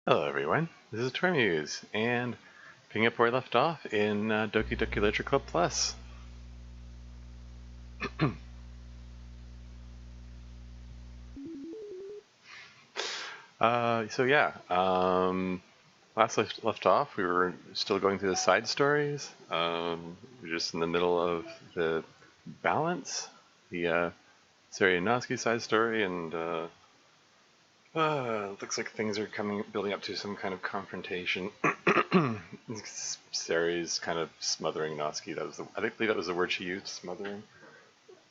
Hello everyone, this is Tormuse, and picking up where I left off in Doki Doki Literature Club Plus. Last left off, we were still going through the side stories. We're just in the middle of the balance, the Sari and Natsuki side story, and looks like things are building up to some kind of confrontation. Sari's kind of smothering Natsuki. I believe that was the word she used, smothering.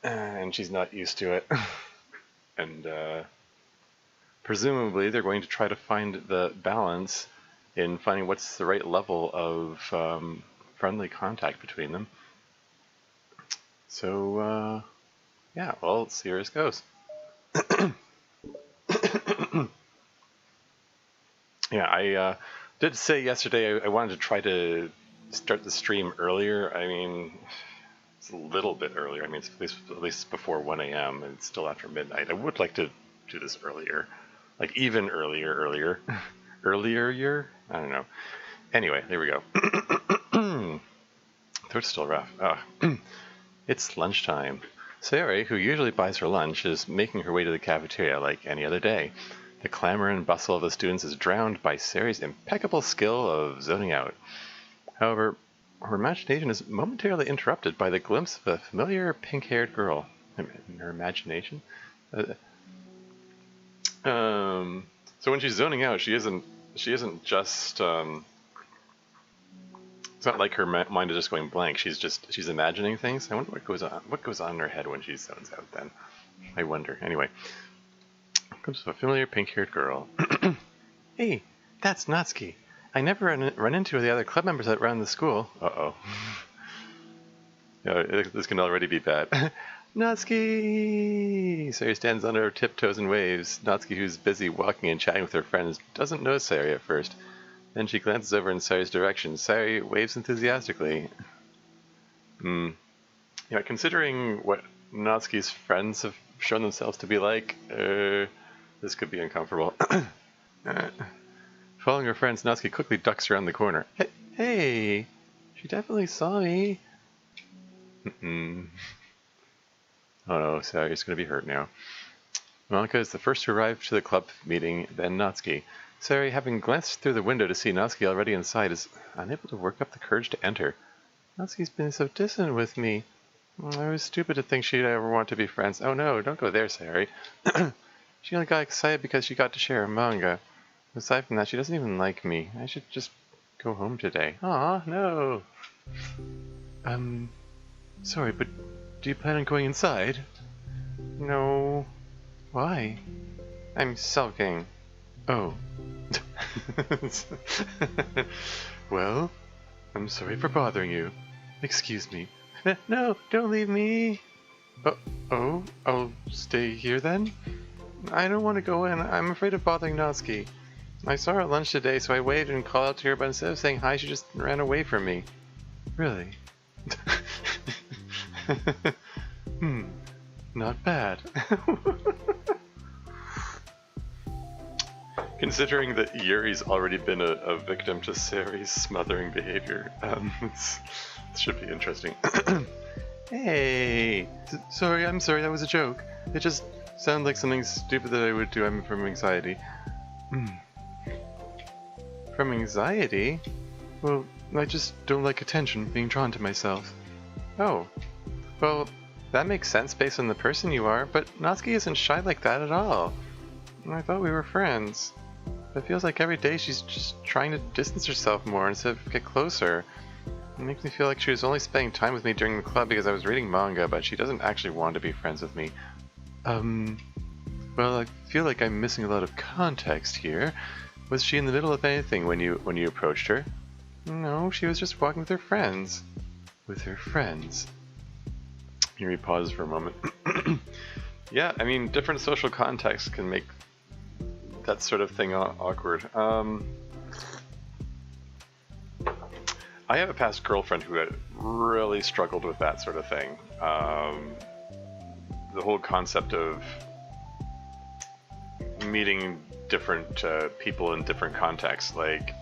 And she's not used to it. And presumably they're going to try to find the balance in finding what's the right level of friendly contact between them. So, yeah, well, let's see where this goes. Yeah, I did say yesterday I wanted to try to start the stream earlier. I mean, it's a little bit earlier. I mean, it's at least before 1 a.m. and it's still after midnight. I would like to do this earlier. Like, even earlier. Earlier? I don't know. Anyway, there we go. Throat's still rough. It's lunchtime. Sari, who usually buys her lunch, is making her way to the cafeteria like any other day. The clamor and bustle of the students is drowned by Sari's impeccable skill of zoning out. However, her imagination is momentarily interrupted by the glimpse of a familiar pink-haired girl. In her imagination? So when she's zoning out, she isn't just, it's not like her mind is just going blank. She's imagining things. I wonder what goes on in her head when she zones out then. I wonder. Anyway. Comes a familiar pink-haired girl. Hey, that's Natsuki. I never run into the other club members that run the school. Uh-oh. This can already be bad. Natsuki! Sari stands on her tiptoes and waves. Natsuki, who's busy walking and chatting with her friends, doesn't notice Sari at first. Then she glances over in Sari's direction. Sari waves enthusiastically. Considering what Natsuki's friends have shown themselves to be like, this could be uncomfortable. Following her friends, Natsuki quickly ducks around the corner. Hey! She definitely saw me. Oh no, Sari's going to be hurt now. Monika is the first to arrive to the club meeting, then Natsuki. Sari, having glanced through the window to see Natsuki already inside, is unable to work up the courage to enter. Natsuki's been so distant with me. I was stupid to think she'd ever want to be friends. Oh no, don't go there, Sari. She only got excited because she got to share a manga. Aside from that, she doesn't even like me. I should just go home today. Aw, no. Sorry, but do you plan on going inside? No. Why? I'm sulking. Oh. Well, I'm sorry for bothering you. Excuse me. No, don't leave me. Oh, I'll stay here then? I don't want to go in. I'm afraid of bothering Natsuki. I saw her at lunch today, so I waved and called out to her, but instead of saying hi, she just ran away from me. Really? Not bad. Considering that Yuri's already been a victim to Sari's smothering behavior, this should be interesting. Hey! I'm sorry, that was a joke. It just sounded like something stupid that I would do. I'm from anxiety. From anxiety? Well, I just don't like attention, being drawn to myself. Oh. Well, that makes sense based on the person you are, but Natsuki isn't shy like that at all. I thought we were friends. It feels like every day she's just trying to distance herself more instead of get closer. It makes me feel like she was only spending time with me during the club because I was reading manga, but she doesn't actually want to be friends with me. Well, I feel like I'm missing a lot of context here. Was she in the middle of anything when you approached her? No, she was just walking with her friends. With her friends. Yuri pauses for a moment. Yeah, I mean, different social contexts can make that sort of thing awkward. I have a past girlfriend who had really struggled with that sort of thing. The whole concept of meeting different people in different contexts. Like,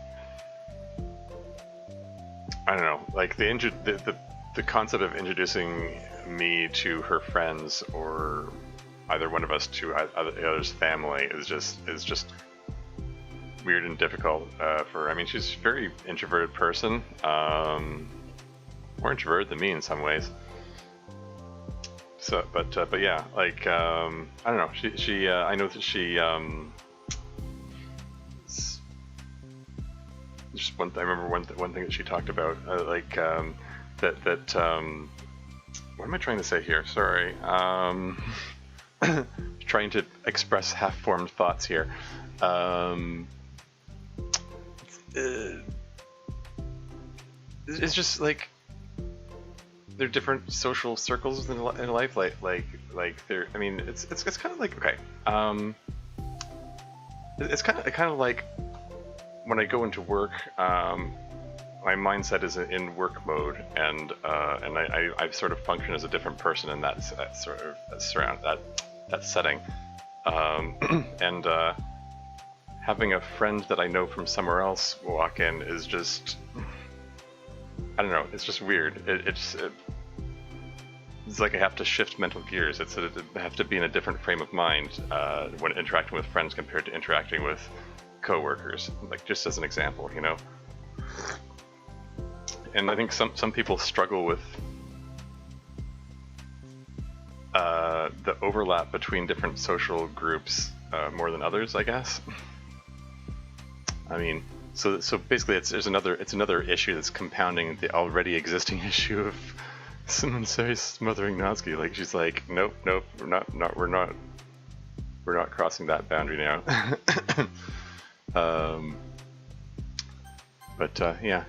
I don't know, like the concept of introducing me to her friends or either one of us to the other's family is just weird and difficult for her. I mean, she's a very introverted person, more introverted than me in some ways. So, but yeah, like I don't know. She I know that she just one. I remember one thing that she talked about, that what am I trying to say here? Sorry. Trying to express half-formed thoughts here. It's just like they're different social circles in life. Like they're. I mean, it's kind of like, okay. It's kind of like when I go into work. My mindset is in work mode, and I sort of function as a different person in that sort of that setting. And having a friend that I know from somewhere else walk in is just, I don't know, it's just weird. It's like I have to shift mental gears. I have to be in a different frame of mind when interacting with friends compared to interacting with coworkers. Like, just as an example, you know. And I think some people struggle with the overlap between different social groups more than others, I guess. I mean, so basically, it's another issue that's compounding the already existing issue of someone smothering Natsuki. Like, she's like, nope, we're not crossing that boundary now. But yeah,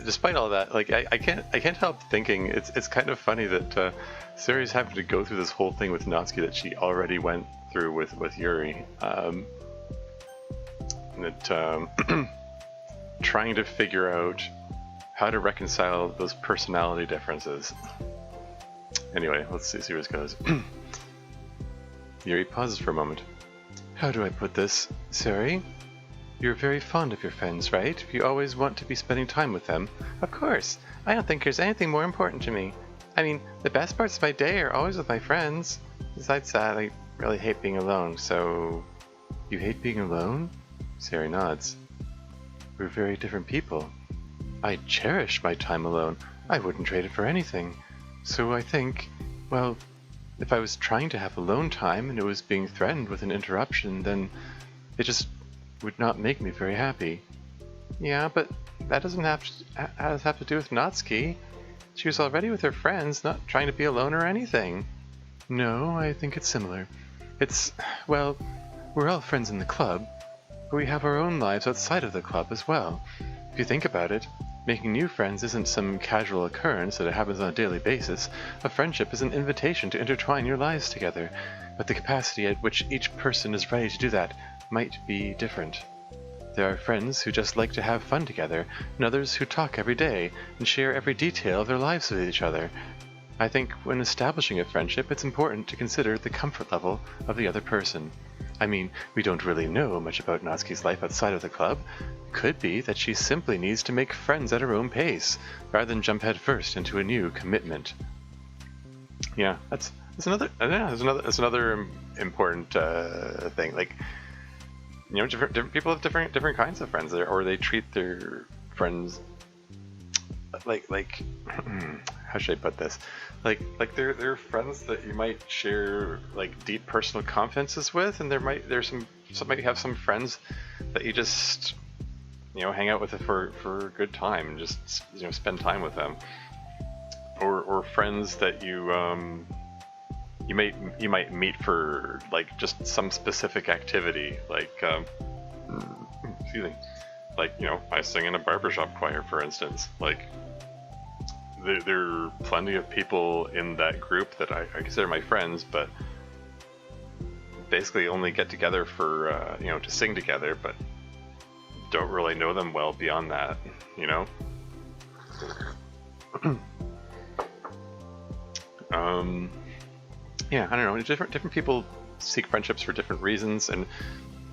despite all that, like I can't help thinking it's kind of funny that Sari's having to go through this whole thing with Natsuki that she already went through with Yuri, and that trying to figure out how to reconcile those personality differences. Anyway, let's see where this goes. Yuri pauses for a moment. How do I put this, Sari? You're very fond of your friends, right? You always want to be spending time with them. Of course. I don't think there's anything more important to me. I mean, the best parts of my day are always with my friends. Besides that, I really hate being alone, so... You hate being alone? Sari nods. We're very different people. I cherish my time alone. I wouldn't trade it for anything. So I think, well, if I was trying to have alone time and it was being threatened with an interruption, then it just would not make me very happy. Yeah, but that doesn't have to do with Natsuki. She was already with her friends, not trying to be alone or anything. No, I think it's similar. It's, well, we're all friends in the club, but we have our own lives outside of the club as well. If you think about it, making new friends isn't some casual occurrence that happens on a daily basis. A friendship is an invitation to intertwine your lives together, but the capacity at which each person is ready to do that might be different. There are friends who just like to have fun together, and others who talk every day and share every detail of their lives with each other. I think when establishing a friendship, it's important to consider the comfort level of the other person. I mean, we don't really know much about Natsuki's life outside of the club. Could be that she simply needs to make friends at her own pace, rather than jump headfirst into a new commitment. Yeah, that's another important thing. Like, you know, different people have different kinds of friends, or they treat their friends like how should I put this? Like they're friends that you might share like deep personal confidences with, and there's some have some friends that you just, you know, hang out with for a good time and just, you know, spend time with them, or friends that you might meet for like just some specific activity, like excuse me, like, you know, I sing in a barbershop choir, for instance. Like, there are plenty of people in that group that I consider my friends, but basically only get together for you know, to sing together, but don't really know them well beyond that, you know. Yeah, I don't know. Different people seek friendships for different reasons, and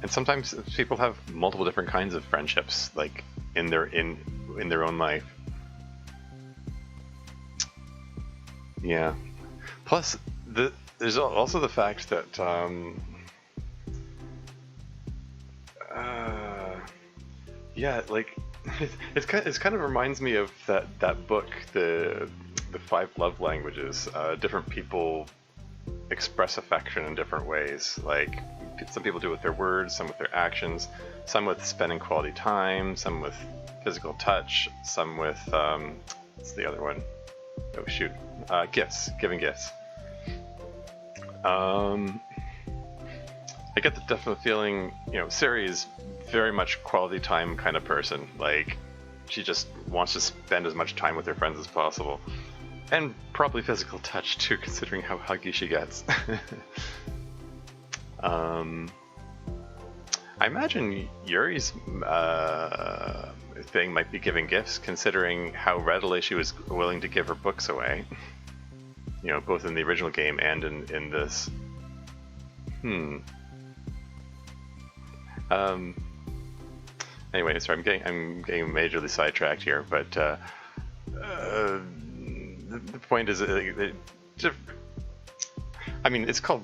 And sometimes people have multiple different kinds of friendships, like in their own life. Yeah. Plus, there's also the fact that yeah, like it kind of reminds me of that book, the 5 love languages. Different people express affection in different ways. Like some people do it with their words, some with their actions, some with spending quality time, some with physical touch, some with what's the other one? Oh shoot, gifts, giving gifts. I get the definite feeling, Sari is very much quality time kind of person. Like, she just wants to spend as much time with her friends as possible. And probably physical touch too, considering how huggy she gets. I imagine Yuri's thing might be giving gifts, considering how readily she was willing to give her books away. Both in the original game and in this. Anyway, sorry, I'm getting majorly sidetracked here, but the point is, I mean, it's called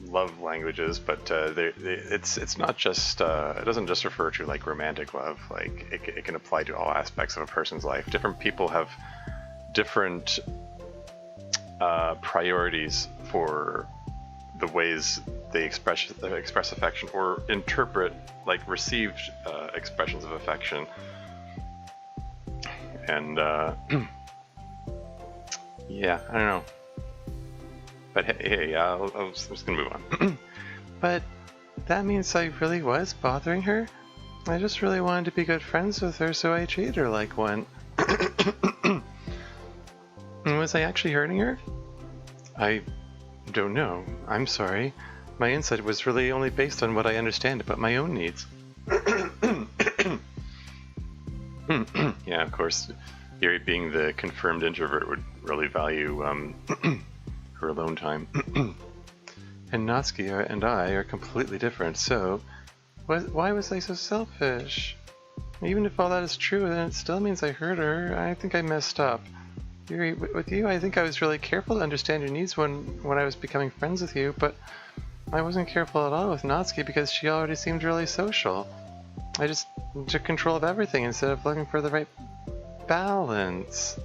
love languages, but it's not just it doesn't just refer to like romantic love. Like it can apply to all aspects of a person's life. Different people have different priorities for the ways they express affection or interpret like received expressions of affection. And yeah, I don't know. But hey, I'm just gonna move on. But that means I really was bothering her? I just really wanted to be good friends with her, so I treated her like one. Was I actually hurting her? I don't know. I'm sorry. My insight was really only based on what I understand about my own needs. Yeah, of course, Yuri, being the confirmed introvert, would really value her alone time. And Natsuki and I are completely different, so why was I so selfish? Even if all that is true, then it still means I hurt her. I think I messed up. Yuri, with you, I think I was really careful to understand your needs when I was becoming friends with you, but I wasn't careful at all with Natsuki because she already seemed really social. I just took control of everything instead of looking for the right balance.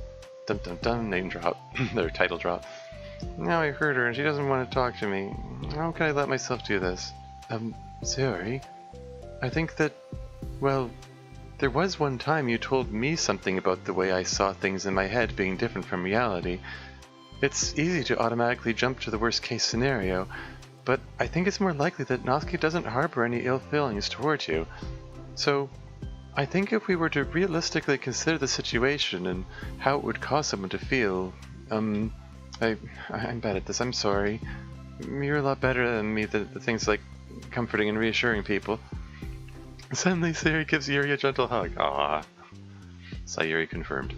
Dum dum dum, name drop, their title drop. Now I hurt her and she doesn't want to talk to me. How can I let myself do this? Sorry. I think that, well, there was one time you told me something about the way I saw things in my head being different from reality. It's easy to automatically jump to the worst case scenario, but I think it's more likely that Natsuki doesn't harbor any ill feelings towards you. So, I think if we were to realistically consider the situation and how it would cause someone to feel, I'm bad at this, I'm sorry. You're a lot better than me at the things like comforting and reassuring people. Suddenly, Sari gives Yuri a gentle hug. Aww. Sayuri confirmed.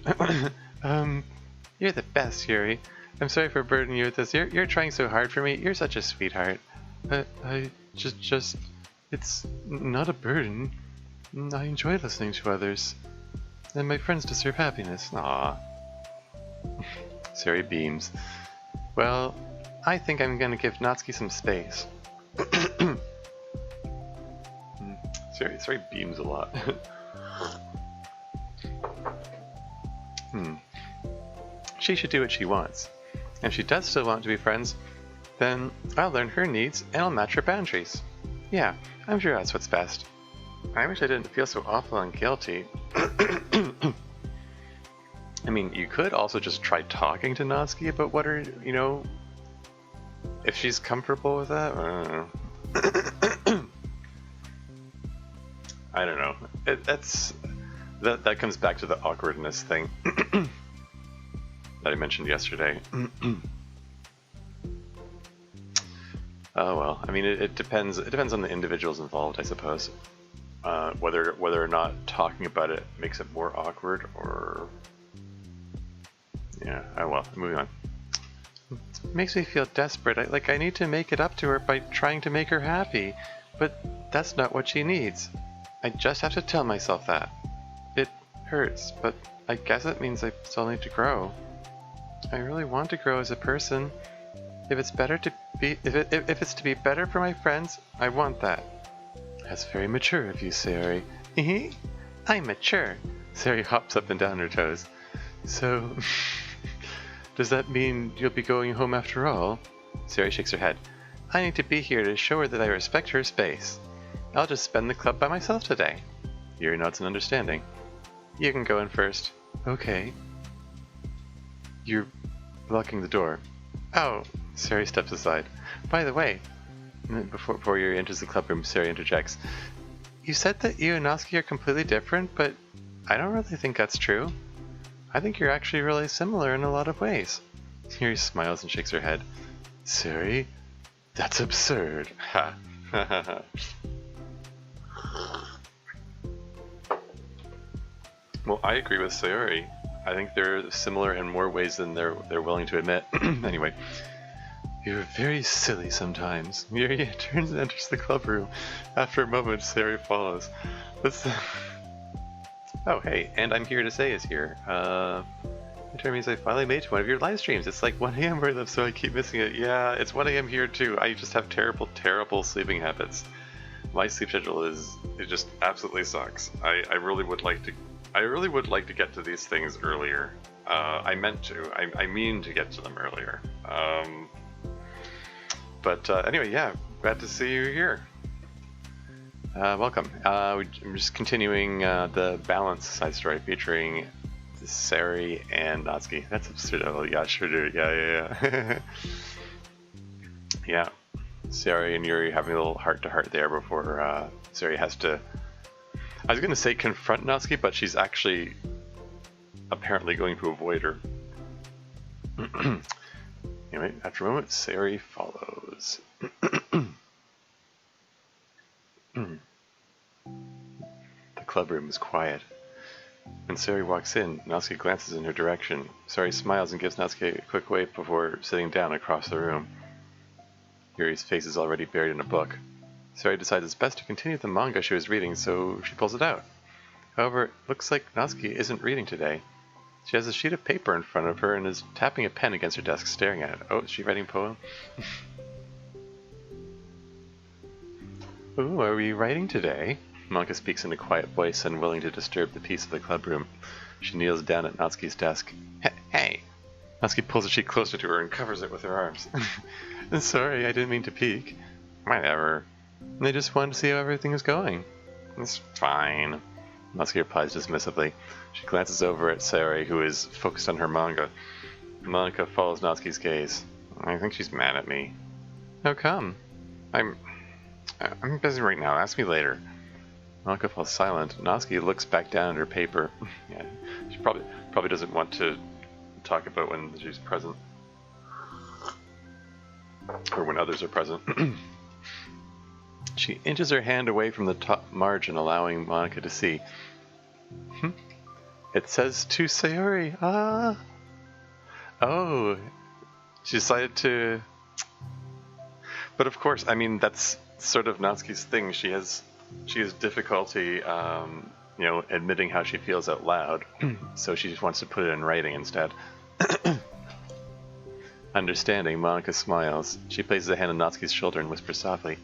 You're the best, Yuri. I'm sorry for burdening you with this. You're trying so hard for me. You're such a sweetheart. I just... It's not a burden. I enjoy listening to others. And my friends deserve happiness. Aww. Sari beams. Well, I think I'm gonna give Natsuki some space. Sari beams a lot. She should do what she wants. And if she does still want to be friends, then I'll learn her needs and I'll match her boundaries. Yeah, I'm sure that's what's best. I wish I didn't feel so awful and guilty. I mean, you could also just try talking to Natsuki about what her, if she's comfortable with that. I don't know. That comes back to the awkwardness thing that I mentioned yesterday. Oh well. I mean, it depends. It depends on the individuals involved, I suppose. Whether or not talking about it makes it more awkward, or yeah. Oh well. Moving on. It makes me feel desperate. I need to make it up to her by trying to make her happy, but that's not what she needs. I just have to tell myself that. It hurts, but I guess it means I still need to grow. I really want to grow as a person. If it's to be better for my friends, I want that. That's very mature of you, Sayori. I'm mature. Sayori hops up and down her toes. So, does that mean you'll be going home after all? Sayori shakes her head. I need to be here to show her that I respect her space. I'll just spend the club by myself today. Yuri nods in understanding. You can go in first. Okay. You're blocking the door. Oh, Sayori steps aside. By the way, before Yuri enters the club room, Sayori interjects. You said that you and Natsuki are completely different, but I don't really think that's true. I think you're actually really similar in a lot of ways. Yuri smiles and shakes her head. Sayori, that's absurd. Ha. Well, I agree with Sayori. I think they're similar in more ways than they're willing to admit. Anyway, you're very silly sometimes. Yuri turns and enters the club room. After a moment, Sayori follows. Oh, hey, and I'm here to say is here. It means I finally made it to one of your live streams. It's like 1 a.m. where I live, so I keep missing it. Yeah, it's 1 a.m. here too. I just have terrible, terrible sleeping habits. My sleep schedule it just absolutely sucks. I really would like to get to these things earlier. I mean to get to them earlier. But anyway, yeah, glad to see you here. Welcome. I'm just continuing the Balance side story featuring Sayori and Natsuki. That's absurd. Oh, yeah, sure do. Yeah. Yeah. Sayori and Yuri having a little heart-to-heart there before Sayori has to... I was going to say confront Natsuki, but she's actually apparently going to avoid her. Anyway, after a moment, Sayori follows. The club room is quiet. When Sayori walks in, Natsuki glances in her direction. Sayori smiles and gives Natsuki a quick wave before sitting down across the room. Yuri's face is already buried in a book. Sayori decides it's best to continue the manga she was reading, so she pulls it out. However, it looks like Natsuki isn't reading today. She has a sheet of paper in front of her and is tapping a pen against her desk, staring at it. Oh, is she writing a poem? Ooh, are we writing today? Monika speaks in a quiet voice, unwilling to disturb the peace of the club room. She kneels down at Natsuki's desk. Hey! Natsuki pulls the sheet closer to her and covers it with her arms. Sorry, I didn't mean to peek. Whatever. I just wanted to see how everything is going. It's fine. Natsuki replies dismissively. She glances over at Sayori, who is focused on her manga. Monika follows Natsuki's gaze. I think she's mad at me. How come? I'm busy right now. Ask me later. Monika falls silent. Natsuki looks back down at her paper. Yeah, she probably doesn't want to talk about when she's present. Or when others are present. She inches her hand away from the top margin, allowing Monika to see. It says to Sayori. Ah. Oh. She decided to... But of course, I mean, that's sort of Natsuki's thing. She has difficulty, admitting how she feels out loud. So she just wants to put it in writing instead. Understanding, Monika smiles. She places a hand on Natsuki's shoulder and whispers softly,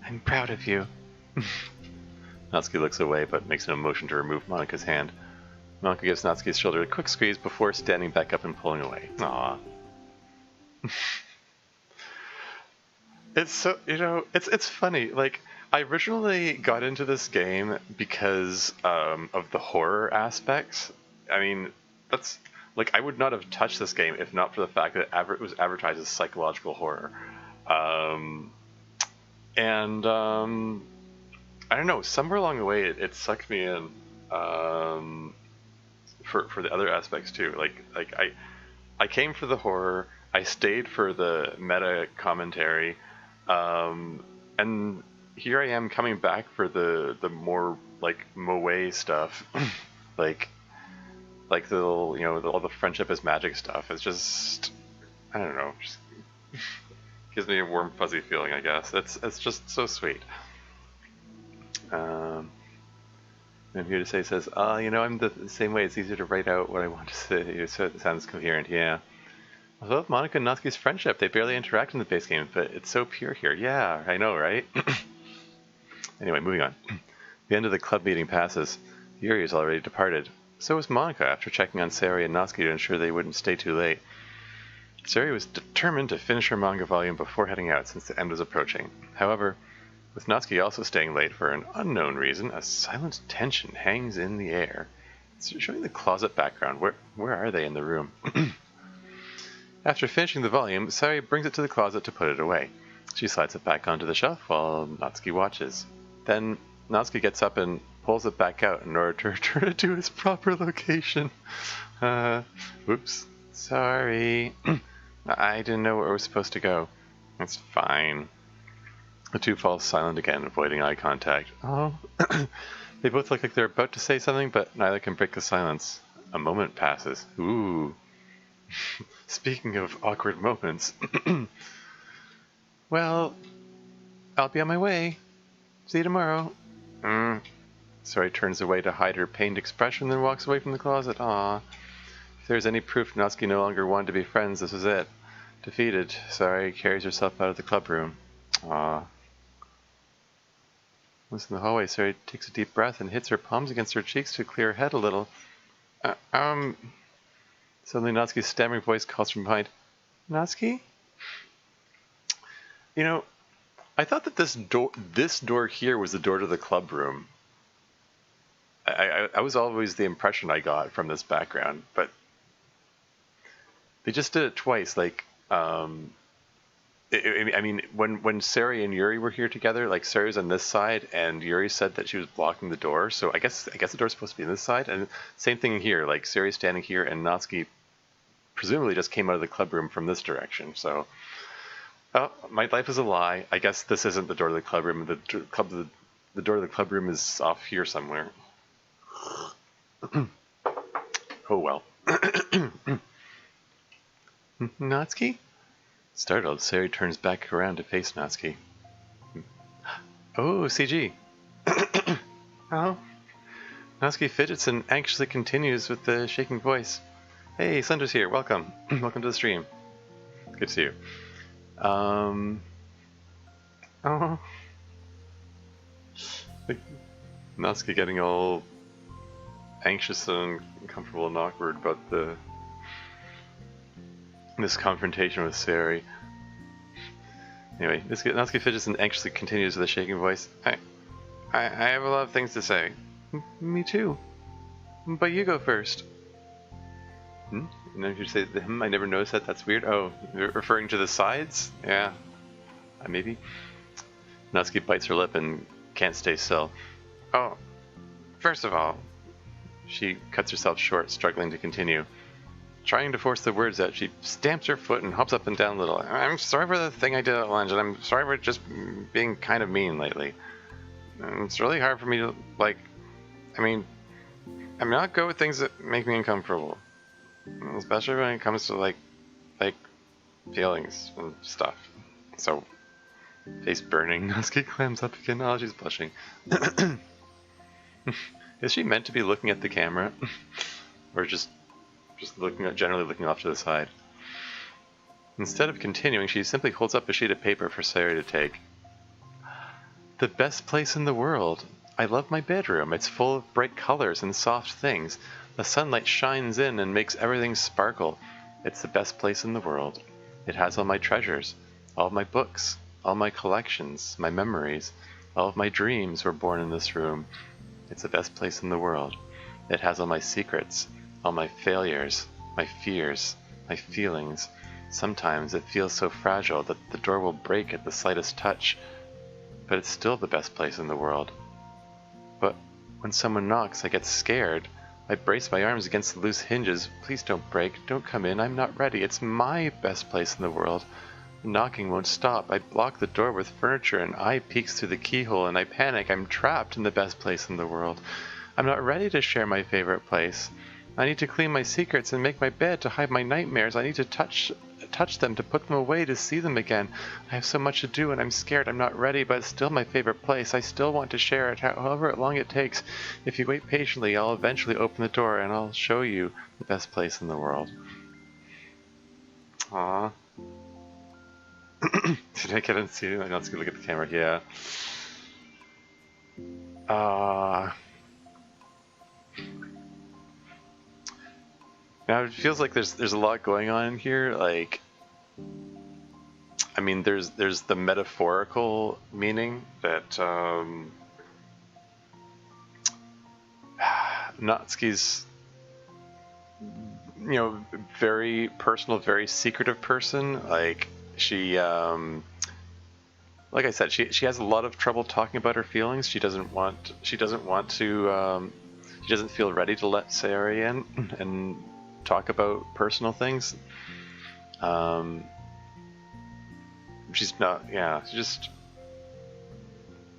I'm proud of you. Natsuki looks away, but makes an motion to remove Monika's hand. Monika gives Natsuki's shoulder a quick squeeze before standing back up and pulling away. Aww. It's so, it's funny. Like, I originally got into this game because of the horror aspects. I mean, that's... Like, I would not have touched this game if not for the fact that it was advertised as psychological horror. I don't know, somewhere along the way it sucked me in for the other aspects too. Like I came for the horror, I stayed for the meta commentary, and here I am coming back for the more like moe stuff, like the little, all the friendship is magic stuff. It's just, I don't know, just gives me a warm fuzzy feeling, I guess. It's just so sweet. I'm here to say, says, you know, I'm the same way. It's easier to write out what I want to say, so it sounds coherent. Yeah. I love Monica and Natsuki's friendship. They barely interact in the base game, but it's so pure here. Yeah, I know, right? Anyway, moving on. The end of the club meeting passes. Yuri has already departed. So was Monica after checking on Sari and Natsuki to ensure they wouldn't stay too late. Sari was determined to finish her manga volume before heading out since the end was approaching. However, with Natsuki also staying late for an unknown reason, a silent tension hangs in the air. It's showing the closet background. Where are they in the room? After finishing the volume, Sari brings it to the closet to put it away. She slides it back onto the shelf while Natsuki watches. Then Natsuki gets up and pulls it back out in order to return it to its proper location. Whoops. Sorry. I didn't know where it was supposed to go. It's fine. The two fall silent again, avoiding eye contact. Oh. They both look like they're about to say something, but neither can break the silence. A moment passes. Ooh. Speaking of awkward moments. Well, I'll be on my way. See you tomorrow. Sari turns away to hide her pained expression, then walks away from the closet. Aww. If there's any proof Natsuki no longer wanted to be friends, this was it. Defeated, Sari carries herself out of the club room. Aww. Once in the hallway, Sari takes a deep breath and hits her palms against her cheeks to clear her head a little. Suddenly Natsuki's stammering voice calls from behind. Natsuki? You know, I thought that this door here was the door to the club room. I was always the impression I got from this background, but they just did it twice. Like, I mean, when Sari and Yuri were here together, like Sari was on this side, and Yuri said that she was blocking the door. So I guess the door's supposed to be on this side, and same thing here. Like Sari's standing here, and Natsuki presumably just came out of the club room from this direction. So, oh, my life is a lie. I guess this isn't the door to the club room. The door to the club room is off here somewhere. Oh well. Natsuki? Startled, Sari turns back around to face Natsuki. Oh, CG. Oh. Natsuki fidgets and anxiously continues with the shaking voice. Hey, Sunder's here. Welcome. Welcome to the stream. Good to see you. Oh. Natsuki getting all anxious and uncomfortable and awkward about this confrontation with Sari. Anyway, Natsuki fidgets and anxiously continues with a shaking voice. I have a lot of things to say. Me too. But you go first. And then if you say I never noticed that, that's weird. Oh, you're referring to the sides? Yeah. Maybe. Natsuki bites her lip and can't stay still. Oh, first of all, she cuts herself short, struggling to continue. Trying to force the words out, she stamps her foot and hops up and down a little. I'm sorry for the thing I did at lunch, and I'm sorry for just being kind of mean lately. And it's really hard for me to, I'm not good with things that make me uncomfortable. Especially when it comes to, like feelings and stuff. So, face burning, Natsuki clams up again. Oh, she's blushing. Is she meant to be looking at the camera? Or just generally looking off to the side? Instead of continuing, she simply holds up a sheet of paper for Sari to take. The best place in the world. I love my bedroom. It's full of bright colors and soft things. The sunlight shines in and makes everything sparkle. It's the best place in the world. It has all my treasures, all my books, all my collections, my memories. All of my dreams were born in this room. It's the best place in the world. It has all my secrets, all my failures, my fears, my feelings. Sometimes it feels so fragile that the door will break at the slightest touch. But it's still the best place in the world. But when someone knocks, I get scared. I brace my arms against the loose hinges. Please don't break. Don't come in. I'm not ready. It's my best place in the world. The knocking won't stop. I block the door with furniture. An eye peeks through the keyhole and I panic. I'm trapped in the best place in the world. I'm not ready to share my favorite place. I need to clean my secrets and make my bed to hide my nightmares. I need to touch touch them, to put them away, to see them again. I have so much to do and I'm scared, I'm not ready, but it's still my favorite place. I still want to share it, however long it takes. If you wait patiently, I'll eventually open the door and I'll show you the best place in the world. Aww. Did I get in see? I'm not gonna look at the camera. Yeah. Now it feels like there's a lot going on here. Like, I mean, there's the metaphorical meaning that Natsuki's, you know, very personal, very secretive person. Like, she, like I said, she has a lot of trouble talking about her feelings. She doesn't feel ready to let Sayori in and talk about personal things. She's not, yeah, she's just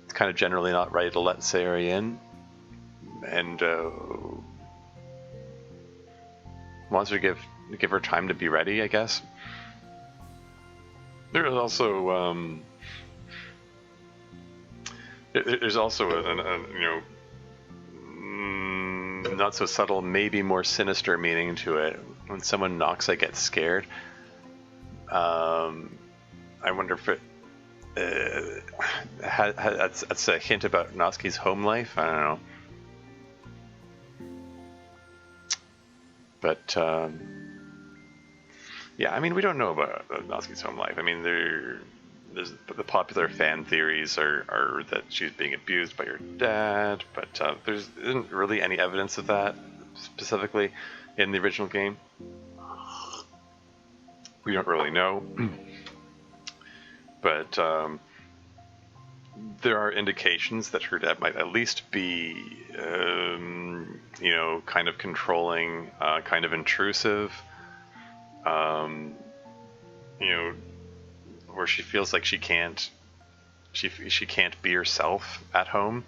kind of generally not ready to let Sayori in, and wants her to give her time to be ready, I guess. There's also there's also a you know, not so subtle, maybe more sinister meaning to it. When someone knocks, I get scared. I wonder if it that's a hint about Natsuki's home life. I don't know. But yeah, I mean, we don't know about Natsuki's home life. I mean, there's the popular fan theories are that she's being abused by her dad, but there isn't really any evidence of that specifically in the original game. We don't really know. But there are indications that her dad might at least be, you know, kind of controlling, kind of intrusive, you know, where she feels like she can't be herself at home.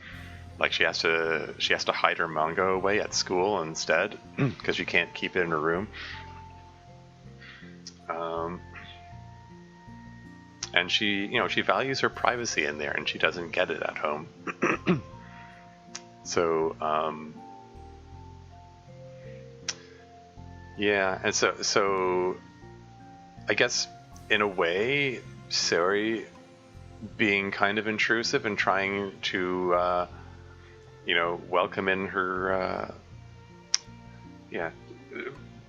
Like she has to hide her manga away at school instead because she can't keep it in her room. And she, you know, she values her privacy in there, and she doesn't get it at home. So, yeah, and so, I guess in a way, Sayori being kind of intrusive and trying to, you know, welcome in her, yeah,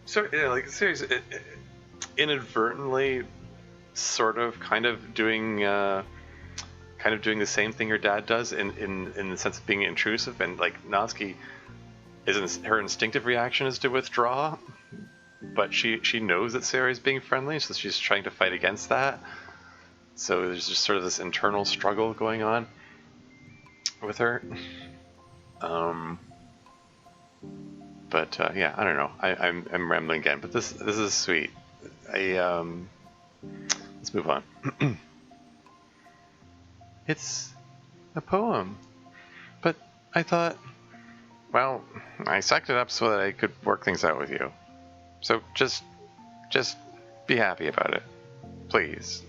so yeah, like seriously, inadvertently. Sort of kind of doing the same thing her dad does in the sense of being intrusive, and like Natsuki her instinctive reaction is to withdraw, but she knows that Sayori is being friendly, so she's trying to fight against that. So there's just sort of this internal struggle going on with her. But yeah, I don't know. I'm rambling again, but this is sweet. Let's move on. It's a poem, but I thought, well, I sucked it up so that I could work things out with you. So just be happy about it, please.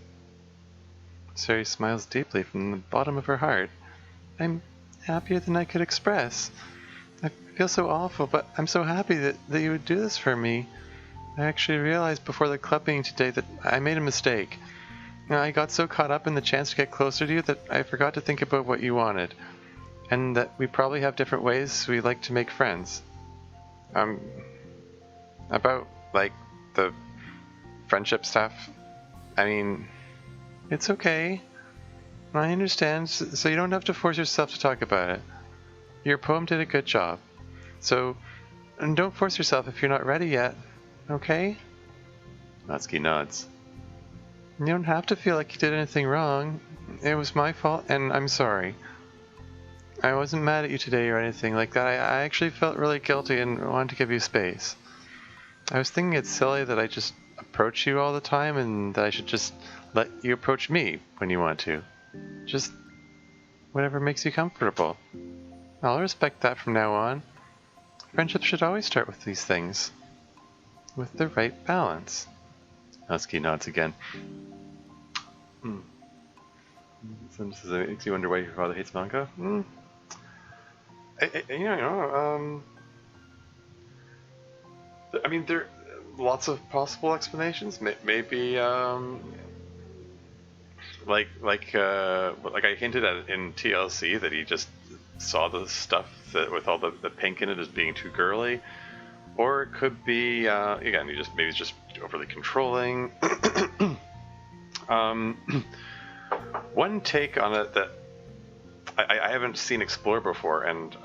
Sayori smiles deeply from the bottom of her heart. I'm happier than I could express. I feel so awful, but I'm so happy that you would do this for me. I actually realized before the club meeting today that I made a mistake. I got so caught up in the chance to get closer to you that I forgot to think about what you wanted, and that we probably have different ways we like to make friends. About, like, the friendship stuff, I mean, it's okay. I understand, so you don't have to force yourself to talk about it. Your poem did a good job, so don't force yourself if you're not ready yet. Okay? Natsuki nods. You don't have to feel like you did anything wrong. It was my fault, and I'm sorry. I wasn't mad at you today or anything like that. I actually felt really guilty and wanted to give you space. I was thinking it's silly that I just approach you all the time and that I should just let you approach me when you want to. Just whatever makes you comfortable. I'll respect that from now on. Friendship should always start with these things. With the right balance. Natsuki nods again. Sometimes it makes you wonder why your father hates manga. I mean, there are lots of possible explanations. Maybe, like I hinted at in TLC, that he just saw the stuff that with all the pink in it as being too girly, or it could be again, he's just overly controlling. One take on it that I haven't seen explored before, and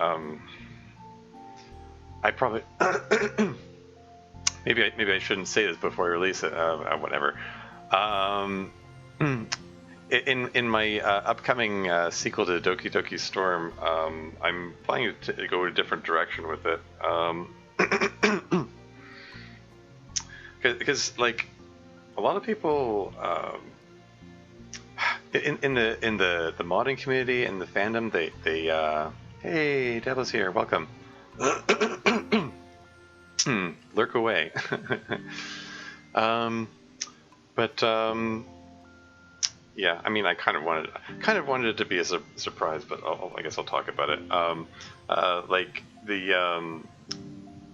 I probably maybe I shouldn't say this before I release it. Whatever. In my upcoming sequel to Doki Doki Storm, I'm planning to go a different direction with it. Because like a lot of people in the modding community and the fandom, they hey, Devil's here, welcome. Lurk away. Yeah, I mean, I kind of wanted it to be a surprise, but I guess I'll talk about it. Like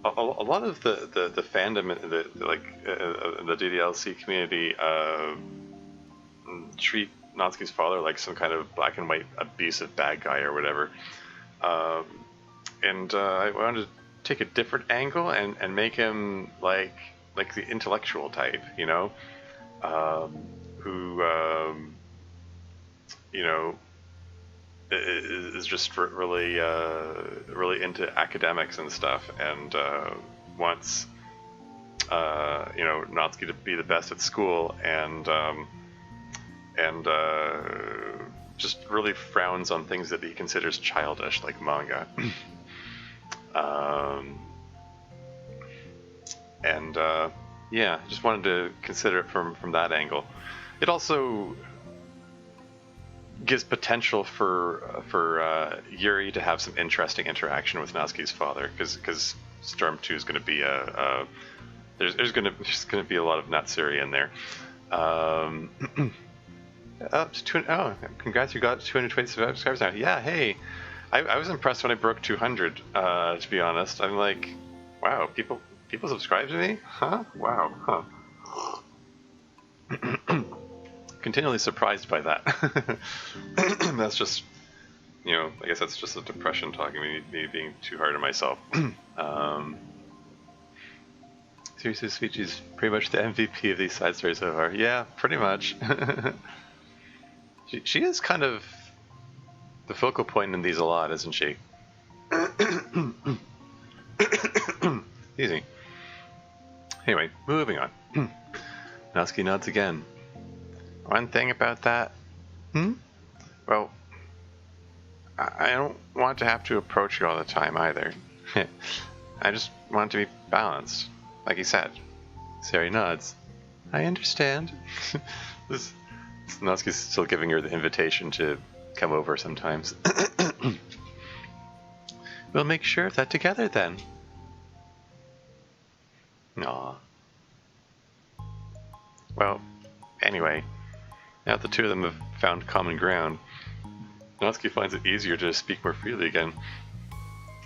a lot of the fandom, the DDLC community, treat Natsuki's father like some kind of black and white abusive bad guy or whatever. And I wanted to take a different angle and make him like the intellectual type, you know, who you know, is just really into academics and stuff, and wants you know, Natsuki to be the best at school, and just really frowns on things that he considers childish, like manga. Yeah, just wanted to consider it from that angle. It also gives potential for Yuri to have some interesting interaction with Natsuki's father, because Storm 2 is going to be there's going to be a lot of Natsuri in there. Congrats, you got 220 subscribers now. Yeah, hey, I was impressed when I broke 200. To be honest, I'm like, wow, people subscribe to me, huh? Wow, huh? Continually surprised by that. That's just, you know, I guess that's just a depression talking, me being too hard on myself. Seriously, Suichi's pretty much the MVP of these side stories so far. Yeah, pretty much. She is kind of the focal point in these a lot, isn't she? Easy. Anyway, moving on. Natsuki nods again. One thing about that, well, I don't want to have to approach you all the time either. I just want it to be balanced, like he said. Sari nods. I understand. Natsuki's still giving her the invitation to come over sometimes. We'll make sure of that together then. Aw. Well, anyway, now that the two of them have found common ground, Natsuki finds it easier to speak more freely again.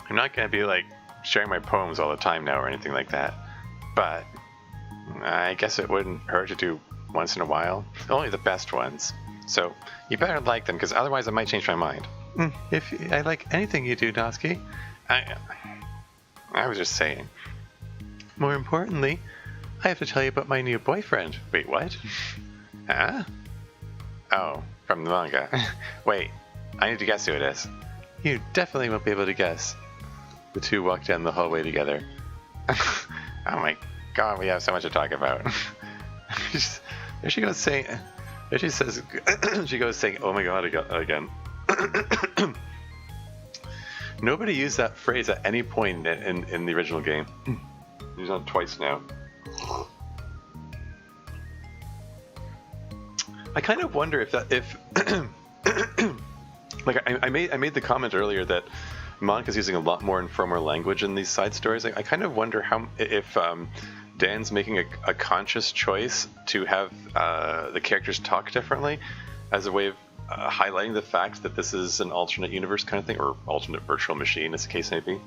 I'm not going to be like sharing my poems all the time now or anything like that, but I guess it wouldn't hurt to do once in a while. Only the best ones. So you better like them, because otherwise I might change my mind. If I like anything you do, Natsuki. I was just saying. More importantly, I have to tell you about my new boyfriend. Wait, what? Huh? Oh, from the manga. Wait, I need to guess who it is. You definitely won't be able to guess. The two walk down the hallway together. Oh my god, we have so much to talk about. There she goes saying, there she says, she goes saying, oh my god again. Nobody used that phrase at any point in the original game. Used it twice now. I kind of wonder if like I made the comment earlier that Monica's using a lot more informal language in these side stories. I kind of wonder if Dan's making a conscious choice to have the characters talk differently as a way of highlighting the fact that this is an alternate universe kind of thing, or alternate virtual machine, as the case may be.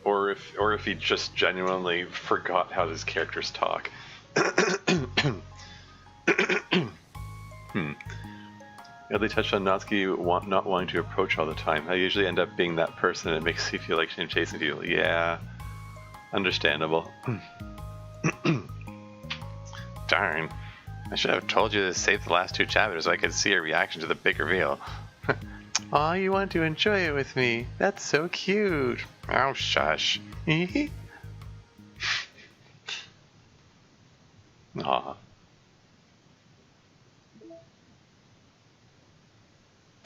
or if he just genuinely forgot how his characters talk. Yeah, they touched on Natsuki not wanting to approach all the time. I usually end up being that person, and it makes me feel like I'm chasing people. Yeah, understandable. Darn. I should have told you to save the last 2 chapters so I could see your reaction to the big reveal. Aw, you want to enjoy it with me. That's so cute. Oh, shush. Aw.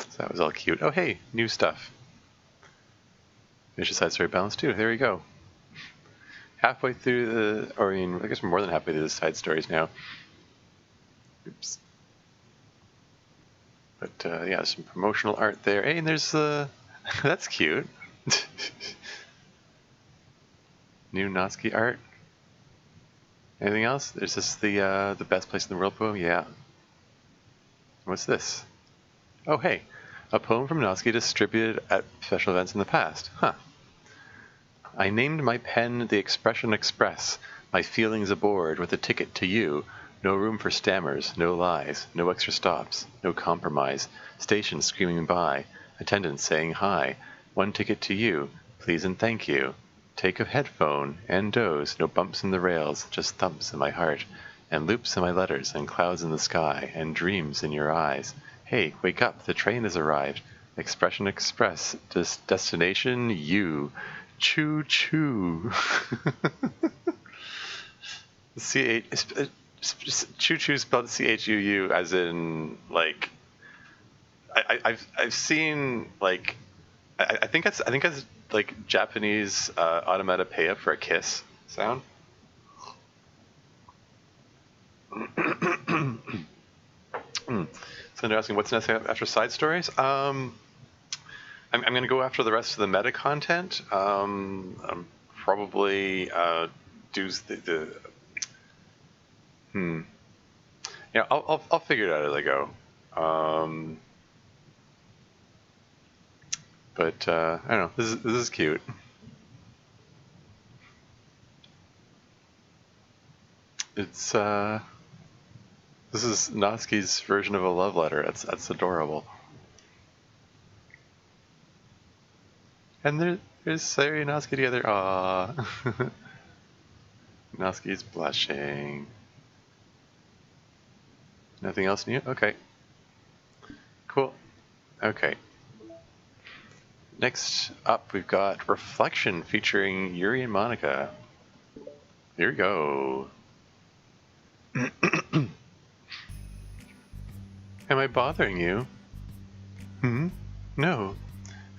So that was all cute. Oh, hey, new stuff. Finish the side story balance too. There we go. Halfway through the, or I mean, I guess we're more than halfway through the side stories now. Oops. But yeah, some promotional art there. Hey, and there's that's cute. New Natsuki art. Anything else? Is this the best place in the world poem? Yeah. What's this? Oh, hey, a poem from Natsuki distributed at special events in the past. Huh. I named my pen the Expression Express, my feelings aboard with a ticket to you. No room for stammers, no lies, no extra stops, no compromise. Station screaming by, attendants saying hi. 1 ticket to you, please and thank you. Take a headphone and doze, no bumps in the rails, just thumps in my heart. And loops in my letters, and clouds in the sky, and dreams in your eyes. Hey, wake up, the train has arrived. Expression Express, destination you. Choo choo. Choo choo spelled CHUU, as in like I've seen like I think that's like Japanese onomatopoeia for a kiss sound. So they're asking what's next after side stories. I'm going to go after the rest of the meta content. Probably do the yeah, I'll figure it out as I go. But I don't know. This is cute. It's this is Natsuki's version of a love letter. That's adorable. And there's Sayori and Natsuki together. Aww. Natsuki's blushing. Nothing else new? Okay. Cool. Okay. Next up, we've got Reflection featuring Yuri and Monica. Here we go. Am I bothering you? No.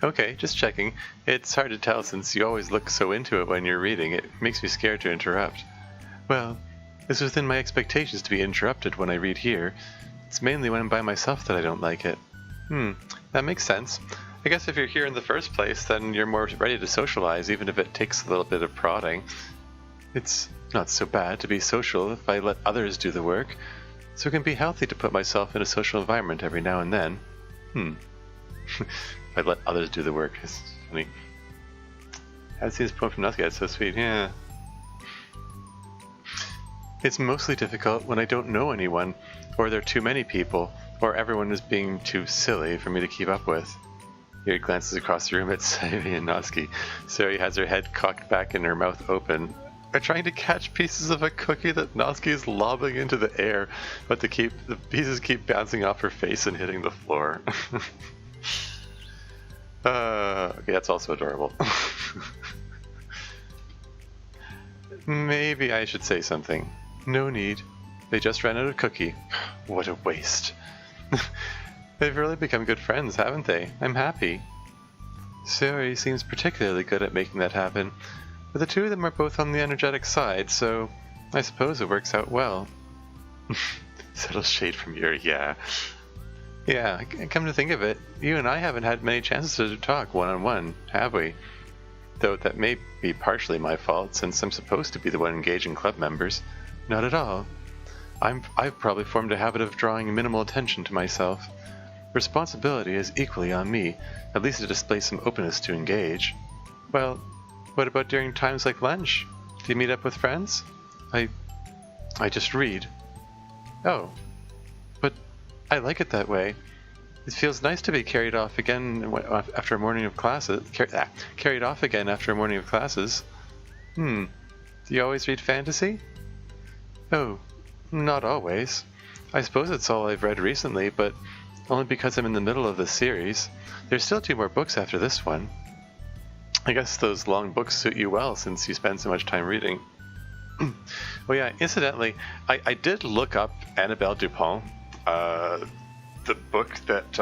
Okay, just checking. It's hard to tell since you always look so into it when you're reading. It makes me scared to interrupt. Well, it's within my expectations to be interrupted when I read here. It's mainly when I'm by myself that I don't like it. That makes sense. I guess if you're here in the first place, then you're more ready to socialize, even if it takes a little bit of prodding. It's not so bad to be social if I let others do the work, so it can be healthy to put myself in a social environment every now and then. If I let others do the work. It's funny. I haven't seen this poem from Natsuki. It's so sweet. Yeah. It's mostly difficult when I don't know anyone, or there are too many people, or everyone is being too silly for me to keep up with. Yuri glances across the room at Sayori and Natsuki. Sayori has her head cocked back and her mouth open, trying to catch pieces of a cookie that Natsuki is lobbing into the air, but the pieces keep bouncing off her face and hitting the floor. Okay, that's also adorable. Maybe I should say something. No need. They just ran out of cookie. What a waste. They've really become good friends, haven't they? I'm happy. Sayori seems particularly good at making that happen. But the two of them are both on the energetic side, so I suppose it works out well. Subtle shade from Yuri, yeah. Yeah, come to think of it, you and I haven't had many chances to talk one-on-one, have we? Though that may be partially my fault, since I'm supposed to be the one engaging club members. Not at all. I've probably formed a habit of drawing minimal attention to myself. Responsibility is equally on me, at least to display some openness to engage. Well, what about during times like lunch? Do you meet up with friends? I just read. Oh, but I like it that way. It feels nice to be carried off again after a morning of classes. Carried off again after a morning of classes. Do you always read fantasy? Oh, not always. I suppose it's all I've read recently, but only because I'm in the middle of the series. There's still 2 more books after this one. I guess those long books suit you well since you spend so much time reading. Oh yeah, incidentally, I did look up Annabelle Dupont, the book that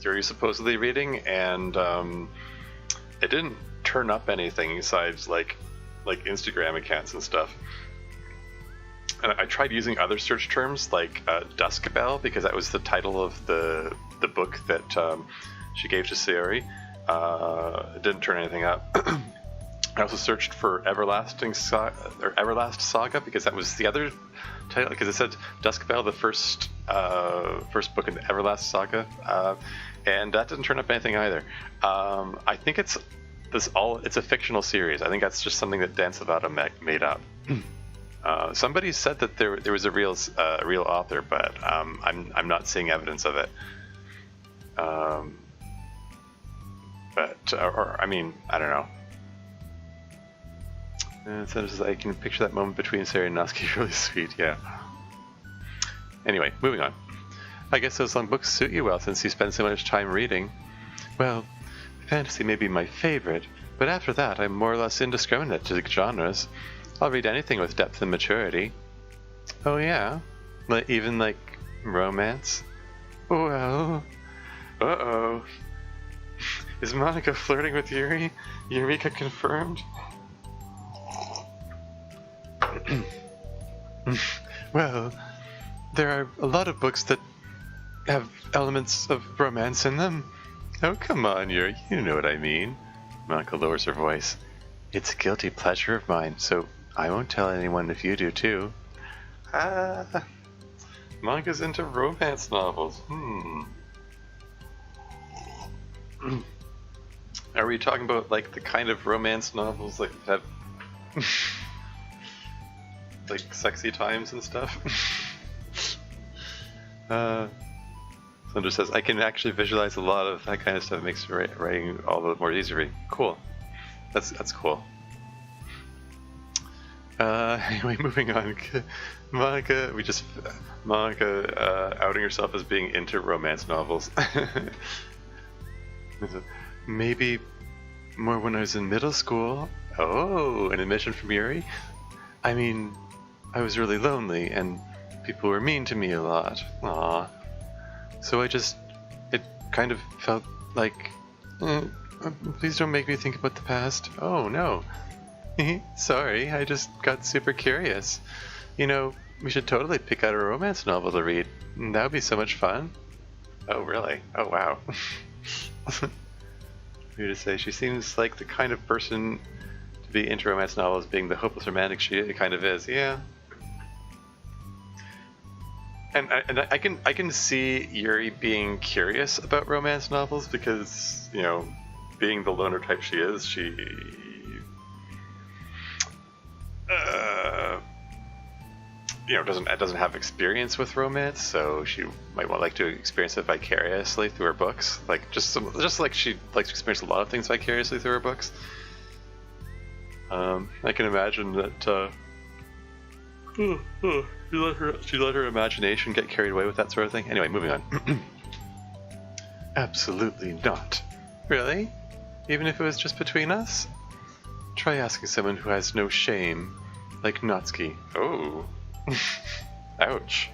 you're supposedly reading, and it didn't turn up anything besides like Instagram accounts and stuff. And I tried using other search terms like Duskbell, because that was the title of the book that she gave to Sayori. It didn't turn anything up. I also searched for Everlast Saga, because that was the other title, because it said Duskbell, the first book in the Everlast Saga, and that didn't turn up anything either. I think it's a fictional series. I think that's just something that Dan Salvato made up. Somebody said that there was a real author, but I'm not seeing evidence of it. I mean, I don't know. So this is, I can picture that moment between Sari and Natsuki really sweet, yeah. Anyway, moving on. I guess those long books suit you well since you spend so much time reading. Well, fantasy may be my favorite, but after that I'm more or less indiscriminate to the genres. I'll read anything with depth and maturity. Oh yeah? Even like romance? Well... Uh-oh. Is Monica flirting with Yuri? Eureka confirmed? Well, there are a lot of books that have elements of romance in them. Oh, come on, Yuri, you know what I mean. Monica lowers her voice. It's a guilty pleasure of mine, so I won't tell anyone if you do too. Monica's into romance novels. Are we talking about like the kind of romance novels like that have like sexy times and stuff? Sandra says, I can actually visualize a lot of that kind of stuff. It makes writing all the more easy to read. Cool. That's cool. Anyway, moving on. Monica outing herself as being into romance novels. Maybe more when I was in middle school. Oh, an admission from Yuri? I mean, I was really lonely and people were mean to me a lot. Aww. So it kind of felt like, please don't make me think about the past. Oh no. Sorry, I just got super curious. You know, we should totally pick out a romance novel to read. That would be so much fun. Oh really? Oh wow. Weird to say. She seems like the kind of person to be into romance novels, being the hopeless romantic she kind of is. Yeah. And I can see Yuri being curious about romance novels because, you know, being the loner type she is, she you know, doesn't have experience with romance, so she might like to experience it vicariously through her books. Like just like she likes to experience a lot of things vicariously through her books. I can imagine that she let her imagination get carried away with that sort of thing. Anyway, moving on. Absolutely not. Really? Even if it was just between us? Try asking someone who has no shame, like Natsuki. Oh. Ouch.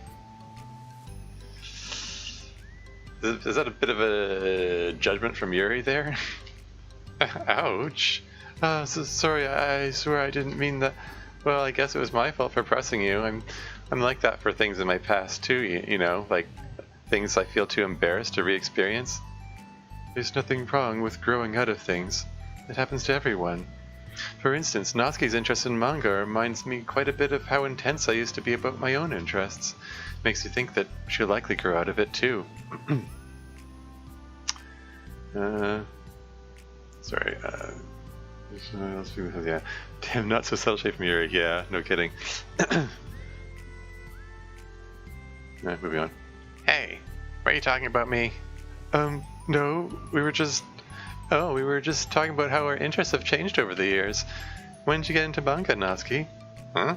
Is that a bit of a judgment from Yuri there? Ouch. Sorry, I swear I didn't mean that. Well, I guess it was my fault for pressing you. I'm like that for things in my past too, you know, like things I feel too embarrassed to re-experience. There's nothing wrong with growing out of things. It happens to everyone. For instance, Natsuki's interest in manga reminds me quite a bit of how intense I used to be about my own interests. Makes you think that she'll likely grow out of it too. Sorry, yeah. Damn, not so subtle shade from Yuri. Yeah, no kidding. Alright, moving on. Hey, why are you talking about me? No, we were just talking about how our interests have changed over the years. When did you get into manga, Natsuki? Huh?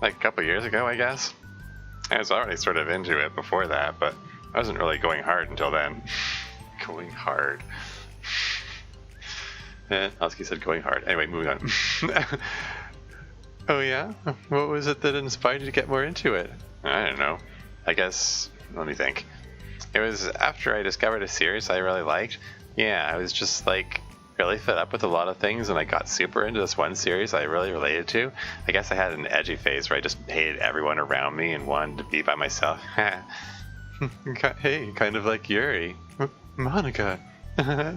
Like a couple years ago, I guess? I was already sort of into it before that, but I wasn't really going hard until then. Going hard. Natsuki said going hard. Anyway, moving on. Oh yeah? What was it that inspired you to get more into it? I don't know. I guess, let me think. It was after I discovered a series I really liked. Yeah, I was just like really fed up with a lot of things, and I got super into this one series I really related to. I guess I had an edgy phase where I just hated everyone around me and wanted to be by myself. Hey, kind of like Yuri. Monica.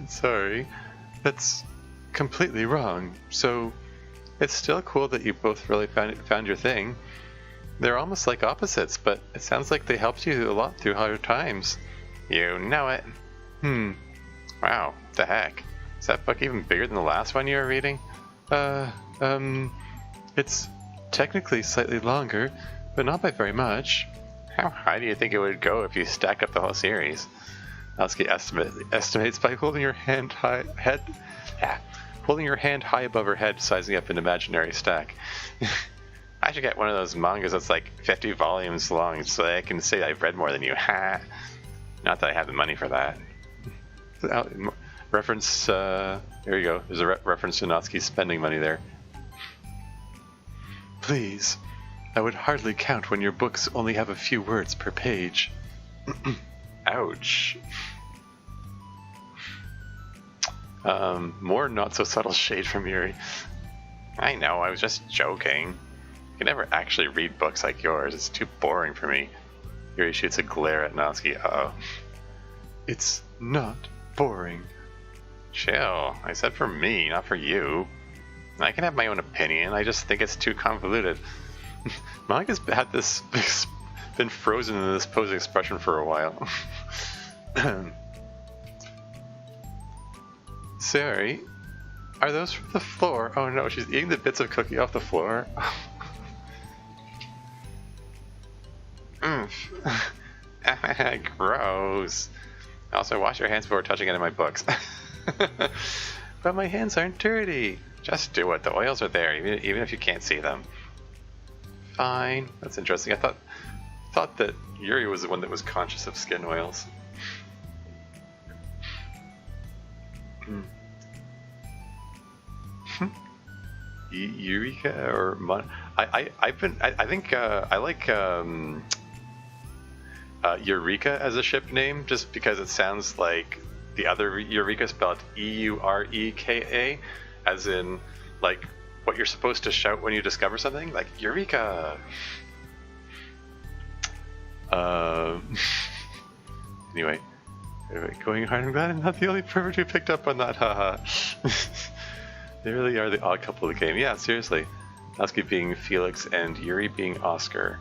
Sorry. That's completely wrong. So, it's still cool that you both really found your thing. They're almost like opposites, but it sounds like they helped you a lot through hard times. You know it. Wow, the heck? Is that book even bigger than the last one you were reading? It's technically slightly longer, but not by very much. How high do you think it would go if you stack up the whole series? Natsuki estimates by holding your hand high above her head, sizing up an imaginary stack. I should get one of those mangas that's like 50 volumes long so that I can say I've read more than you. Ha! Not that I have the money for that. Reference, here you go. There's a reference to Natsuki's spending money there. Please, I would hardly count when your books only have a few words per page. Ouch. More not so subtle shade from Yuri. I know, I was just joking. I can never actually read books like yours. It's too boring for me. Yuri shoots a glare at Natsuki. Uh-oh. It's not boring. Chill. I said for me, not for you. I can have my own opinion. I just think it's too convoluted. Monika's had this been frozen in this posed expression for a while. Sorry. Are those from the floor? Oh no, she's eating the bits of cookie off the floor. Gross. Also, wash your hands before touching any of my books. But my hands aren't dirty. Just do it. The oils are there, even if you can't see them. Fine. That's interesting. I thought that Yuri was the one that was conscious of skin oils. Eureka or I think I like Eureka as a ship name just because it sounds like the other Eureka spelled Eureka, as in like what you're supposed to shout when you discover something, like Eureka. Anyway, going hard. I'm glad I'm not the only pervert who picked up on that. Haha. They really are the odd couple of the game. Yeah, seriously. Natsuki being Felix and Yuri being Oscar.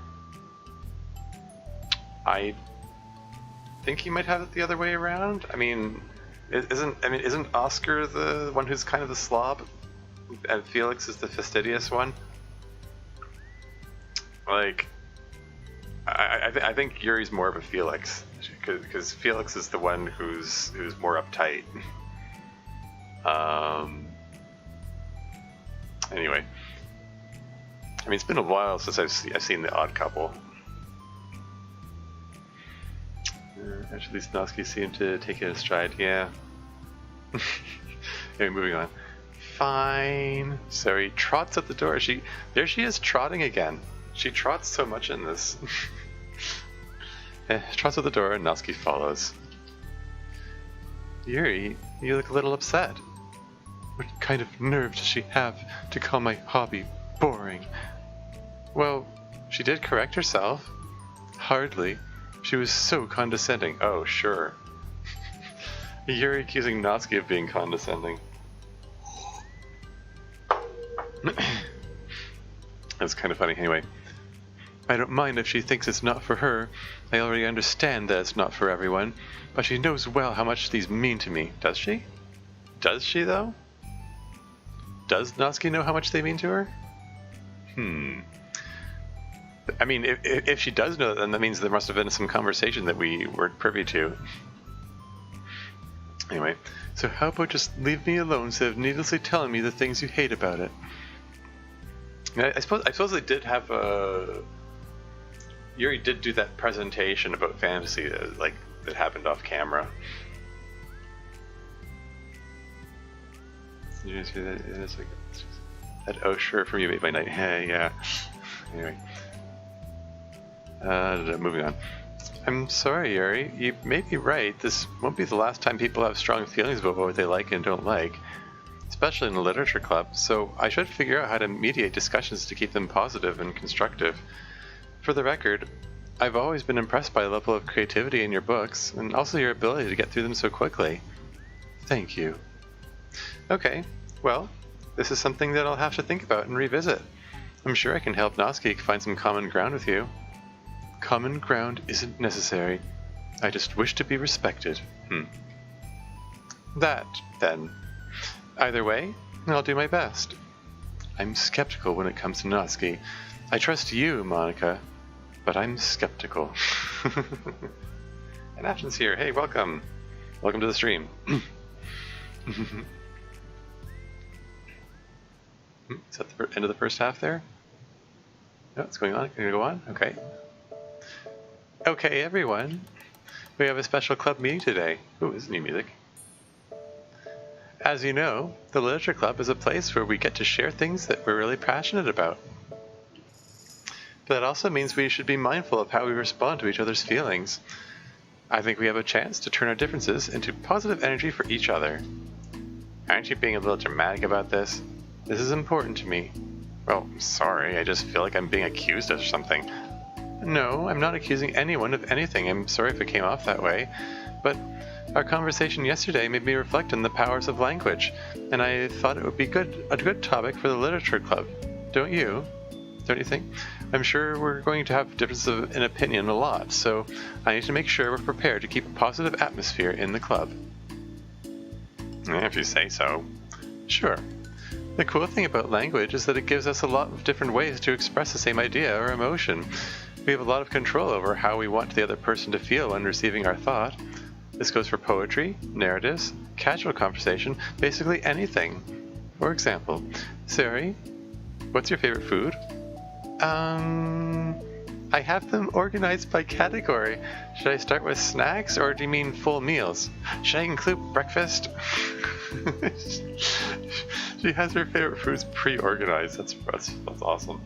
I think he might have it the other way around. I mean, isn't Oscar the one who's kind of the slob, and Felix is the fastidious one? Like, I think Yuri's more of a Felix, because Felix is the one who's more uptight. Anyway, I mean, it's been a while since I've seen The Odd Couple. Actually, Natsuki seemed to take it in stride. Yeah. Anyway, moving on. Fine. So he trots at the door. There she is, trotting again. She trots so much in this. Trots at the door, and Natsuki follows. Yuri, you look a little upset. What kind of nerve does she have to call my hobby boring? Well, she did correct herself. Hardly. She was so condescending. Oh, sure. Yuri accusing Natsuki of being condescending. That's kind of funny. Anyway, I don't mind if she thinks it's not for her. I already understand that it's not for everyone, but she knows well how much these mean to me. Does she? Does she, though? Does Natsuki know how much they mean to her? I mean, if she does know, then that means there must have been some conversation that we weren't privy to. Anyway, so how about just leave me alone instead of needlessly telling me the things you hate about it? I suppose they did have Yuri did do that presentation about fantasy that happened off camera. Did you see that? It's like that oh sure from you 8 by 9. Yeah. Anyway. Moving on. I'm sorry, Yuri. You may be right. This won't be the last time people have strong feelings about what they like and don't like, especially in the literature club, so I should figure out how to mediate discussions to keep them positive and constructive. For the record, I've always been impressed by the level of creativity in your books, and also your ability to get through them so quickly. Thank you. Okay, well, this is something that I'll have to think about and revisit. I'm sure I can help Natsuki find some common ground with you. Common ground isn't necessary. I just wish to be respected. That, then. Either way, I'll do my best. I'm skeptical when it comes to Natsuki. I trust you, Monica, but I'm skeptical. And Ashton's here. Hey, welcome. Welcome to the stream. Is that the end of the first half there? No, it's going on. Can we go on? Okay. Okay, everyone. We have a special club meeting today. Ooh, this is new music. As you know, the Literature Club is a place where we get to share things that we're really passionate about. But that also means we should be mindful of how we respond to each other's feelings. I think we have a chance to turn our differences into positive energy for each other. Aren't you being a little dramatic about this? This is important to me. Well, sorry, I just feel like I'm being accused of something. No, I'm not accusing anyone of anything. I'm sorry if it came off that way. But our conversation yesterday made me reflect on the powers of language, and I thought it would be a good topic for the Literature Club. Don't you? Don't you think? I'm sure we're going to have differences in opinion a lot, so I need to make sure we're prepared to keep a positive atmosphere in the club. If you say so. Sure. The cool thing about language is that it gives us a lot of different ways to express the same idea or emotion. We have a lot of control over how we want the other person to feel when receiving our thought. This goes for poetry, narratives, casual conversation, basically anything. For example, Sari, what's your favorite food? I have them organized by category. Should I start with snacks, or do you mean full meals? Should I include breakfast? She has her favorite foods pre-organized. That's awesome.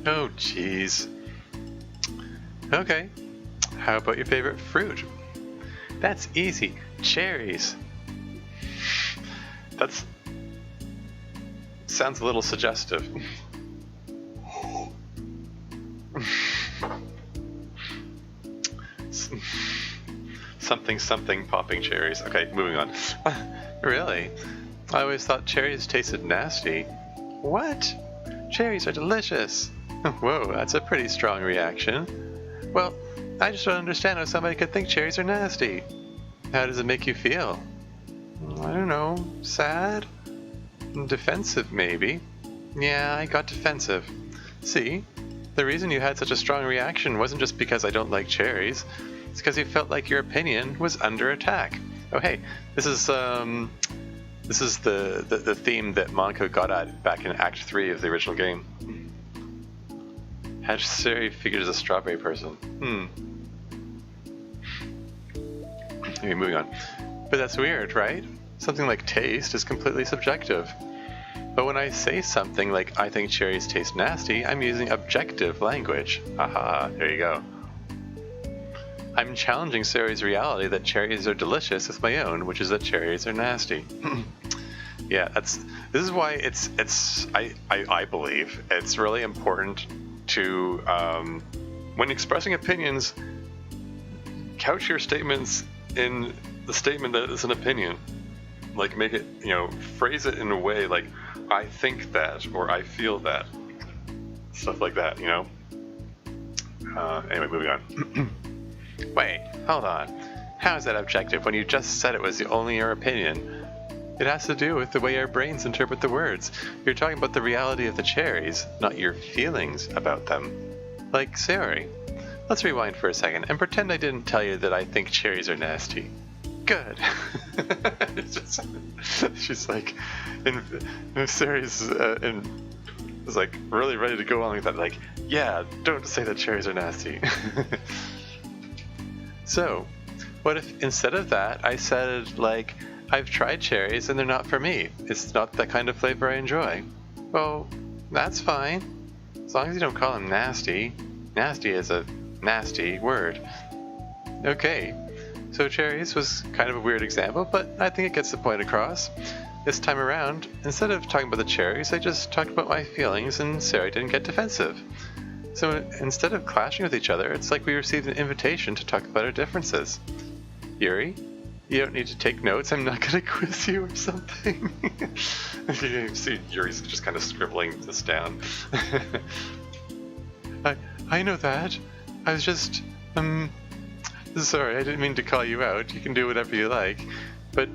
Oh, jeez. Okay. How about your favorite fruit? That's easy. Cherries. That sounds a little suggestive. Something popping cherries. Okay, moving on. Really? I always thought cherries tasted nasty. What? Cherries are delicious. Whoa, that's a pretty strong reaction. Well, I just don't understand how somebody could think cherries are nasty. How does it make you feel? I don't know, sad? Defensive, maybe. Yeah, I got defensive. See, the reason you had such a strong reaction wasn't just because I don't like cherries. It's because you felt like your opinion was under attack. Oh, hey, this is the theme that Monica got at back in Act 3 of the original game. How Sari figures a strawberry person. Anyway, moving on. But that's weird, right? Something like taste is completely subjective. But when I say something like, I think cherries taste nasty, I'm using objective language. Aha, there you go. I'm challenging Sari's reality that cherries are delicious with my own, which is that cherries are nasty. Yeah, this is why I believe it's really important to, when expressing opinions, couch your statements in the statement that it's an opinion. like make it, phrase it in a way like I think that or I feel that, stuff like that. Anyway, moving on. Wait, hold on. How is that objective when you just said it was only your opinion? It has to do with the way our brains interpret the words. You're talking about the reality of the cherries, not your feelings about them. Like Sayori. Let's rewind for a second and pretend I didn't tell you that I think cherries are nasty. Good. She's like, Sayori's is like really ready to go on with that. Like, yeah, don't say that cherries are nasty. So, what if instead of that I said, like, I've tried cherries and they're not for me. It's not the kind of flavor I enjoy. Well, that's fine. As long as you don't call them nasty. Nasty is a nasty word. Okay, so cherries was kind of a weird example, but I think it gets the point across. This time around, instead of talking about the cherries, I just talked about my feelings and Sarah didn't get defensive. So instead of clashing with each other, it's like we received an invitation to talk about our differences. Yuri, you don't need to take notes. I'm not going to quiz you or something. You see Yuri's just kind of scribbling this down. I know that. I was just, sorry, I didn't mean to call you out. You can do whatever you like. But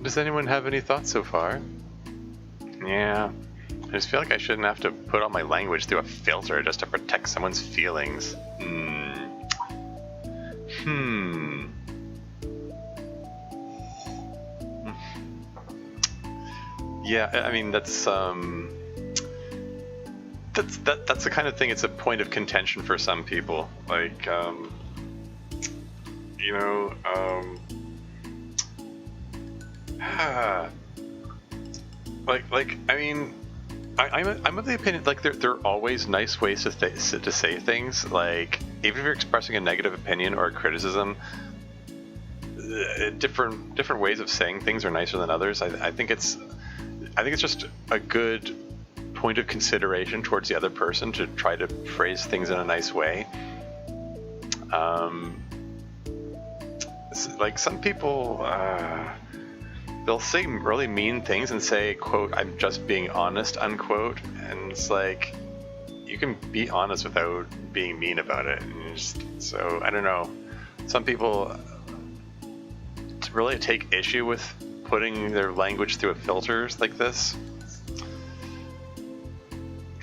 does anyone have any thoughts so far? Yeah. I just feel like I shouldn't have to put all my language through a filter just to protect someone's feelings. Yeah, I mean that's the kind of thing. It's a point of contention for some people. Like, I mean, I'm of the opinion like there are always nice ways to say things. Like, even if you're expressing a negative opinion or a criticism, different ways of saying things are nicer than others. I think it's just a good point of consideration towards the other person to try to phrase things in a nice way. Like some people, they'll say really mean things and say, quote, "I'm just being honest," unquote. And it's like, you can be honest without being mean about it. So I don't know. Some people really take issue with putting their language through a filter like this.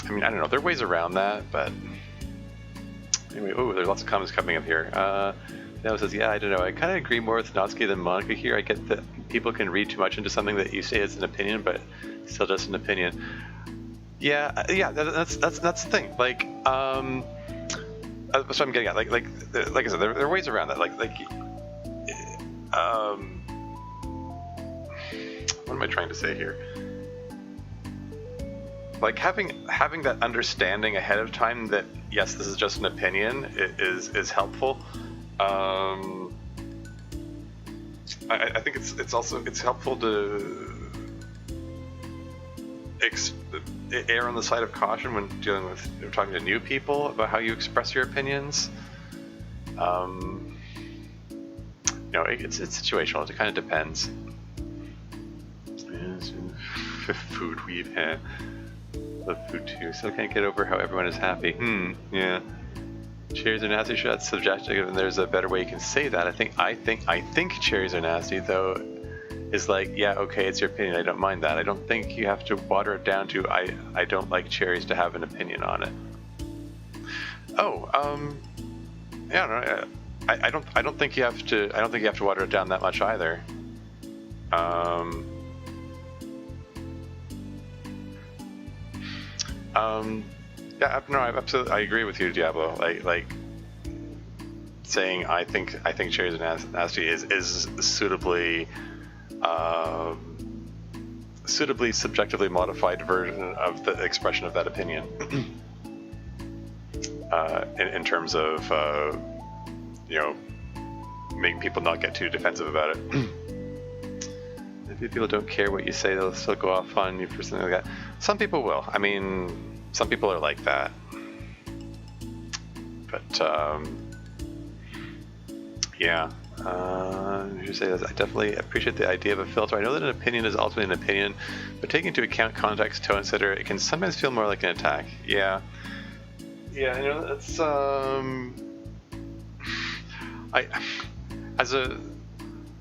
I mean, I don't know. There are ways around that, but anyway. Oh, there's lots of comments coming up here. That says, yeah, I don't know. I kind of agree more with Natsuki than Monica here. I get that people can read too much into something that you say is an opinion, but still just an opinion. Yeah. That's the thing. Like, that's what I'm getting at. Like I said, there are ways around that. What am I trying to say here? Like having that understanding ahead of time that yes, this is just an opinion is helpful. I think it's also helpful to err on the side of caution when talking to new people about how you express your opinions. It's situational. It kind of depends. Food we've had. Love food too. Still can't get over how everyone is happy. Yeah. Cherries are nasty. Sure, that's subjective, and there's a better way you can say that. I think cherries are nasty, though. Is like, yeah, okay, it's your opinion. I don't mind that. I don't think you have to water it down to I don't like cherries to have an opinion on it. Yeah, no, I don't think you have to. I don't think you have to water it down that much either. Yeah, no, I agree with you, Diablo. Like saying I think cherries are nasty is suitably subjectively modified version of the expression of that opinion. In terms of making people not get too defensive about it. If people don't care what you say, they'll still go off on you for something like that. Some people will. I mean, some people are like that. But yeah, You say this. I definitely appreciate the idea of a filter. I know that an opinion is ultimately an opinion, but taking into account context, tone, etc., it can sometimes feel more like an attack. Yeah. Yeah, you know, that's as a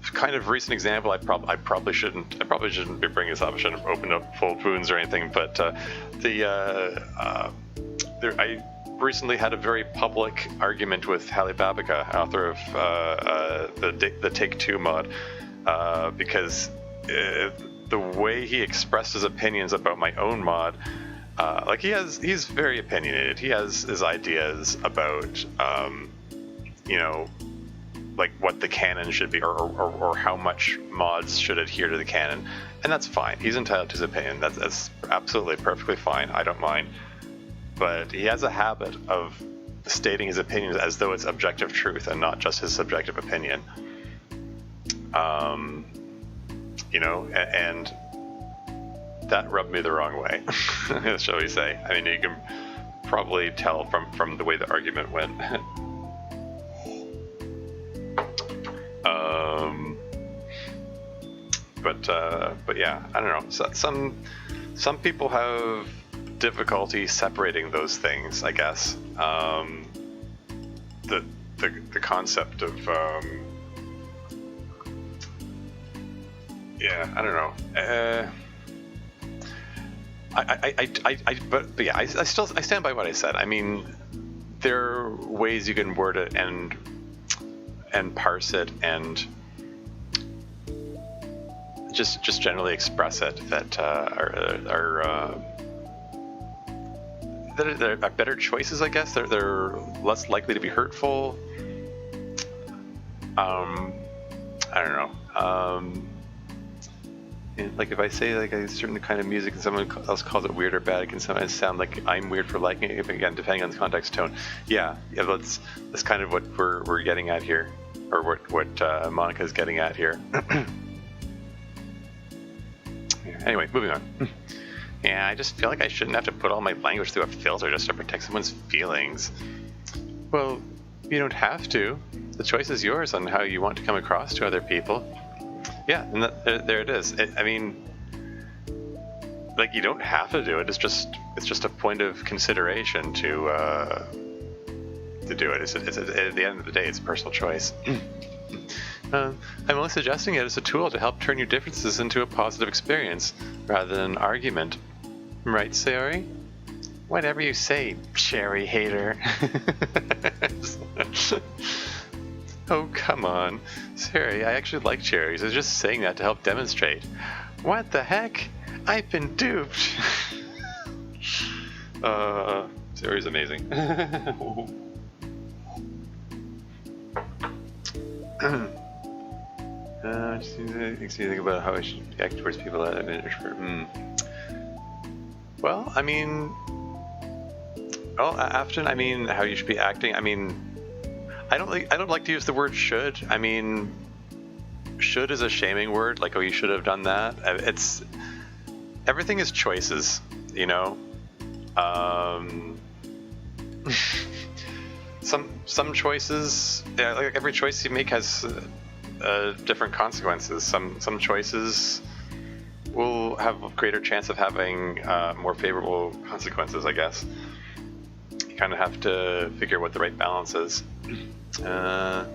kind of recent example, I probably shouldn't be bringing this up. I shouldn't open up full wounds or anything. But I recently had a very public argument with Halle Babica, author of the Take Two mod, because the way he expressed his opinions about my own mod, like he's very opinionated. He has his ideas about you know, like what the canon should be, or how much mods should adhere to the canon, and that's fine. He's entitled to his opinion. That's absolutely perfectly fine. I don't mind. But he has a habit of stating his opinions as though it's objective truth and not just his subjective opinion. You know, and that rubbed me the wrong way, shall we say. I mean, you can probably tell from the way the argument went. But yeah, I don't know. So, some people have difficulty separating those things, I guess. The concept of yeah, I don't know. But yeah, I stand by what I said. I mean, there are ways you can word it and parse it and just generally express it that are better choices, I guess. They're less likely to be hurtful. I don't know. Like if I say like a certain kind of music and someone else calls it weird or bad, it can sometimes sound like I'm weird for liking it. Again, depending on the context, tone. Yeah. That's kind of what we're getting at here, or what Monica's getting at here. Anyway, moving on. Yeah, I just feel like I shouldn't have to put all my language through a filter just to protect someone's feelings. Well, you don't have to. The choice is yours on how you want to come across to other people. Yeah, and there it is. I mean, like, you don't have to do it. It's just a point of consideration to do it. It's at the end of the day, it's a personal choice. I'm only suggesting it as a tool to help turn your differences into a positive experience rather than an argument. Right, Sayori? Whatever you say, cherry hater. Oh, come on. Sayori, I actually like cherries. I was just saying that to help demonstrate. What the heck? I've been duped. Sayori's amazing. Just makes me think about how I should act towards people that I'm introvert. Well, I mean, often, I mean, how you should be acting. I mean, I don't like to use the word should. I mean, should is a shaming word. Like, oh, you should have done that. It's everything is choices, you know. Some choices, yeah, like every choice you make has different consequences. Some choices will have a greater chance of having more favorable consequences, I guess. You kind of have to figure what the right balance is. We're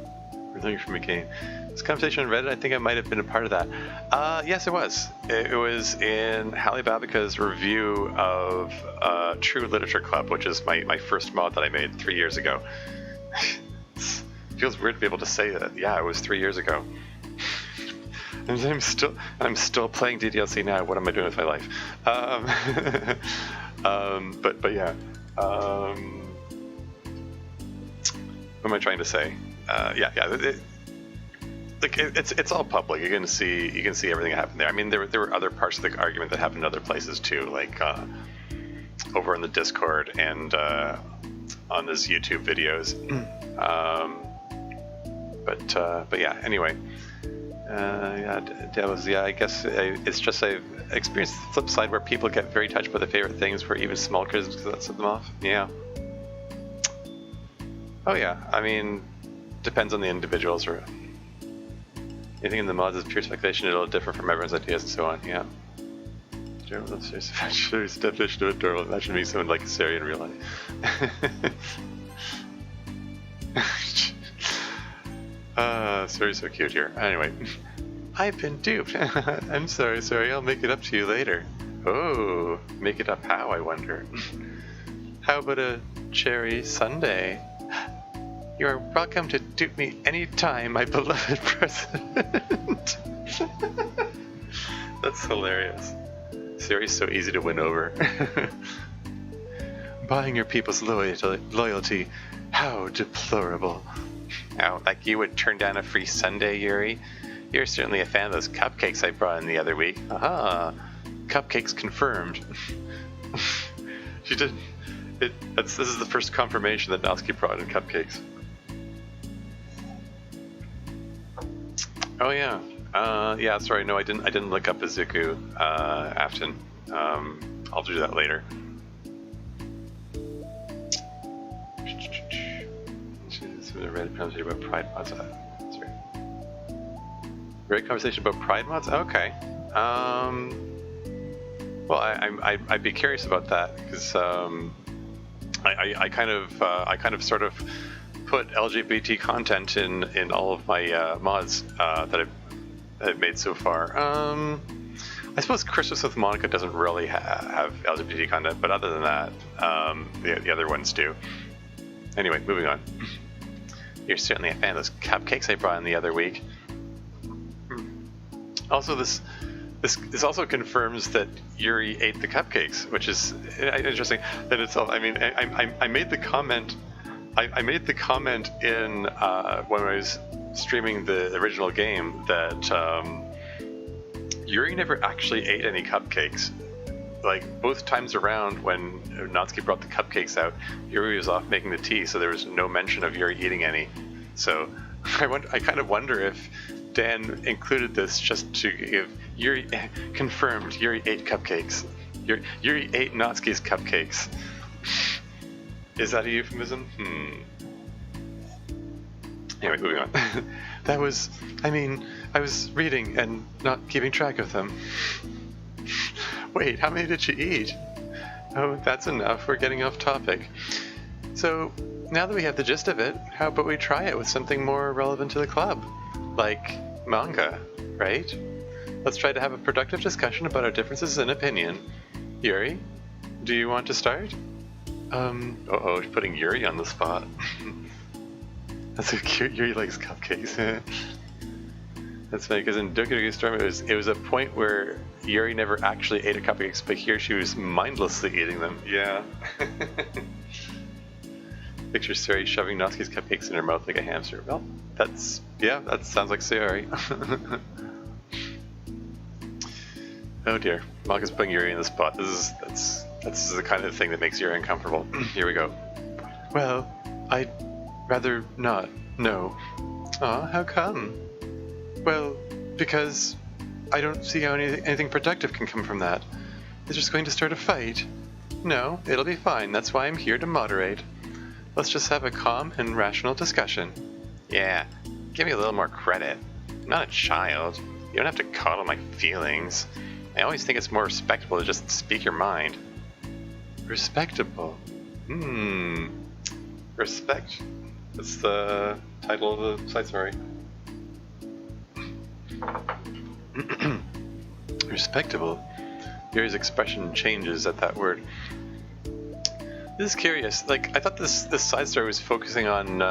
looking for McCain. This conversation on Reddit, I think I might have been a part of that. Yes, it was. It was in Halle Babica's review of True Literature Club, which is my first mod that I made 3 years ago. It feels weird to be able to say that. Yeah, it was 3 years ago. And I'm still playing DDLC now. What am I doing with my life? But yeah. What am I trying to say? It's all public. You can see everything that happened there. I mean, there were other parts of the argument that happened in other places too, like over in the Discord and on his YouTube videos. But yeah. Anyway, I guess it's just I've experienced the flip side where people get very touched by their favorite things, where even small criticisms that set them off. Yeah. Oh yeah. I mean, depends on the individuals, or Anything in the mods is pure speculation, it'll differ from everyone's ideas and so on, yeah. There's definition of adorable. Imagine being someone like Sari in real life. Sari's so cute here. Anyway, I've been duped. I'm sorry, I'll make it up to you later. Oh, make it up how, I wonder. How about a cherry sundae? You are welcome to dupe me anytime, my beloved president. That's hilarious. Sari's so easy to win over. Buying your people's loyalty, how deplorable. Oh, like you would turn down a free sundae, Yuri? You're certainly a fan of those cupcakes I brought in the other week. Aha! Cupcakes confirmed. She did. This is the first confirmation that Natsuki brought in cupcakes. Oh yeah. Yeah. Sorry. No, I didn't look up Izuku Afton. I'll do that later. A Reddit conversation about Pride mods. That's right. Reddit conversation about Pride mods. Okay. Well, I'd be curious about that because I kind of sort of put LGBT content in all of my mods that I've made so far. I suppose Christmas with Monica doesn't really have LGBT content, but other than that, the other ones do. Anyway, moving on. You're certainly a fan of those cupcakes I brought in the other week. Also, this also confirms that Yuri ate the cupcakes, which is interesting in itself. I mean, I made the comment. I made the comment in when I was streaming the original game that Yuri never actually ate any cupcakes. Like both times around when Natsuki brought the cupcakes out, Yuri was off making the tea, so there was no mention of Yuri eating any. So I kind of wonder if Dan included this just to give Yuri confirmed Yuri ate cupcakes. Yuri ate Natsuki's cupcakes. Is that a euphemism? Anyway, moving on. I was reading and not keeping track of them. Wait, how many did she eat? Oh, that's enough. We're getting off topic. So, now that we have the gist of it, how about we try it with something more relevant to the club? Like manga, right? Let's try to have a productive discussion about our differences in opinion. Yuri, do you want to start? Uh-oh, putting Yuri on the spot. That's so cute. Yuri likes cupcakes. That's funny, because in Doki Doki Storm, it was a point where Yuri never actually ate a cupcakes, but here she was mindlessly eating them. Yeah. Picture Sari shoving Natsuki's cupcakes in her mouth like a hamster. Well, that sounds like Sari. Oh dear, Maka's putting Yuri in the spot. This is the kind of thing that makes Yuri uncomfortable. Here we go. Well, I'd rather not. No. Aw, how come? Well, because I don't see how anything productive can come from that. They're just going to start a fight. No, it'll be fine. That's why I'm here to moderate. Let's just have a calm and rational discussion. Yeah, give me a little more credit. I'm not a child. You don't have to coddle my feelings. I always think it's more respectable to just speak your mind. Respectable? Respect. That's the title of the site, sorry. Respectable. Yuri's expression changes at that word. This is curious. Like, I thought this side story was focusing on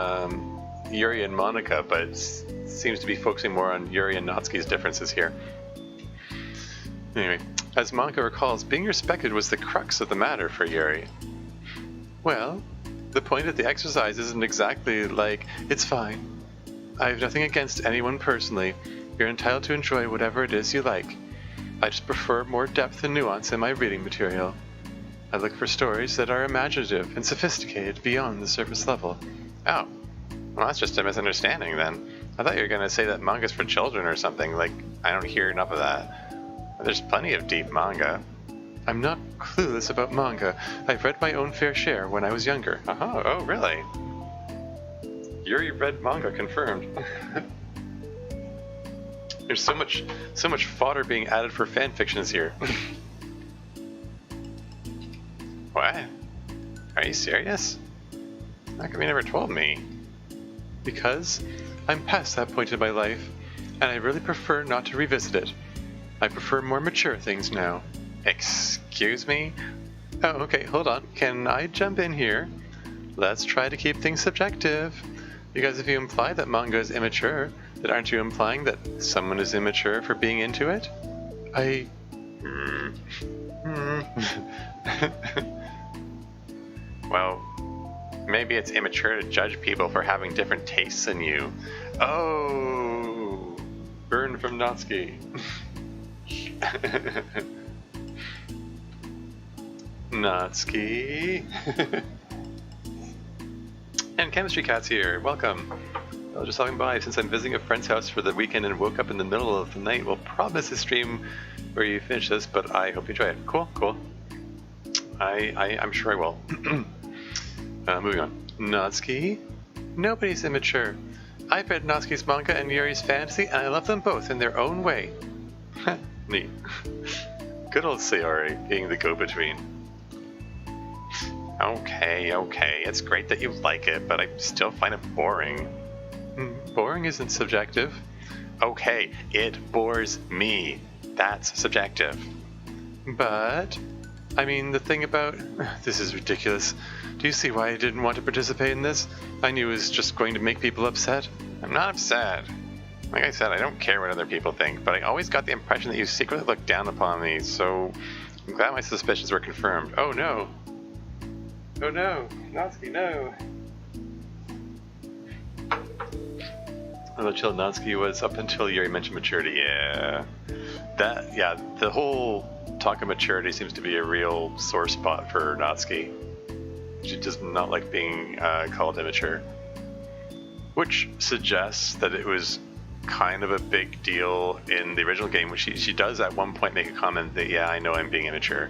Yuri and Monica, but it seems to be focusing more on Yuri and Natsuki's differences here. Anyway, as Monica recalls, being respected was the crux of the matter for Yuri. Well, the point of the exercise isn't exactly like, it's fine. I have nothing against anyone personally. You're entitled to enjoy whatever it is you like. I just prefer more depth and nuance in my reading material. I look for stories that are imaginative and sophisticated beyond the surface level. Oh, well that's just a misunderstanding then. I thought you were going to say that manga's for children or something. Like, I don't hear enough of that. There's plenty of deep manga. I'm not clueless about manga. I've read my own fair share when I was younger. Oh, really? Yuri read manga, confirmed. There's so much fodder being added for fan fictions here. What? Are you serious? How come you never told me? Because I'm past that point in my life, and I really prefer not to revisit it. I prefer more mature things now. Excuse me? Oh, okay, hold on. Can I jump in here? Let's try to keep things subjective. Because if you imply that manga is immature, then aren't you implying that someone is immature for being into it? Well, maybe it's immature to judge people for having different tastes than you. Oh, burn from Natsuki. Natsuki. And Chemistry Cat's here. Welcome. I was just stopping by since I'm visiting a friend's house for the weekend and woke up in the middle of the night. We'll probably miss the stream where you finish this, but I hope you enjoy it. Cool. I'm sure I will. Moving on. Natsuki? Nobody's immature. I've read Natsuki's manga and Yuri's fantasy, and I love them both in their own way. Neat. Good old Sayori being the go-between. Okay. It's great that you like it, but I still find it boring. Boring isn't subjective. Okay, it bores me. That's subjective. But, I mean, the thing about... This is ridiculous. Do you see why I didn't want to participate in this? I knew it was just going to make people upset. I'm not upset. Like I said, I don't care what other people think, but I always got the impression that you secretly looked down upon me, so I'm glad my suspicions were confirmed. Oh no. Oh no. Natsuki, no. Although chill Natsuki was up until Yuri mentioned maturity. Yeah. The whole talk of maturity seems to be a real sore spot for Natsuki. She does not like being called immature. Which suggests that it was kind of a big deal in the original game, which she does at one point make a comment that, yeah, I know I'm being immature.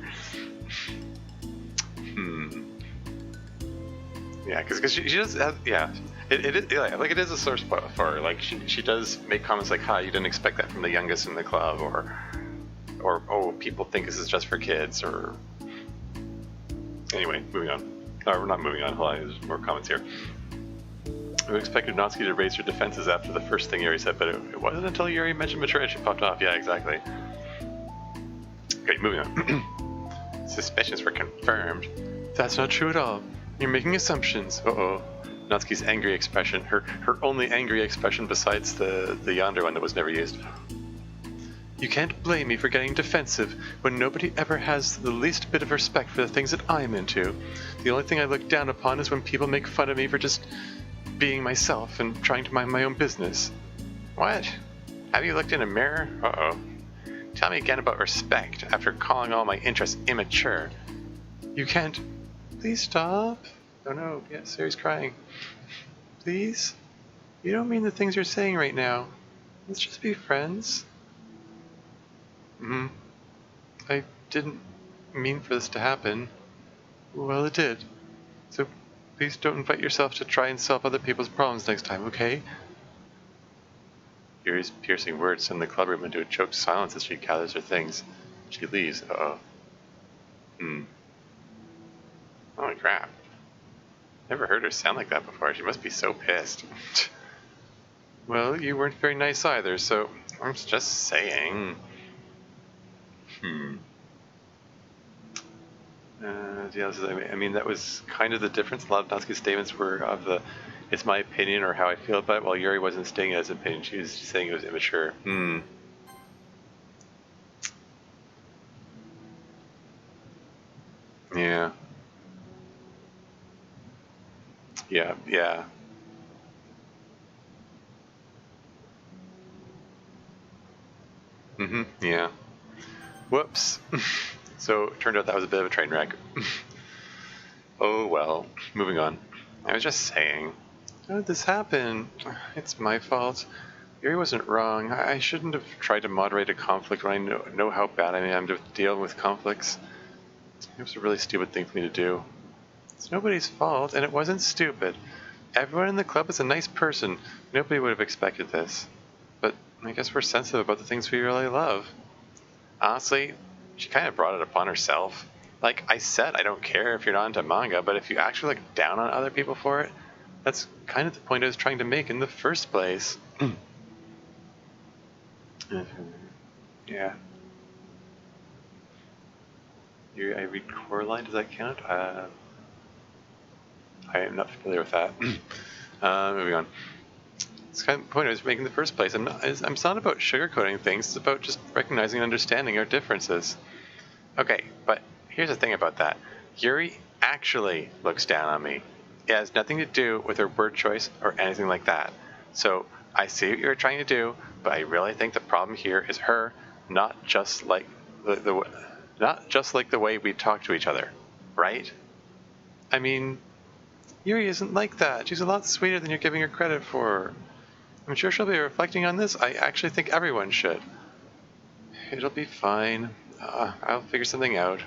Yeah, because she does have, yeah, it is a sore spot for her. Like, she does make comments like, "Ha, you didn't expect that from the youngest in the club," or "Oh, people think this is just for kids," or... Anyway, moving on. We're not moving on, hold on, there's more comments here. We expected Natsuki to raise her defenses after the first thing Yuri said, but it wasn't until Yuri mentioned maturity she popped off. Yeah, exactly. Okay, moving on. Suspicions were confirmed. That's not true at all. You're making assumptions. Uh-oh. Natsuki's angry expression, her only angry expression besides the yonder one that was never used. You can't blame me for getting defensive when nobody ever has the least bit of respect for the things that I'm into. The only thing I look down upon is when people make fun of me for just being myself and trying to mind my own business. What? Have you looked in a mirror? Uh-oh. Tell me again about respect after calling all my interests immature. You can't... Please stop. Oh no, yeah, Sari's crying. Please? You don't mean the things you're saying right now. Let's just be friends. I didn't mean for this to happen. Well, it did. So please don't invite yourself to try and solve other people's problems next time, okay? Yuri's piercing words send the clubroom into a choked silence as she gathers her things. She leaves. Uh-oh. Holy crap. Never heard her sound like that before. She must be so pissed. Well, you weren't very nice either, so I'm just saying. Yeah, I mean, that was kind of the difference. A lot of Natsuki's statements were of the, it's my opinion or how I feel about it, while Yuri wasn't stating it as an opinion. She was saying it was immature. Yeah. Yeah. Yeah. Whoops. So, it turned out that was a bit of a train wreck. Oh well. Moving on. I was just saying. How did this happen? It's my fault. Yuri wasn't wrong. I shouldn't have tried to moderate a conflict when I know how bad I am to deal with conflicts. It was a really stupid thing for me to do. It's nobody's fault, and it wasn't stupid. Everyone in the club is a nice person. Nobody would have expected this. But I guess we're sensitive about the things we really love. Honestly, she kind of brought it upon herself. Like I said, I don't care if you're not into manga, but if you actually look down on other people for it, that's kind of the point I was trying to make in the first place. Yeah. I read Coraline, does that count? I am not familiar with that. Moving on. It's kind of the point I was making in the first place. It's not about sugarcoating things, it's about just recognizing and understanding our differences. Okay, but here's the thing about that. Yuri actually looks down on me. It has nothing to do with her word choice or anything like that. So I see what you're trying to do, but I really think the problem here is her, not just like the way we talk to each other, right? I mean, Yuri isn't like that. She's a lot sweeter than you're giving her credit for. I'm sure she'll be reflecting on this. I actually think everyone should. It'll be fine. I'll figure something out.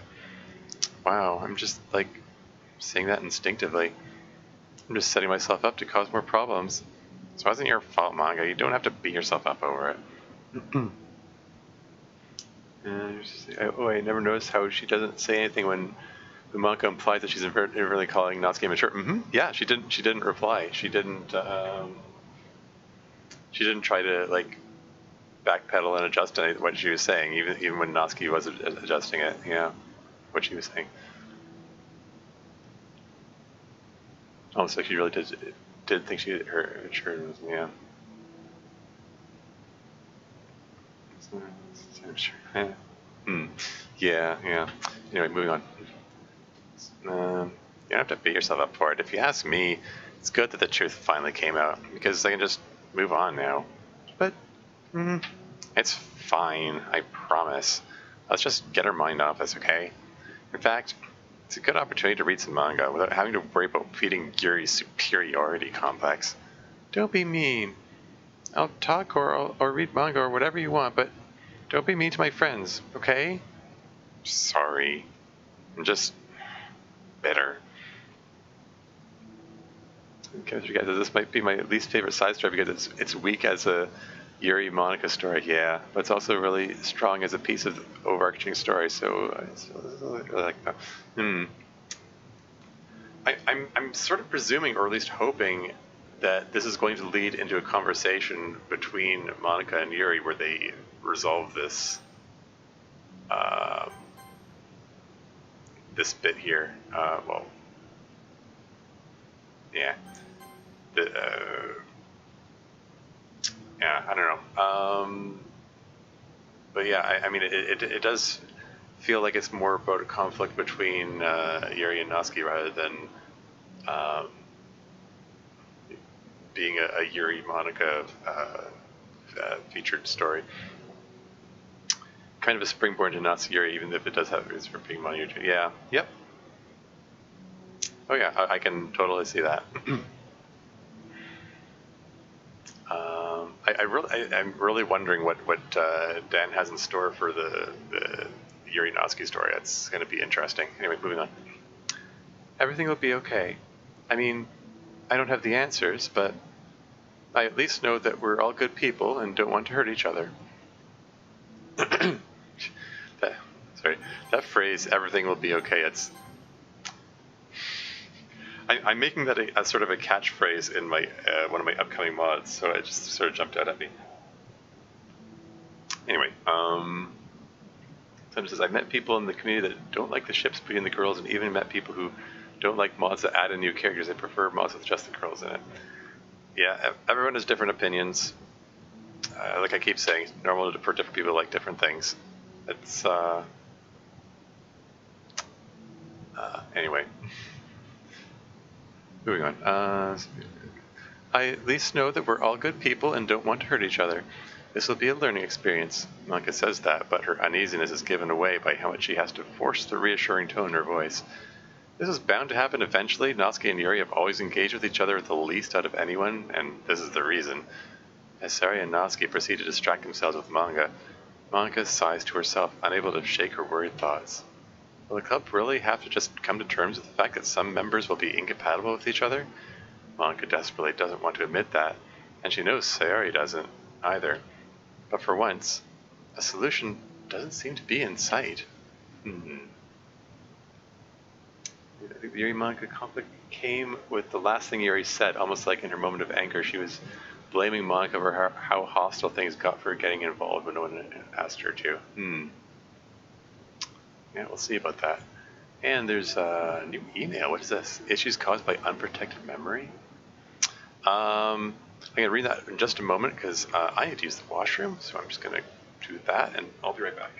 Wow, I'm just, like, saying that instinctively. I'm just setting myself up to cause more problems. So it wasn't your fault, manga. You don't have to beat yourself up over it. I never noticed how she doesn't say anything when the manga implies that she's inadvertently calling Natsuki immature. Yeah, she didn't reply. She didn't try to, like, backpedal and adjust what she was saying, even when Natsuki was adjusting it, what she was saying. Almost like she really did think her mature was, yeah. Yeah. Anyway, moving on. You don't have to beat yourself up for it. If you ask me, it's good that the truth finally came out, because I can just move on now. But, it's fine, I promise. Let's just get our mind off this, okay? In fact, it's a good opportunity to read some manga without having to worry about feeding Yuri's superiority complex. Don't be mean. I'll talk or read manga or whatever you want, but don't be mean to my friends, okay? Sorry. I'm just bitter. Okay, guys, this might be my least favorite side story because it's weak as a Yuri Monica story, yeah, but it's also really strong as a piece of overarching story. So I really like that. I'm sort of presuming, or at least hoping, that this is going to lead into a conversation between Monica and Yuri where they resolve this this bit here. Yeah. I don't know. But yeah, I mean, it does feel like it's more about a conflict between Yuri and Natsuki rather than being a Yuri Monica featured story. Kind of a springboard to Natsuki Yuri, even if it does have roots for being Monica. Yeah. Yep. Oh yeah, I can totally see that. I'm really wondering what Dan has in store for the Yuri Natsuki story. That's going to be interesting. Anyway, moving on. Everything will be okay. I mean, I don't have the answers, but I at least know that we're all good people and don't want to hurt each other. That phrase, everything will be okay, I'm making that a sort of a catchphrase in my one of my upcoming mods, so it just sort of jumped out at me. Anyway, Tim says, I've met people in the community that don't like the ships between the girls, and even met people who don't like mods that add in new characters. They prefer mods with just the girls in it. Yeah, everyone has different opinions. Like I keep saying, it's normal for different people to like different things. It's, anyway. Moving on. I at least know that we're all good people and don't want to hurt each other. This will be a learning experience. Monica says that, but her uneasiness is given away by how much she has to force the reassuring tone in her voice. This is bound to happen eventually. Natsuki and Yuri have always engaged with each other the least out of anyone, and this is the reason. As Sari and Natsuki proceed to distract themselves with manga, Monica sighs to herself, unable to shake her worried thoughts. Will the club really have to just come to terms with the fact that some members will be incompatible with each other? Monica desperately doesn't want to admit that, and she knows Sayori doesn't either. But for once, a solution doesn't seem to be in sight. The Yuri-Monica conflict came with the last thing Yuri said, almost like in her moment of anger. She was blaming Monica for how hostile things got for getting involved when no one asked her to. Yeah, we'll see about that. And there's a new email. What is this? Issues caused by unprotected memory? I'm going to read that in just a moment because I need to use the washroom, so I'm just going to do that, and I'll be right back.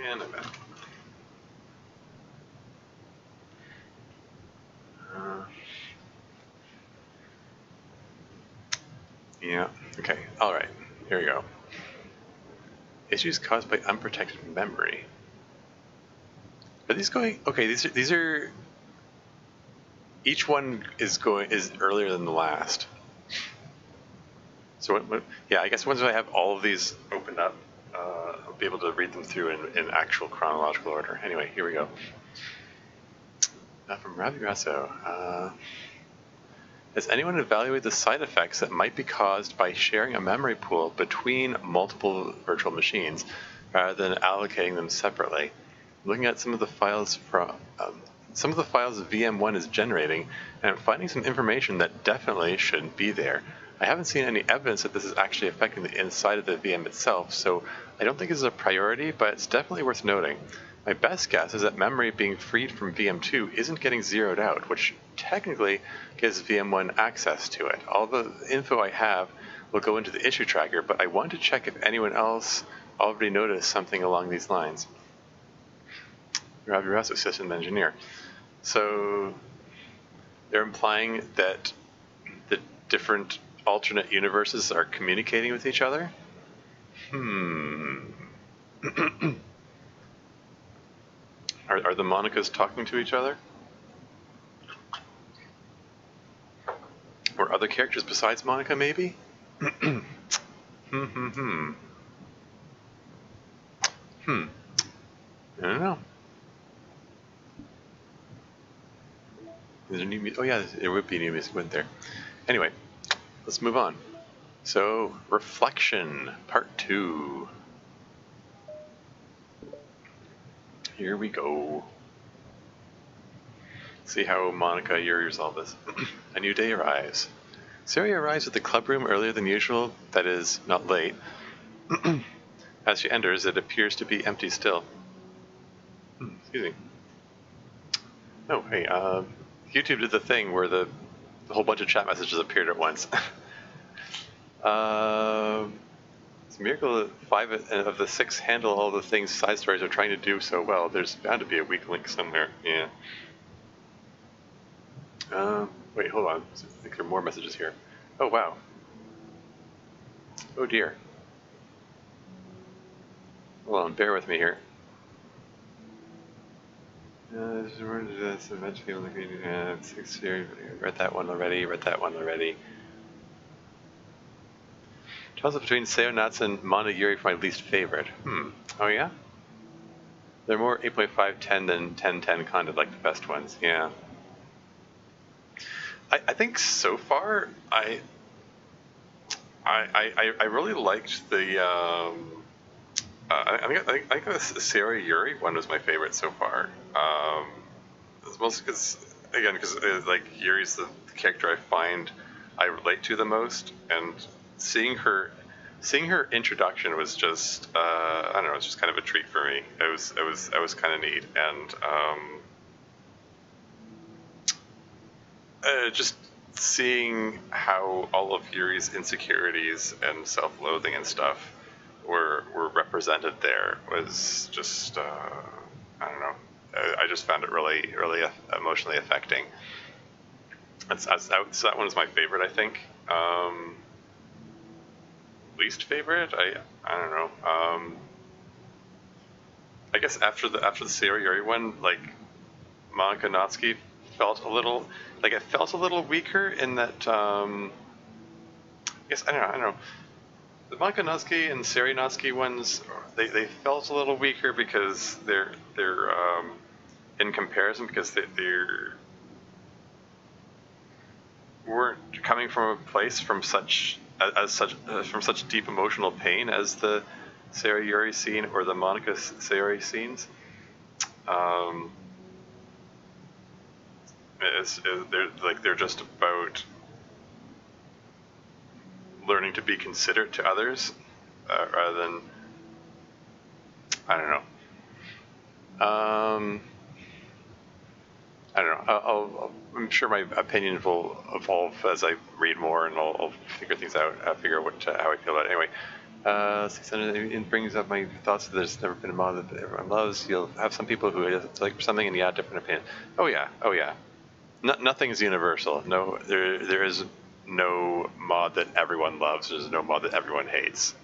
And I'm back. Yeah, okay, alright, here we go. Issues caused by unprotected memory. Are these going, okay, these are, each one is earlier than the last. So yeah, I guess once I have all of these opened up, I'll be able to read them through in actual chronological order. Anyway, here we go. From Ravi Grasso. Has anyone evaluated the side effects that might be caused by sharing a memory pool between multiple virtual machines rather than allocating them separately? Looking at some of the files from VM1 is generating, and I'm finding some information that definitely shouldn't be there. I haven't seen any evidence that this is actually affecting the inside of the VM itself, so I don't think this is a priority, but it's definitely worth noting. My best guess is that memory being freed from VM2 isn't getting zeroed out, which technically gives VM1 access to it. All the info I have will go into the issue tracker, but I want to check if anyone else already noticed something along these lines. Ravi Rasso, system engineer. So they're implying that the different alternate universes are communicating with each other? Are the Monicas talking to each other? Or other characters besides Monica, maybe? I don't know. Is there new music? Oh yeah, there would be new music, wouldn't there? Anyway, let's move on. So, Reflection, Part 2. Here we go. See how Monica, Yuri resolve this. A new day arrives. Sari arrives at the club room earlier than usual, that is, not late. As she enters, it appears to be empty still. Excuse me. Oh, hey, YouTube did the thing where the whole bunch of chat messages appeared at once. It's a miracle that 5 of the 6 handle all the things side stories are trying to do so well. There's bound to be a weak link somewhere. Yeah. Wait, hold on. I think there are more messages here. Oh, wow. Oh, dear. Hold on, bear with me here. Read that one already. Toss up between Sayonatsu and Mana Yuri for my least favorite. Oh, yeah? They're more 8.5, 10 than 10, 10, kind of like the best ones, yeah. I think so far, I really liked the, I think the Sari Yuri one was my favorite so far. It's mostly because like Yuri's the character I find I relate to the most, and seeing her introduction was just I don't know, it's just kind of a treat for me. It was kind of neat, and just seeing how all of Yuri's insecurities and self-loathing and stuff were represented there was just I don't know. I just found it really emotionally affecting. So that one's my favorite, I think. Least favorite, I don't know. I guess after the Sayori Yuri one, like Monica Natsuki felt a little weaker in that. I guess I don't know. The Monica Natsuki and Sari Natsuki ones, they felt a little weaker because they're in comparison, because they weren't coming from a place from such deep emotional pain as the Sari Yuri scene or the Monica Sayori scenes. They're just about learning to be considerate to others, rather than, I don't know. I don't know. I'm sure my opinion will evolve as I read more, and I'll figure things out. Figure out how I feel about it. Anyway, it brings up my thoughts that there's never been a mod that everyone loves. You'll have some people who like something and you have different opinion. Oh yeah. Nothing is universal. No, there is no mod that everyone loves. There's no mod that everyone hates.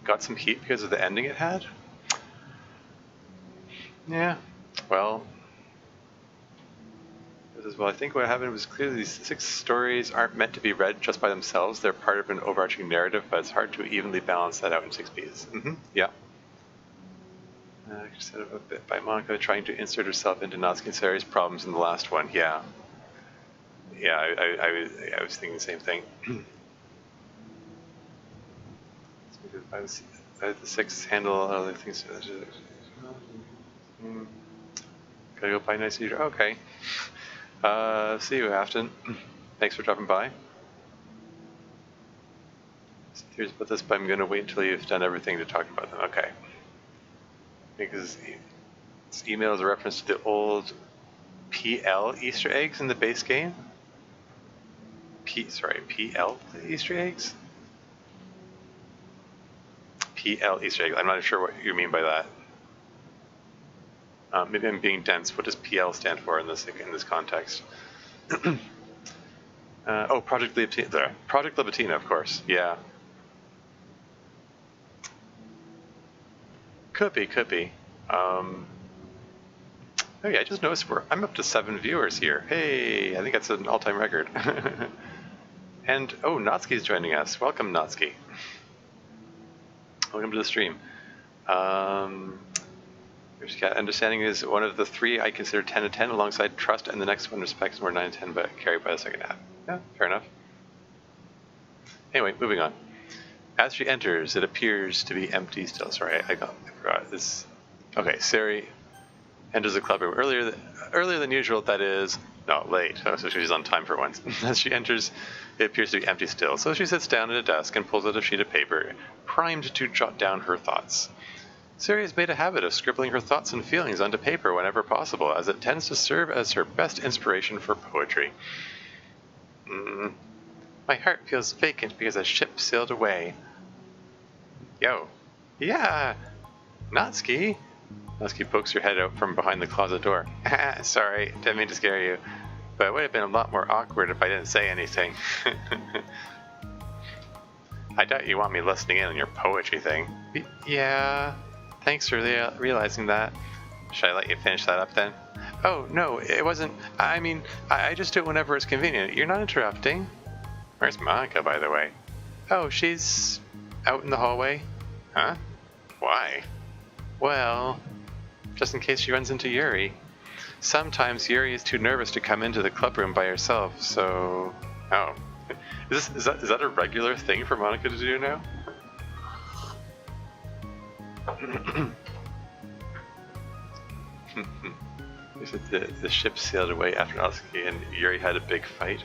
Got some heat because of the ending it had. Yeah, well, I think what happened was clearly these 6 stories aren't meant to be read just by themselves. They're part of an overarching narrative, but it's hard to evenly balance that out in 6 pieces. Yeah. Set up a bit by Monica trying to insert herself into Natsuki and Sari's problems in the last one. Yeah. Yeah, I was thinking the same thing. The 6 handle other things. Gotta go buy nice eater. Okay. See you, Afton. Thanks for dropping by. Here's about this, but I'm gonna wait until you've done everything to talk about them. Okay. Because this email is a reference to the old PL Easter eggs in the base game. PL Easter eggs? PL Easter eggs. I'm not sure what you mean by that. Maybe I'm being dense. What does PL stand for in this context? Oh, Project Libitina. Project Libitina, of course. Yeah. Could be. Oh yeah, I just noticed I'm up to 7 viewers here. Hey, I think that's an all-time record. And oh, Natsuki's joining us. Welcome, Natsuki. Welcome to the stream. Understanding is one of the three I consider 10 and 10 alongside trust, and the next one respects more 9 and 10, but carried by the second half. Yeah, fair enough. Anyway, moving on. As she enters, it appears to be empty still. Sorry, I forgot this. Okay, Sari enters the club room earlier than usual, that is. No, late. Oh, so she's on time for once. As she enters, it appears to be empty still. So she sits down at a desk and pulls out a sheet of paper, primed to jot down her thoughts. Sari has made a habit of scribbling her thoughts and feelings onto paper whenever possible, as it tends to serve as her best inspiration for poetry. My heart feels vacant because a ship sailed away. Yo. Yeah. Natsuki. Natsuki pokes her head out from behind the closet door. Sorry, didn't mean to scare you. But it would have been a lot more awkward if I didn't say anything. I doubt you want me listening in on your poetry thing. Yeah. Thanks for realizing that. Should I let you finish that up then? Oh, no, it wasn't. I mean, I just do it whenever it's convenient. You're not interrupting. Where's Monica, by the way? Oh, she's out in the hallway. Huh? Why? Well, just in case she runs into Yuri. Sometimes Yuri is too nervous to come into the clubroom by herself, so... Oh. Is that a regular thing for Monica to do now? You said the ship sailed away after Natsuki and Yuri had a big fight?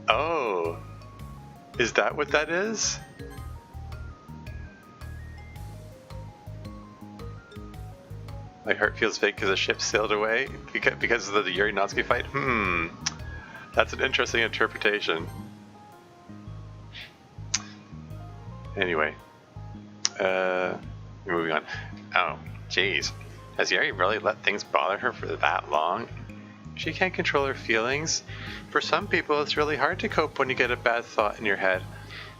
Oh. Is that what that is? My heart feels fake because the ship sailed away? Because of the Yuri Natsuki fight? That's an interesting interpretation. Anyway. Moving on. Oh, jeez. Has Yuri really let things bother her for that long? She can't control her feelings. For some people, it's really hard to cope when you get a bad thought in your head.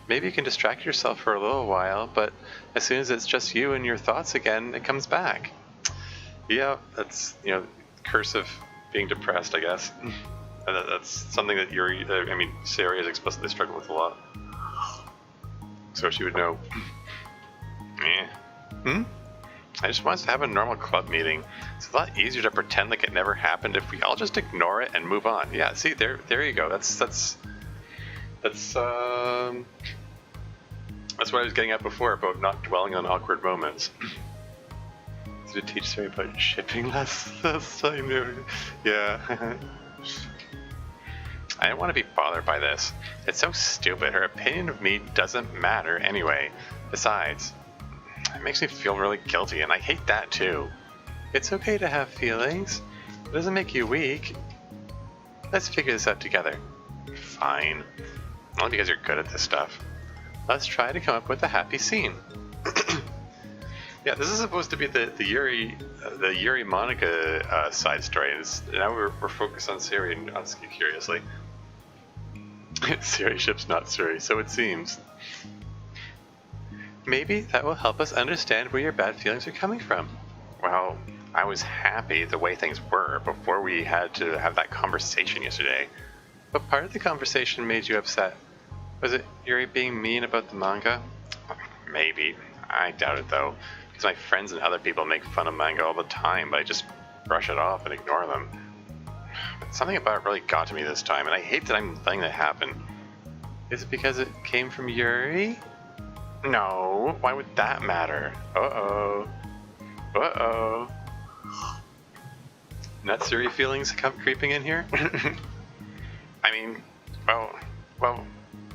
Maybe you can distract yourself for a little while, but as soon as it's just you and your thoughts again, it comes back. Yeah, that's, curse of being depressed, I guess. That's something that Sari has explicitly struggled with a lot. So she would know. I just want us to have a normal club meeting. It's a lot easier to pretend like it never happened if we all just ignore it and move on. Yeah, see, there you go. That's what I was getting at before about not dwelling on awkward moments. To teach Sari about shipping last time. Yeah. I don't want to be bothered by this. It's so stupid. Her opinion of me doesn't matter anyway. Besides, it makes me feel really guilty, and I hate that too. It's okay to have feelings. It doesn't make you weak. Let's figure this out together. Fine. Only because you're good at this stuff. Let's try to come up with a happy scene. Yeah, this is supposed to be the Yuri Monica side story. Now we're focused on Sari and Natsuki, curiously. Sari ships not Sari, so it seems. Maybe that will help us understand where your bad feelings are coming from. Well, I was happy the way things were before we had to have that conversation yesterday. What part of the conversation made you upset? Was it Yuri being mean about the manga? Maybe. I doubt it though. Because my friends and other people make fun of manga all the time, but I just brush it off and ignore them. But something about it really got to me this time, and I hate that I'm letting that happen. Is it because it came from Yuri? No, why would that matter? Uh-oh. Uh-oh. Natsuri feelings come creeping in here? I mean, well,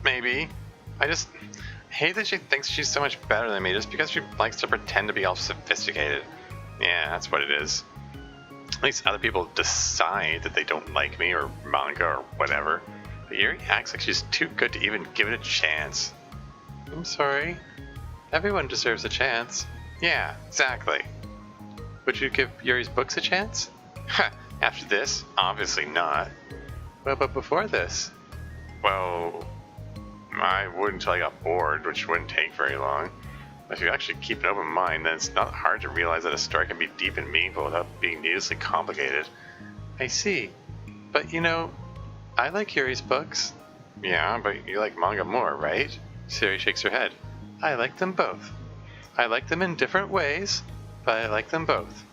maybe. I just hate that she thinks she's so much better than me just because she likes to pretend to be all sophisticated. Yeah, that's what it is. At least other people decide that they don't like me or manga or whatever. But Yuri acts like she's too good to even give it a chance. I'm sorry. Everyone deserves a chance. Yeah, exactly. Would you give Yuri's books a chance? After this? Obviously not. Well, but before this? Well, I would until I got bored, which wouldn't take very long. If you actually keep an open mind, then it's not hard to realize that a story can be deep and meaningful without being needlessly complicated. I see. But I like Yuri's books. Yeah, but you like manga more, right? Sari shakes her head. I like them both. I like them in different ways. but I like them both.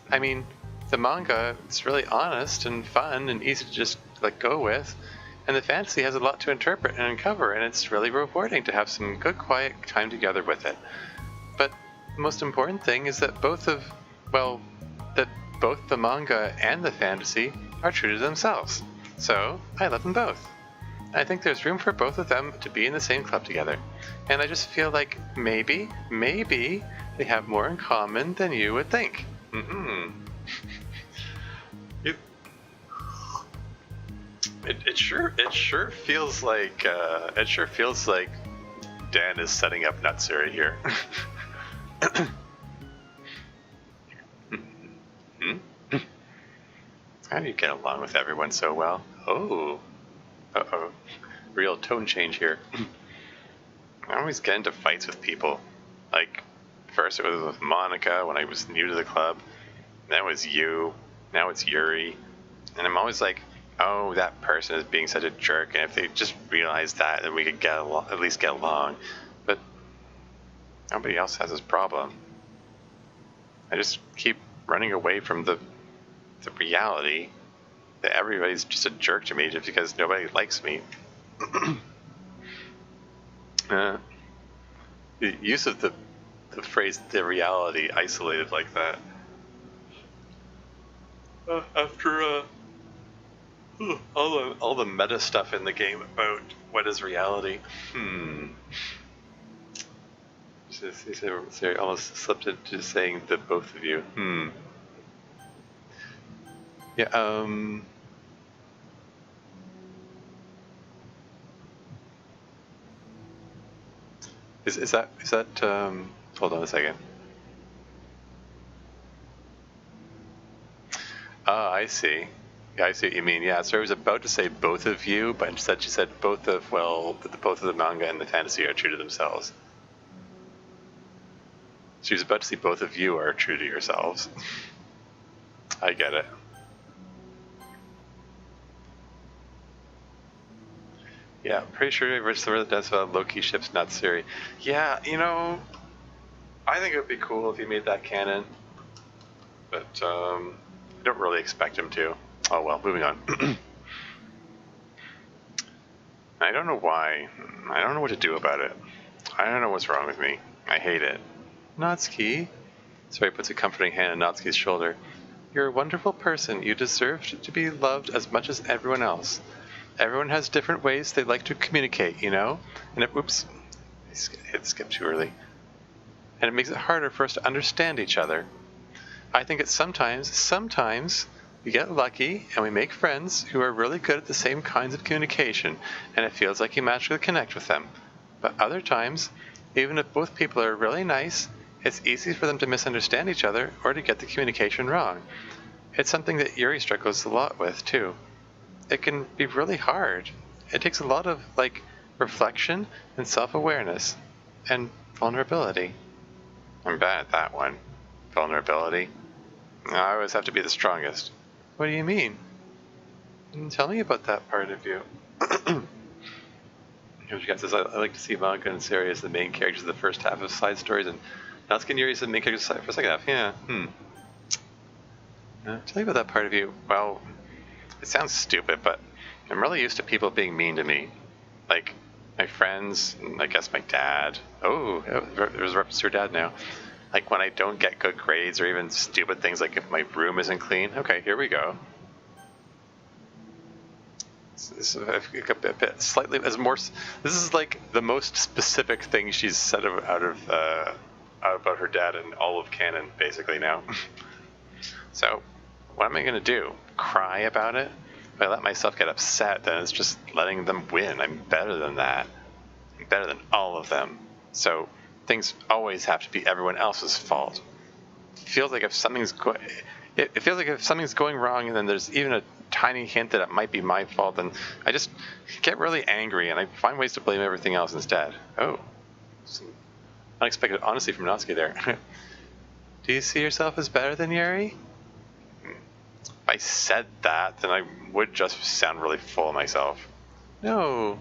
I mean, the manga is really honest and fun and easy to just let go with, and the fantasy has a lot to interpret and uncover, and it's really rewarding to have some good quiet time together with it. But the most important thing is that both the manga and the fantasy are true to themselves. So, I love them both. I think there's room for both of them to be in the same club together. And I just feel like maybe they have more in common than you would think. It sure feels like Dan is setting up Natsuri here. How do you get along with everyone so well? Oh, real tone change here. I always get into fights with people. Like, first it was with Monica when I was new to the club. Then it was you. Now it's Yuri. And I'm always like, oh, that person is being such a jerk, and if they just realized that, then we could at least get along. But nobody else has this problem. I just keep running away from the reality that everybody's just a jerk to me just because nobody likes me. The use of the phrase "the reality" isolated like that. After all the meta stuff in the game about what is reality. He almost slipped into saying the both of you. Yeah. Is that hold on a second. Oh, I see. Yeah, I see what you mean. Yeah, so I was about to say both of you, but instead she said both of the manga and the fantasy are true to themselves. She was about to say both of you are true to yourselves. I get it. Yeah, pretty sure I read somewhere that that's about Loki ships Natsuri. Yeah, I think it would be cool if he made that canon. But, I don't really expect him to. Oh well, moving on. I don't know why. I don't know what to do about it. I don't know what's wrong with me. I hate it. Natsuki. Sari puts a comforting hand on Natsuki's shoulder. You're a wonderful person. You deserve to be loved as much as everyone else. Everyone has different ways they like to communicate, And oops, I skipped too early. And it makes it harder for us to understand each other. I think it's sometimes we get lucky and we make friends who are really good at the same kinds of communication, and it feels like you magically connect with them. But other times, even if both people are really nice, it's easy for them to misunderstand each other or to get the communication wrong. It's something that Yuri struggles a lot with, too. It can be really hard. It takes a lot of, reflection and self-awareness and vulnerability. I'm bad at that one. Vulnerability. I always have to be the strongest. What do you mean? Tell me about that part of you. Yoshika says, I like to see manga and Sari as the main characters of the first half of side stories, and Natsuki and Yuri as the main characters for the second half. Yeah, Tell me about that part of you. Well, it sounds stupid, but I'm really used to people being mean to me. Like, my friends, and I guess my dad. Oh, there's a reference to your dad now. Like when I don't get good grades or even stupid things like if my room isn't clean. Okay, here we go. This is a bit slightly as more. This is like the most specific thing she's said about her dad in all of canon, basically now. So, what am I gonna do? Cry about it? If I let myself get upset, then it's just letting them win. I'm better than that. I'm better than all of them. So things always have to be everyone else's fault. It feels like if something's going wrong, and then there's even a tiny hint that it might be my fault, then I just get really angry and I find ways to blame everything else instead. Oh, some unexpected honesty from Natsuki there. Do you see yourself as better than Yuri? If I said that, then I would just sound really full of myself. No,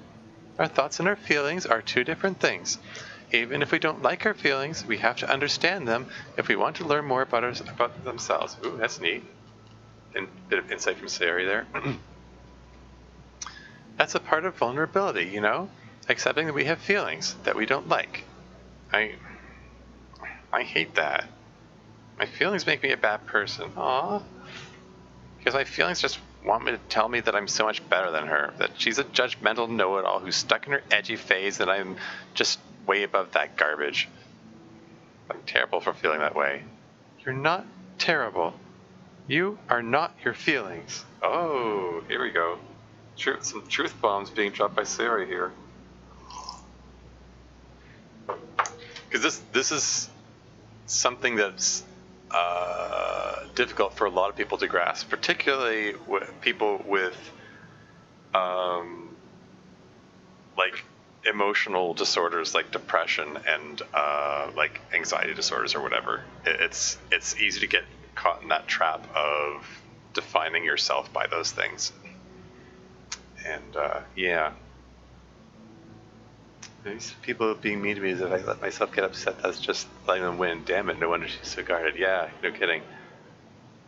our thoughts and our feelings are two different things. Even if we don't like our feelings, we have to understand them if we want to learn more about themselves. Ooh, that's neat. And a bit of insight from Sari there. That's a part of vulnerability, you know? Accepting that we have feelings that we don't like. I hate that. My feelings make me a bad person. Aww. Because my feelings just want me to tell me that I'm so much better than her. That she's a judgmental know-it-all who's stuck in her edgy phase and I'm just way above that garbage. I'm terrible for feeling that way. You're not terrible. You are not your feelings. Oh, here we go. Some truth bombs being dropped by Sari here. Because this is something that's difficult for a lot of people to grasp, particularly people with like emotional disorders like depression and like anxiety disorders or whatever. It's easy to get caught in that trap of defining yourself by those things. And yeah. These people being mean to me as if I let myself get upset, that's just letting them win. Damn it, no wonder she's so guarded. Yeah, no kidding.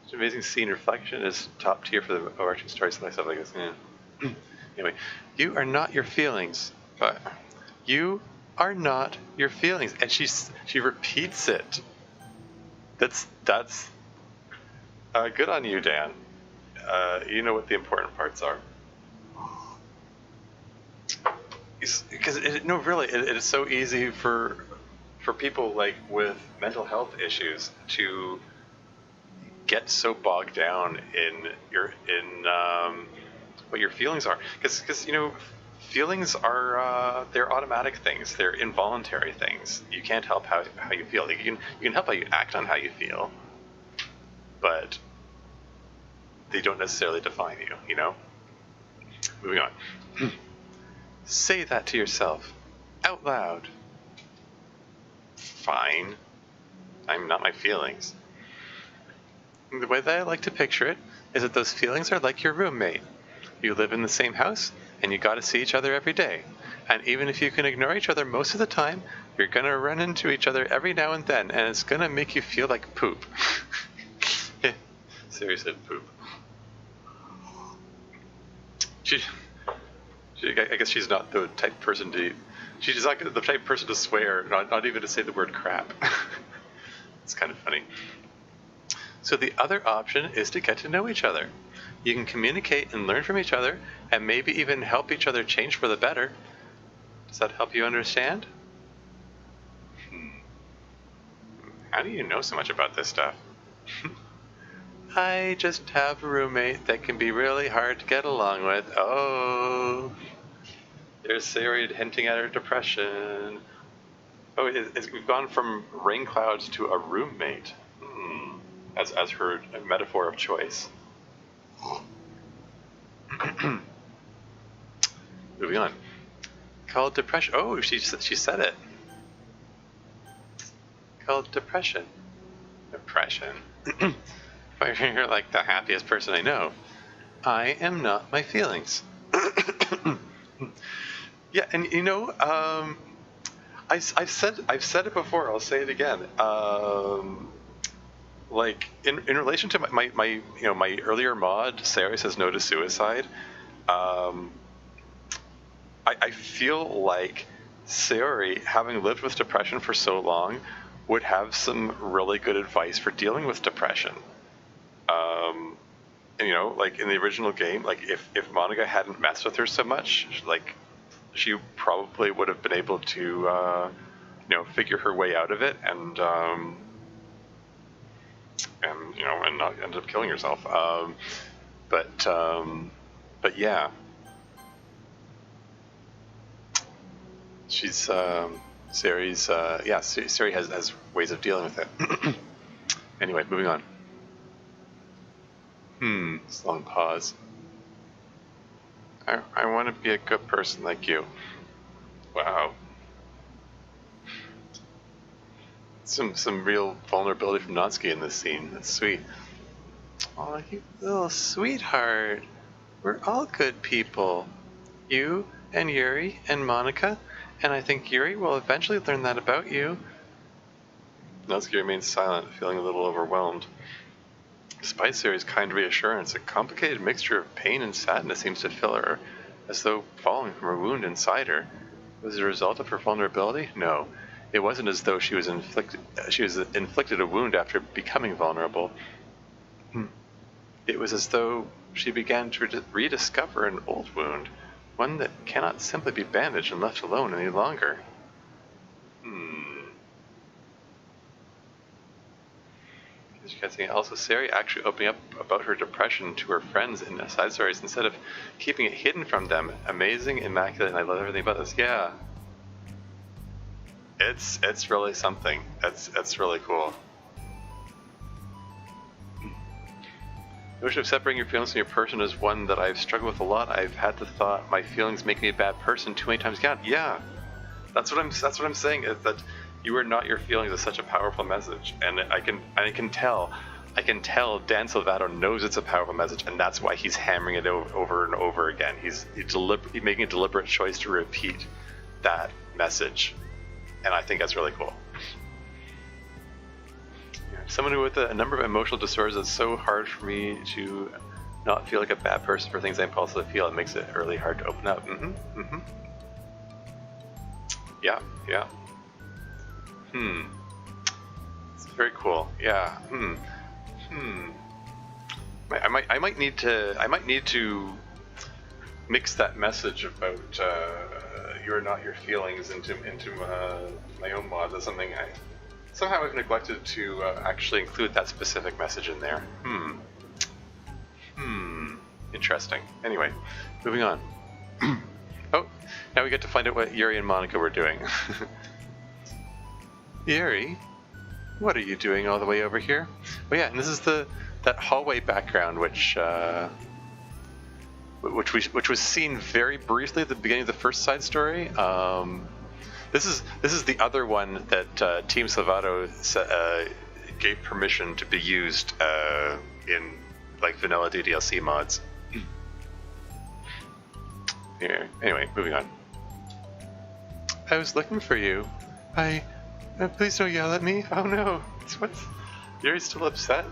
It's an amazing scene. Reflection is top tier for the overarching story, so myself, I guess. Yeah. Anyway, you are not your feelings. You are not your feelings. And she repeats it. That's good on you, Dan. You know what the important parts are. Because really, it is so easy for people like with mental health issues to get so bogged down in what your feelings are. Because you know, feelings are they're automatic things. They're involuntary things. You can't help how you feel. Like you can help how you act on how you feel, but they don't necessarily define you. You know. Moving on. Say that to yourself, out loud. Fine. I'm not my feelings. The way that I like to picture it is that those feelings are like your roommate. You live in the same house, and you gotta see each other every day. And even if you can ignore each other most of the time, you're gonna run into each other every now and then, and it's gonna make you feel like poop. Sari said poop. I guess she's not the type of person to. She's not the type of person to swear, not even to say the word crap. It's kind of funny. So the other option is to get to know each other. You can communicate and learn from each other, and maybe even help each other change for the better. Does that help you understand? How do you know so much about this stuff? I just have a roommate that can be really hard to get along with. Oh, there's Sari hinting at her depression. Oh, we've gone from rain clouds to a roommate as her metaphor of choice. Moving on. Called depression. Oh, she said it. Called depression. Depression. You're like the happiest person I know. I am not my feelings. Yeah, and you know, I've said it before. I'll say it again. Like in relation to my earlier mod, Sari says no to suicide. I feel like Sari, having lived with depression for so long, would have some really good advice for dealing with depression. And, you know, like in the original game, like if Monica hadn't messed with her so much, like she probably would have been able to, you know, figure her way out of it and you know, and not end up killing herself. But yeah, she's Sari's yeah, Sari has ways of dealing with it. Anyway, moving on. It's a long pause. I want to be a good person like you. Wow. Some real vulnerability from Natsuki in this scene. That's sweet. Oh, you little sweetheart. We're all good people. You and Yuri and Monica And I think Yuri will eventually learn that about you. Natsuki remains silent, feeling a little overwhelmed. Despite Sayori's kind reassurance, a complicated mixture of pain and sadness seems to fill her, as though falling from a wound inside her. Was it a result of her vulnerability? No. It wasn't as though she was inflicted a wound after becoming vulnerable. It was as though she began to rediscover an old wound, one that cannot simply be bandaged and left alone any longer. Also, Sayori actually opening up about her depression to her friends in side stories instead of keeping it hidden from them. Amazing, immaculate, and I love everything about this. Yeah. It's really something. It's really cool. The notion of separating your feelings from your person is one that I've struggled with a lot. I've had the thought my feelings make me a bad person too many times. Yeah. That's what I'm saying, is that you are not your feelings is such a powerful message, and I can tell Dan Salvato knows it's a powerful message, and that's why he's hammering it over and over again. He's making a deliberate choice to repeat that message, and I think that's really cool. Someone with a number of emotional disorders, it's so hard for me to not feel like a bad person for things I impulsively feel. It makes it really hard to open up. Yeah. It's very cool. Yeah. I might need to mix that message about you're not your feelings into my own mods as something somehow I've neglected to actually include that specific message in there. Interesting. Anyway, moving on. Oh, now we get to find out what Yuri and Monica were doing. Yuri, what are you doing all the way over here? Oh yeah, and this is that hallway background, which was seen very briefly at the beginning of the first side story. This is the other one that Team Salvato gave permission to be used in like vanilla DDLC mods. Yeah. Anyway, moving on. I was looking for you. Please don't yell at me. Oh no. What? Yuri's still upset?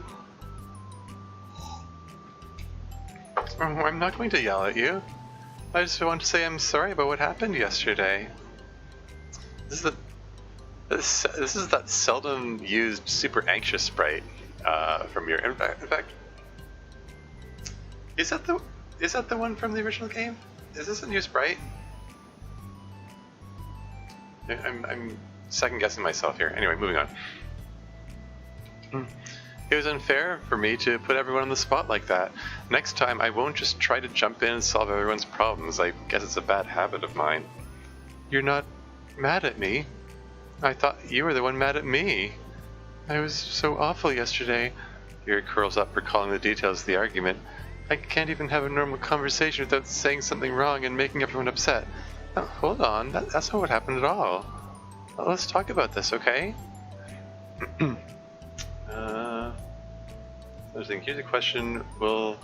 Oh, I'm not going to yell at you. I just want to say I'm sorry about what happened yesterday. This is that seldom used super anxious sprite from Yuri. In fact, is that the one from the original game? Is this a new sprite? I'm second guessing myself here. Anyway, moving on. It was unfair for me to put everyone on the spot like that. Next time, I won't just try to jump in and solve everyone's problems. I guess it's a bad habit of mine. You're not mad at me? I thought you were the one mad at me. I was so awful yesterday. Yuri curls up, recalling the details of the argument. I can't even have a normal conversation without saying something wrong and making everyone upset. Oh, hold on, that's not what happened at all. Well, let's talk about this, okay? Here's a question. Will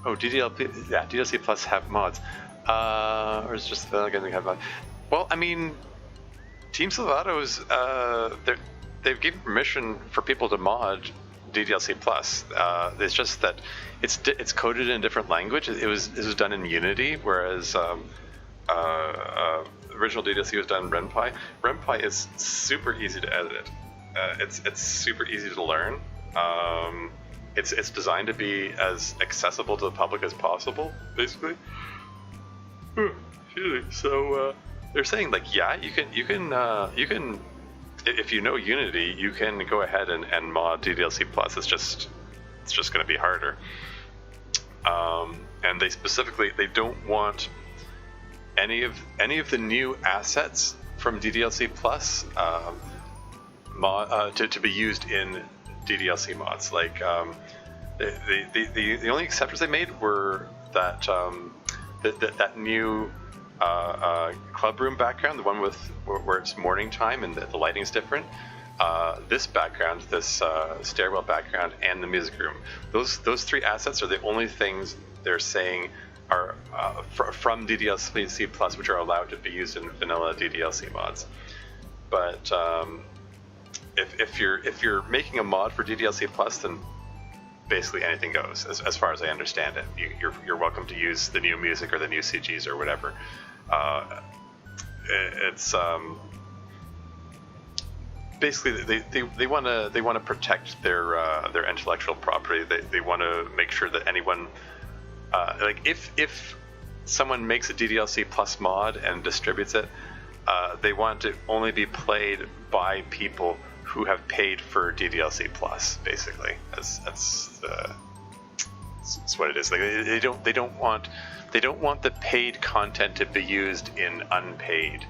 DDLC Plus have mods? Or is it just the again we have mods? Well, I mean, Team Salvato's they've given permission for people to mod DDLC Plus. It's just that it's coded in a different language. It was done in Unity, whereas original DDLC was done in RenPy. RenPy is super easy to edit. It's super easy to learn. It's designed to be as accessible to the public as possible, basically. So they're saying like, yeah, you can if you know Unity, you can go ahead and mod DDLC Plus. It's just going to be harder. And they don't want any of the new assets from DDLC Plus to be used in DDLC mods. Like the only exceptions they made were that that new club room background, the one with where it's morning time and the lighting is different. This background, this stairwell background, and the music room. Those three assets are the only things they're saying are from DDLC Plus, which are allowed to be used in vanilla DDLC mods. But if you're making a mod for DDLC Plus, then basically anything goes, as far as I understand it. You're welcome to use the new music or the new CGs or whatever. It's basically they want to protect their intellectual property. They want to make sure that anyone like if someone makes a DDLC Plus mod and distributes it, they want to only be played by people who have paid for DDLC Plus. Basically, that's what it is. Like they don't want the paid content to be used in unpaid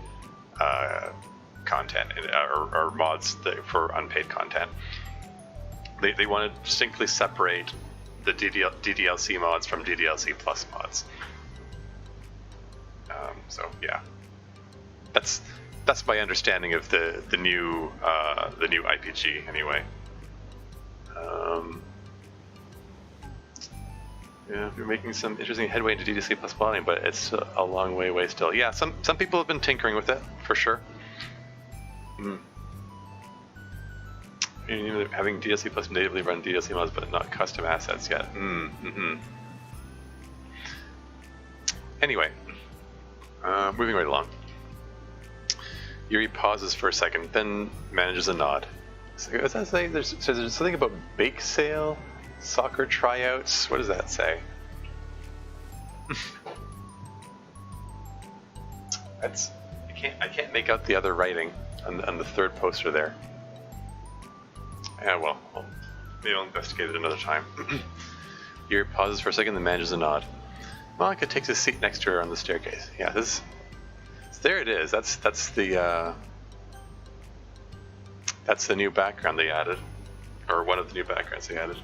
content or mods for unpaid content. They want to distinctly separate the DDLC mods from DDLC Plus mods. So yeah, that's my understanding of the new IPG anyway. Yeah, we're making some interesting headway into DDLC Plus modding, but it's a long way away still. Yeah, some people have been tinkering with it for sure. Having DDLC Plus natively run DDLC mods, but not custom assets yet. Anyway, moving right along. Yuri pauses for a second, then manages a nod. So, what does that say? There's something about bake sale, soccer tryouts. What does that say? I can't make out the other writing on the third poster there. Yeah, well, maybe I'll investigate it another time. Yuri pauses for a second, then manages a nod. Monica takes a seat next to her on the staircase. Yeah, there it is. That's the new background they added, or one of the new backgrounds they added.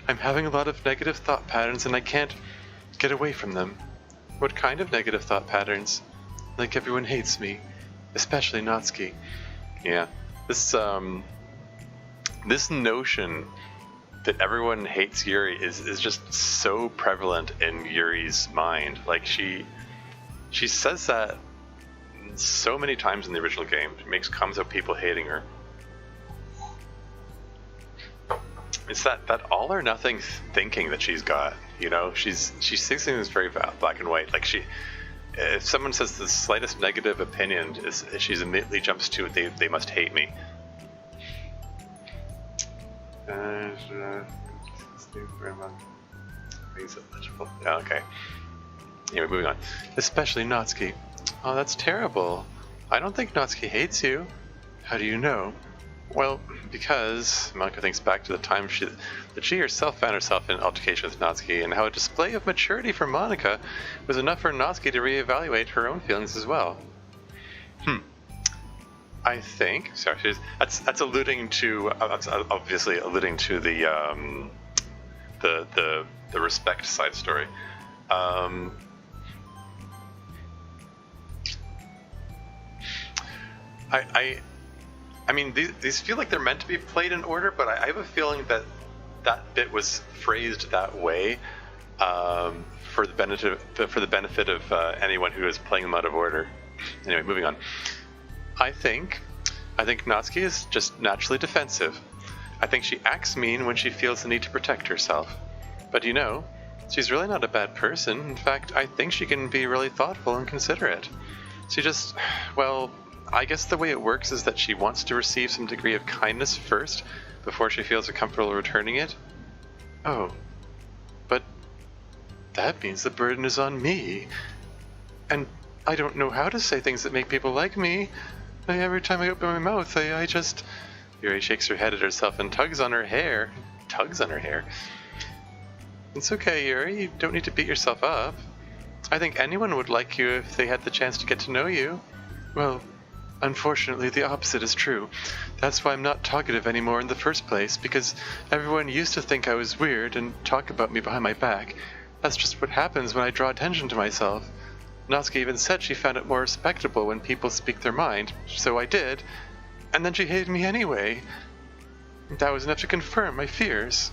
I'm having a lot of negative thought patterns and I can't get away from them. What kind of negative thought patterns? Like everyone hates me, especially Natsuki. Yeah, this notion that everyone hates Yuri is just so prevalent in Yuri's mind. Like she says that so many times in the original game. It makes comments about people hating her. It's that all or nothing thinking that she's got. You know, she thinks things very black and white. Like if someone says the slightest negative opinion, she's immediately jumps to it. They must hate me. Okay. Anyway, moving on. Especially Natsuki. Oh, that's terrible. I don't think Natsuki hates you. How do you know? Well, because Monica thinks back to the time that she herself found herself in an altercation with Natsuki, and how a display of maturity from Monica was enough for Natsuki to reevaluate her own feelings as well. I think. Sorry, that's alluding to. Obviously alluding to the respect side story. I mean, these feel like they're meant to be played in order, but I have a feeling that bit was phrased that way for the benefit of anyone who is playing them out of order. Anyway, moving on. I think Natsuki is just naturally defensive. I think she acts mean when she feels the need to protect herself. But you know, she's really not a bad person. In fact, I think she can be really thoughtful and considerate. She just, well, I guess the way it works is that she wants to receive some degree of kindness first before she feels comfortable returning it. Oh, but that means the burden is on me. And I don't know how to say things that make people like me. Every time I open my mouth, I just... Yuri shakes her head at herself and tugs on her hair. It's okay, Yuri. You don't need to beat yourself up. I think anyone would like you if they had the chance to get to know you. Well, unfortunately, the opposite is true. That's why I'm not talkative anymore in the first place, because everyone used to think I was weird and talk about me behind my back. That's just what happens when I draw attention to myself. Natsuki even said she found it more respectable when people speak their mind, so I did, and then she hated me anyway. That was enough to confirm my fears.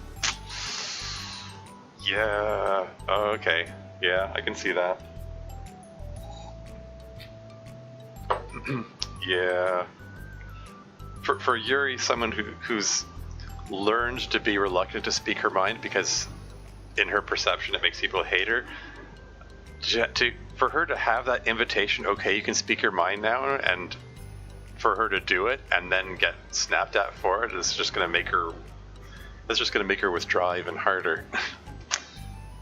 Yeah. Oh, okay. Yeah, I can see that. Yeah. For Yuri, someone who's learned to be reluctant to speak her mind because in her perception it makes people hate her, for her to have that invitation, okay, you can speak your mind now, and for her to do it and then get snapped at for it is just going to make her, that's just going to make her withdraw even harder.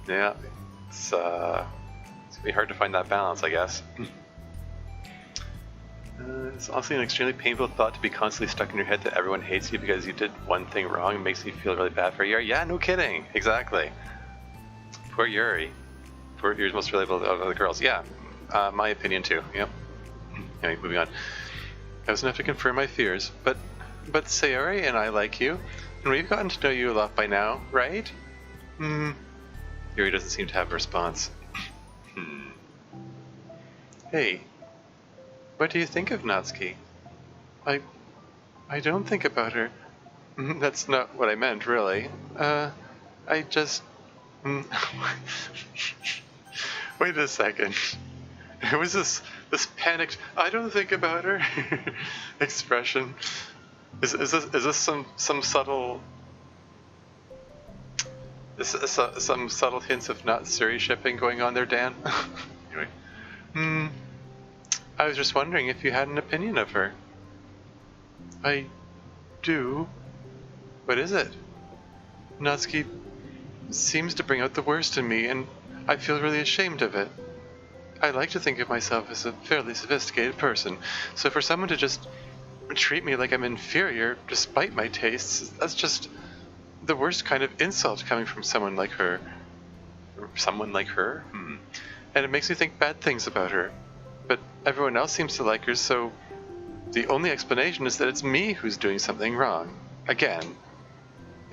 Yeah, it's going to be hard to find that balance, I guess. It's honestly an extremely painful thought to be constantly stuck in your head that everyone hates you because you did one thing wrong. It makes you feel really bad for Yuri. Yeah, no kidding. Exactly. Poor Yuri. Poor Yuri's most relatable of the girls. Yeah, my opinion too. Yep. Anyway, moving on. I was enough to confirm my fears, but Sayori and I like you, and we've gotten to know you a lot by now, right? Yuri doesn't seem to have a response. Hey, what do you think of Natsuki? I don't think about her. That's not what I meant, really. I just... Wait a second. It was this panicked, I don't think about her expression. Is this some subtle... some subtle hints of not Suri shipping going on there, Dan? Anyway. I was just wondering if you had an opinion of her. I do. What is it? Natsuki seems to bring out the worst in me, and I feel really ashamed of it. I like to think of myself as a fairly sophisticated person, so for someone to just treat me like I'm inferior despite my tastes, that's just the worst kind of insult coming from someone like her. Someone like her? And it makes me think bad things about her. But everyone else seems to like her, so the only explanation is that it's me who's doing something wrong. Again.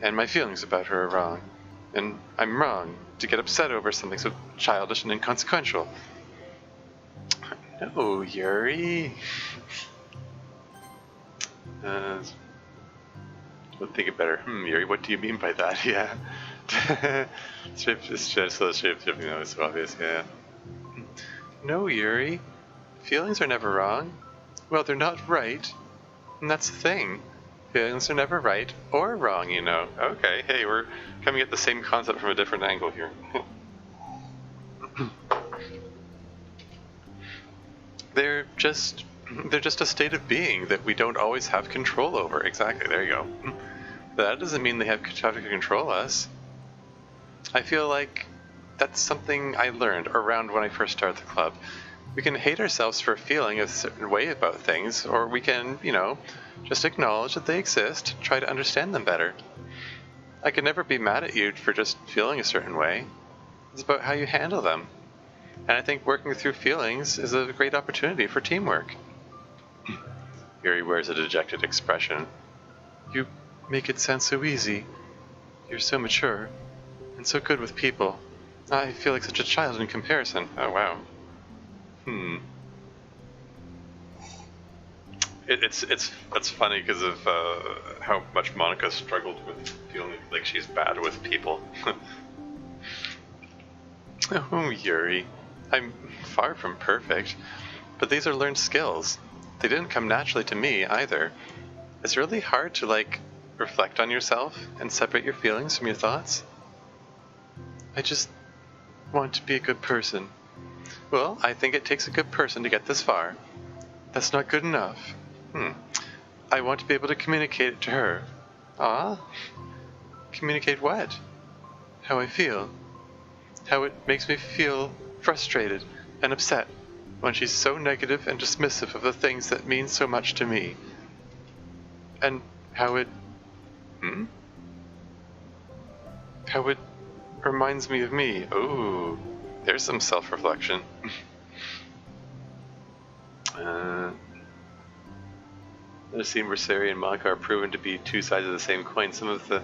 And my feelings about her are wrong. And I'm wrong to get upset over something so childish and inconsequential. No, Yuri. Let's think it better. Yuri, what do you mean by that? Yeah. Shape-shifting, no, it's so obvious, yeah. No, Yuri. Feelings are never wrong. Well, they're not right. And that's the thing. Feelings are never right or wrong, you know. Okay, hey, we're coming at the same concept from a different angle here. They're just a state of being that we don't always have control over. Exactly, there you go. That doesn't mean they have to control us. I feel like that's something I learned around when I first started the club. We can hate ourselves for feeling a certain way about things, or we can, just acknowledge that they exist, try to understand them better. I can never be mad at you for just feeling a certain way. It's about how you handle them. And I think working through feelings is a great opportunity for teamwork. Yuri wears a dejected expression. You make it sound so easy. You're so mature, and so good with people. I feel like such a child in comparison. Oh, wow. It's funny because of how much Monica struggled with feeling like she's bad with people. Oh, Yuri. I'm far from perfect, but these are learned skills. They didn't come naturally to me either. It's really hard to, reflect on yourself and separate your feelings from your thoughts. I just want to be a good person. Well, I think it takes a good person to get this far. That's not good enough. I want to be able to communicate it to her. Communicate what? How I feel. How it makes me feel frustrated and upset when she's so negative and dismissive of the things that mean so much to me. And how it... How it reminds me of me. Oh, there's some self-reflection. I've seen where Sari and Monica are proven to be two sides of the same coin. Some of the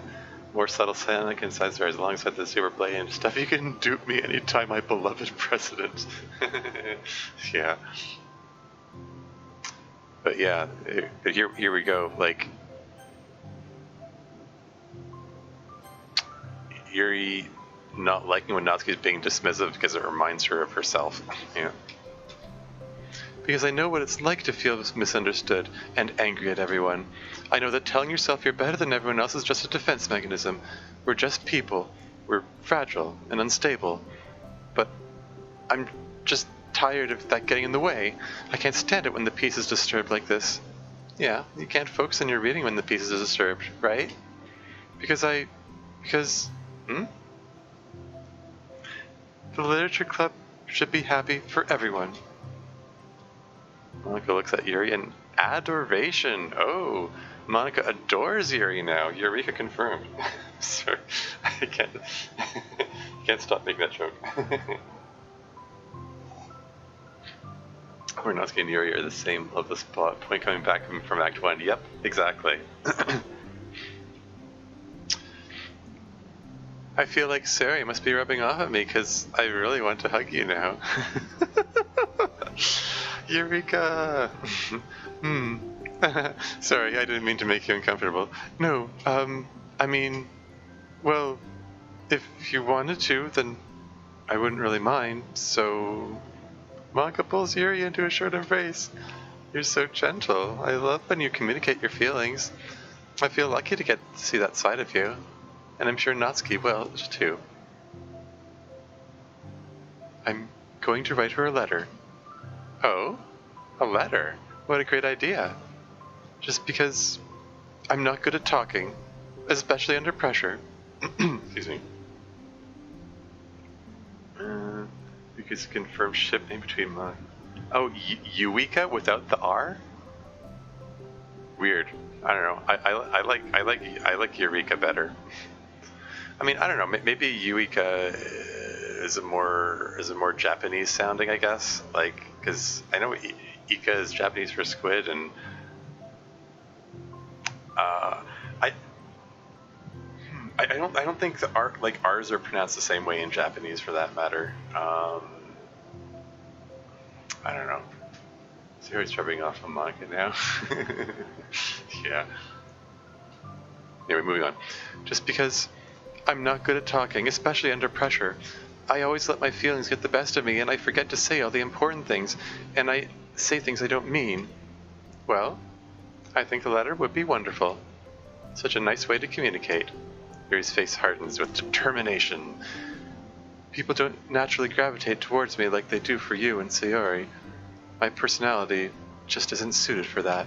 more subtle Sonic sides are alongside the super blatant stuff. You can dupe me anytime, my beloved president. Yeah. But yeah, here we go. Yuri not liking when Natsuki's being dismissive because it reminds her of herself. Yeah. Because I know what it's like to feel misunderstood and angry at everyone. I know that telling yourself you're better than everyone else is just a defense mechanism. We're just people. We're fragile and unstable. But I'm just tired of that getting in the way. I can't stand it when the peace is disturbed like this. Yeah, you can't focus on your reading when the peace is disturbed, right? Because the literature club should be happy for everyone. Monica looks at Yuri in adoration. Oh, Monica adores Yuri now. Eureka confirmed. Sorry, I can't stop making that joke. Where Natsuki and Yuri are the same love the spot point coming back from Act 1. Yep, exactly. I feel like Sari must be rubbing off at me because I really want to hug you now. Eureka! Sorry, I didn't mean to make you uncomfortable. No, I mean, well, if you wanted to, then I wouldn't really mind, so... Monica pulls Yuri into a short embrace. You're so gentle. I love when you communicate your feelings. I feel lucky to get to see that side of you. And I'm sure Natsuki will, too. I'm going to write her a letter. Oh? A letter? What a great idea. Just because I'm not good at talking, especially under pressure. Excuse me. Because confirmed ship name between mine. Oh, Eureka without the R? Weird. I don't know. I like Eureka better. I mean, I don't know. Maybe Eureka is a more Japanese sounding, I guess. Like, because I know Ika is Japanese for squid, and I don't think the R's are pronounced the same way in Japanese for that matter. I don't know. Sarah's rubbing off on Monica now. Yeah. Anyway, moving on. Just because I'm not good at talking, especially under pressure, I always let my feelings get the best of me, and I forget to say all the important things, and I say things I don't mean. Well, I think the letter would be wonderful. Such a nice way to communicate. Yuri's face hardens with determination. People don't naturally gravitate towards me like they do for you and Sayori. My personality just isn't suited for that.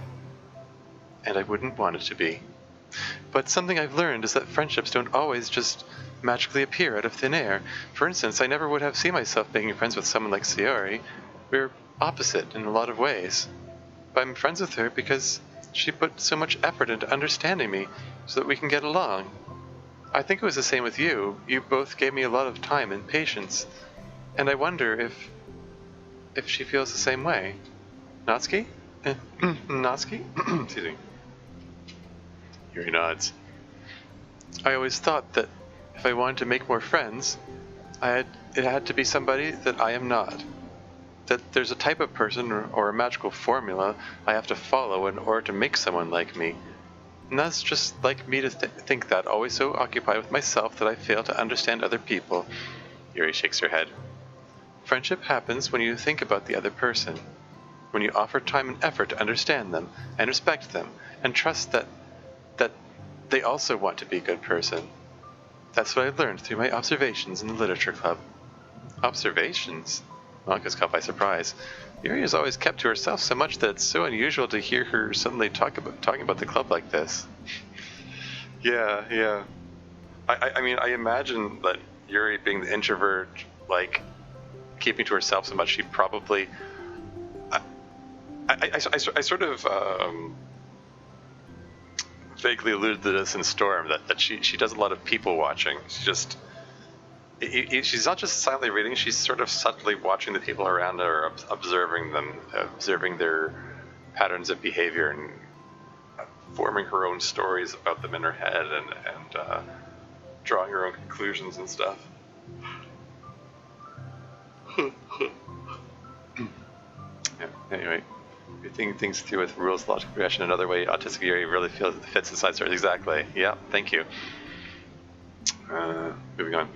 And I wouldn't want it to be. But something I've learned is that friendships don't always just magically appear out of thin air. For instance, I never would have seen myself being friends with someone like Sayori. We're opposite in a lot of ways. But I'm friends with her because she put so much effort into understanding me so that we can get along. I think it was the same with you. You both gave me a lot of time and patience. And I wonder if she feels the same way. Natsuki? Natsuki? Excuse me. Yuri nods. I always thought that if I wanted to make more friends, it had to be somebody that I am not. That there's a type of person or a magical formula I have to follow in order to make someone like me. And that's just like me to think that, always so occupied with myself that I fail to understand other people. Yuri shakes her head. Friendship happens when you think about the other person. When you offer time and effort to understand them, and respect them, and trust that they also want to be a good person. That's what I learned through my observations in the literature club. Observations? Monica's caught by surprise. Yuri has always kept to herself so much that it's so unusual to hear her suddenly talking about the club like this. Yeah. I mean, I imagine that Yuri, being the introvert, like, keeping to herself so much, she probably... I sort of vaguely alluded to this in Storm, that she does a lot of people watching. She's not just silently reading, she's sort of subtly watching the people around her, observing them, observing their patterns of behavior, and forming her own stories about them in her head, and drawing her own conclusions and stuff. Yeah, anyway, you're thinking things through with rules, logical progression, another way autistic Yuri really feels it fits inside stories. Exactly. Yeah, thank you. Moving on.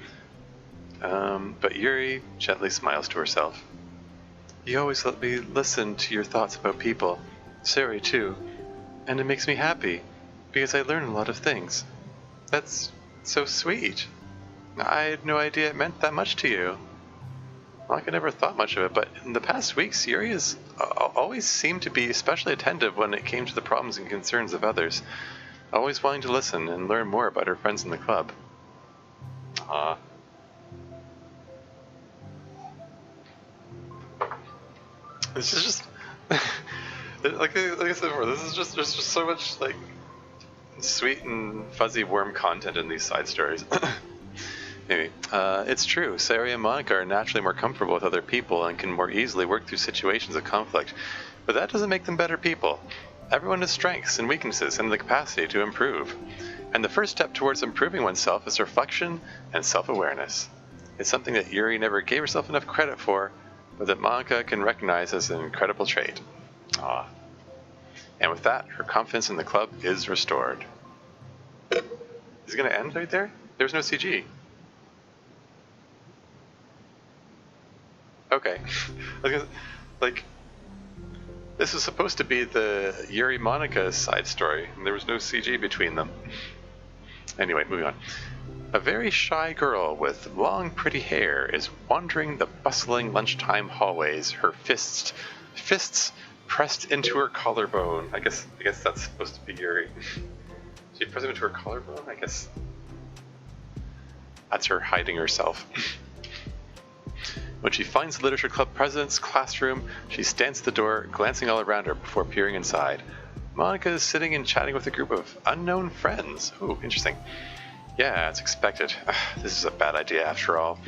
But Yuri gently smiles to herself. You always let me listen to your thoughts about people. Sari too. And it makes me happy, because I learn a lot of things. That's so sweet. I had no idea it meant that much to you. Well, I never thought much of it, but in the past weeks, Yuri has always seemed to be especially attentive when it came to the problems and concerns of others, always wanting to listen and learn more about her friends in the club. This is just like I said before. This is just there's just so much like sweet and fuzzy worm content in these side stories. Anyway, it's true. Sari and Monika are naturally more comfortable with other people and can more easily work through situations of conflict, but that doesn't make them better people. Everyone has strengths and weaknesses and the capacity to improve. And the first step towards improving oneself is reflection and self-awareness. It's something that Yuri never gave herself enough credit for, but that Monika can recognize as an incredible trait. And with that, her confidence in the club is restored. Is it going to end right there? There's no CG. Okay. Like, this is supposed to be the Yuri Monika side story, and there was no CG between them. Anyway, moving on. A very shy girl with long, pretty hair is wandering the bustling lunchtime hallways, her fists pressed into her collarbone. I guess that's supposed to be Yuri. She pressed them into her collarbone? I guess that's her hiding herself. When she finds the literature club president's classroom, she stands at the door, glancing all around her before peering inside. Monika is sitting and chatting with a group of unknown friends. Ooh, interesting. Yeah, it's expected. This is a bad idea after all.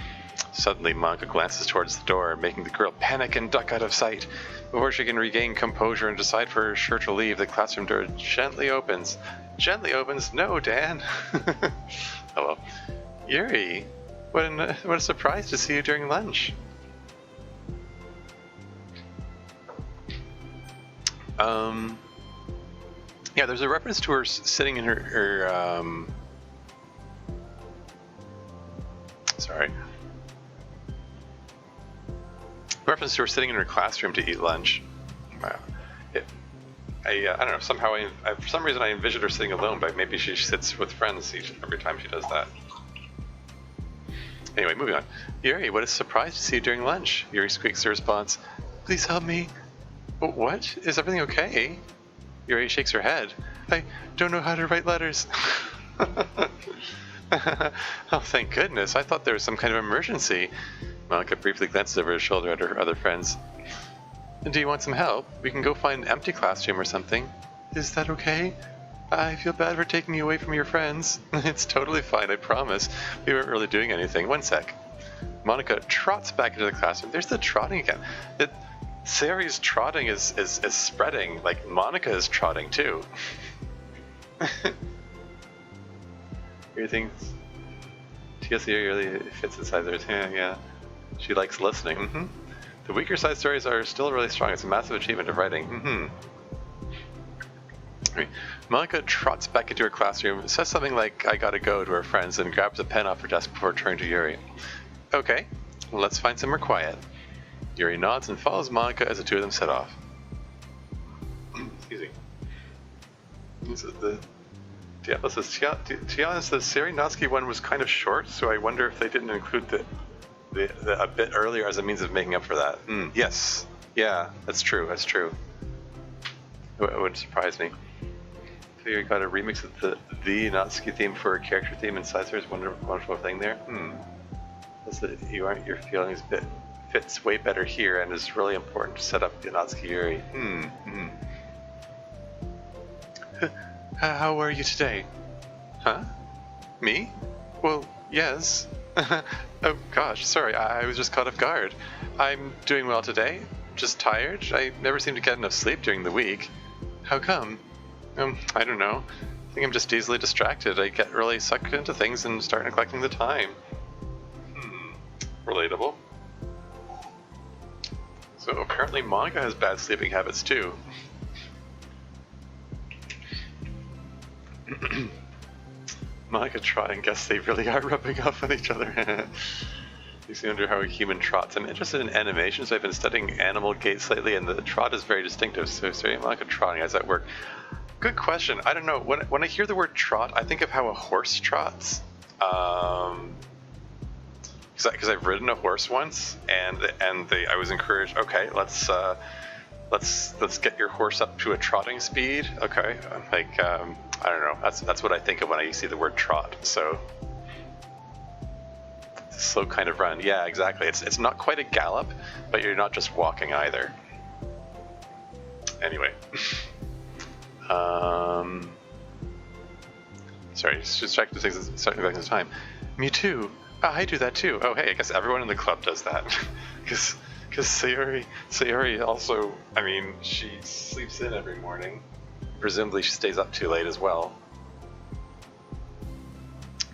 Suddenly, Monika glances towards the door, making the girl panic and duck out of sight. Before she can regain composure and decide for sure to leave, the classroom door gently opens. Gently opens? No, Dan. Hello. Yuri, what a surprise to see you during lunch. Yeah, there's a reference to her sitting in her sorry. Reference to her sitting in her classroom to eat lunch. I don't know. Somehow, for some reason, I envisioned her sitting alone, but maybe she sits with friends every time she does that. Anyway, moving on. Yuri, what a surprise to see you during lunch. Yuri squeaks her response. Please help me. What? Is everything okay? Yuri shakes her head. I don't know how to write letters. Oh, thank goodness. I thought there was some kind of emergency. Monika briefly glances over her shoulder at her other friends. Do you want some help? We can go find an empty classroom or something. Is that okay? I feel bad for taking you away from your friends. It's totally fine, I promise. We weren't really doing anything. One sec. Monika trots back into the classroom. There's the trotting again. Sari's trotting is spreading. Like, Monika is trotting too. Everything TLC really fits inside there. Yeah. She likes listening. The weaker side stories are still really strong. It's a massive achievement of writing. Monika trots back into her classroom, says something like, I gotta go, to her friends, and grabs a pen off her desk before turning to Yuri. Okay, well, let's find somewhere quiet. Yuri nods and follows Monika as the two of them set off. Excuse me. This is the Diablo says, to be honest, the Sarinotsky one was kind of short, so I wonder if they didn't include the a bit earlier as a means of making up for that. Yes. Yeah, that's true. That's true. It wouldn't surprise me. So you got a remix of the Notsky theme for a character theme inside there. There's a wonderful thing there. That's your feelings bit fits way better here and is really important to set up the Notsky Yuri. How are you today? Huh? Me? Well, yes. Oh gosh, sorry, I was just caught off guard. I'm doing well today, just tired. I never seem to get enough sleep during the week. How come? I don't know. I think I'm just easily distracted. I get really sucked into things and start neglecting the time. Relatable. So apparently Monika has bad sleeping habits too. Monika try and guess they really are rubbing off on each other. You wonder how a human trots. I'm interested in animation, so I've been studying animal gaits lately, and the trot is very distinctive. So, like a trotting, how does that work? Good question. I don't know. When I hear the word trot, I think of how a horse trots. Because I've ridden a horse once, and I was encouraged. Okay, let's get your horse up to a trotting speed. Okay, like I don't know. That's what I think of when I see the word trot. So. Slow kind of run. Yeah, exactly. It's not quite a gallop, but you're not just walking either. Anyway. Sorry, just check the things starting back in time. Me too. Oh, I do that too. Oh, hey, I guess everyone in the club does that. Because Sayori also, I mean, she sleeps in every morning. Presumably she stays up too late as well.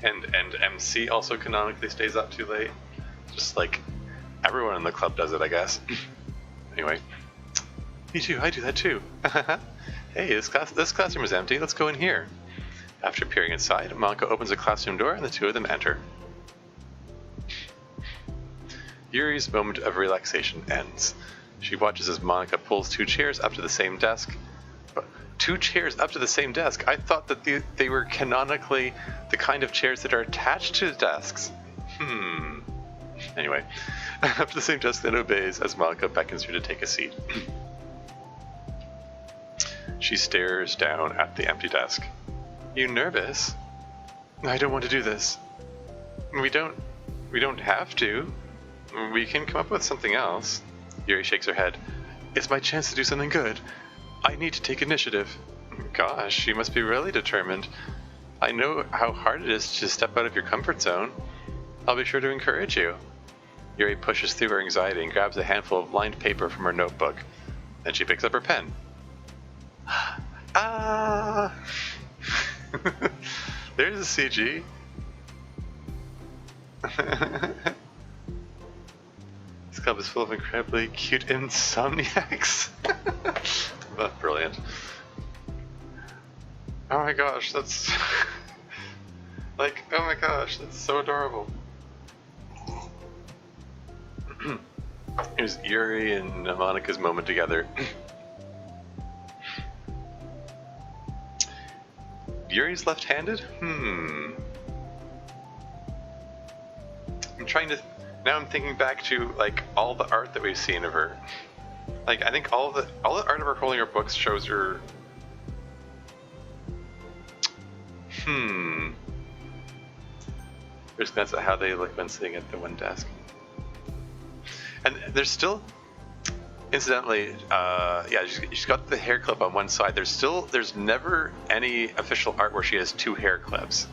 And MC also canonically stays up too late. Just like everyone in the club does it, I guess. Anyway. Me too, I do that too. Hey, this classroom is empty, let's go in here. After peering inside, Monika opens a classroom door and the two of them enter. Yuri's moment of relaxation ends. She watches as Monika pulls two chairs up to the same desk. Two chairs up to the same desk? I thought that they were canonically the kind of chairs that are attached to the desks. Anyway, up to the same desk, then obeys as Monika beckons her to take a seat. She stares down at the empty desk. You nervous? I don't want to do this. We don't have to. We can come up with something else. Yuri shakes her head. It's my chance to do something good. I need to take initiative. Gosh, you must be really determined. I know how hard it is to step out of your comfort zone. I'll be sure to encourage you. Yuri pushes through her anxiety and grabs a handful of lined paper from her notebook. Then she picks up her pen. Ah! There's a CG. This club is full of incredibly cute insomniacs. That's brilliant. Oh my gosh, that's like, oh my gosh, that's so adorable. Here's Yuri and Monika's moment together. Yuri's left-handed? I'm trying to. Now I'm thinking back to like all the art that we've seen of her. Like I think all the art of her holding her books shows her. There's that's how they look when sitting at the one desk. And there's still, incidentally, yeah, she's got the hair clip on one side. There's never any official art where she has two hair clips.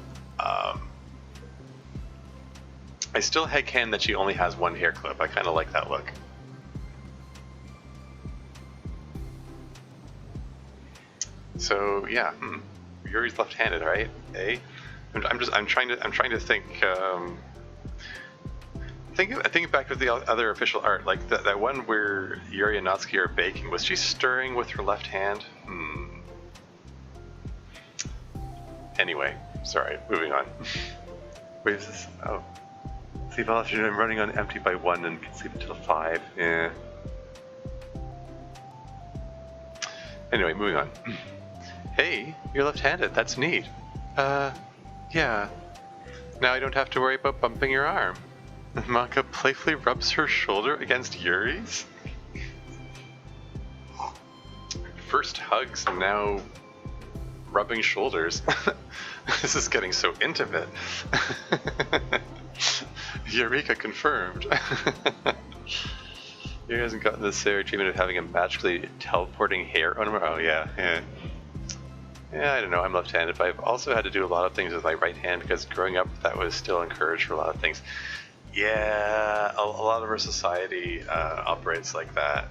I still headcanon that she only has one hair clip. I kind of like that look. So yeah, Yuri's left-handed, right? Eh? I'm trying to think. Thinking back to the other official art, like that one where Yuri and Natsuki are baking. Was she stirring with her left hand? Anyway, sorry. Moving on. Wait, is this? Oh, sleep all afternoon. I'm running on empty by 1 and can sleep until 5. Yeah. Anyway, moving on. Hey, you're left-handed. That's neat. Yeah. Now I don't have to worry about bumping your arm. Monika playfully rubs her shoulder against Yuri's. First hugs and now rubbing shoulders. This is getting so intimate. Eureka confirmed. Yuri hasn't gotten the Sarah treatment of having a magically teleporting hair ornament. Oh yeah. Yeah, I don't know, I'm left-handed, but I've also had to do a lot of things with my right hand because growing up that was still encouraged for a lot of things. Yeah, a lot of our society operates like that.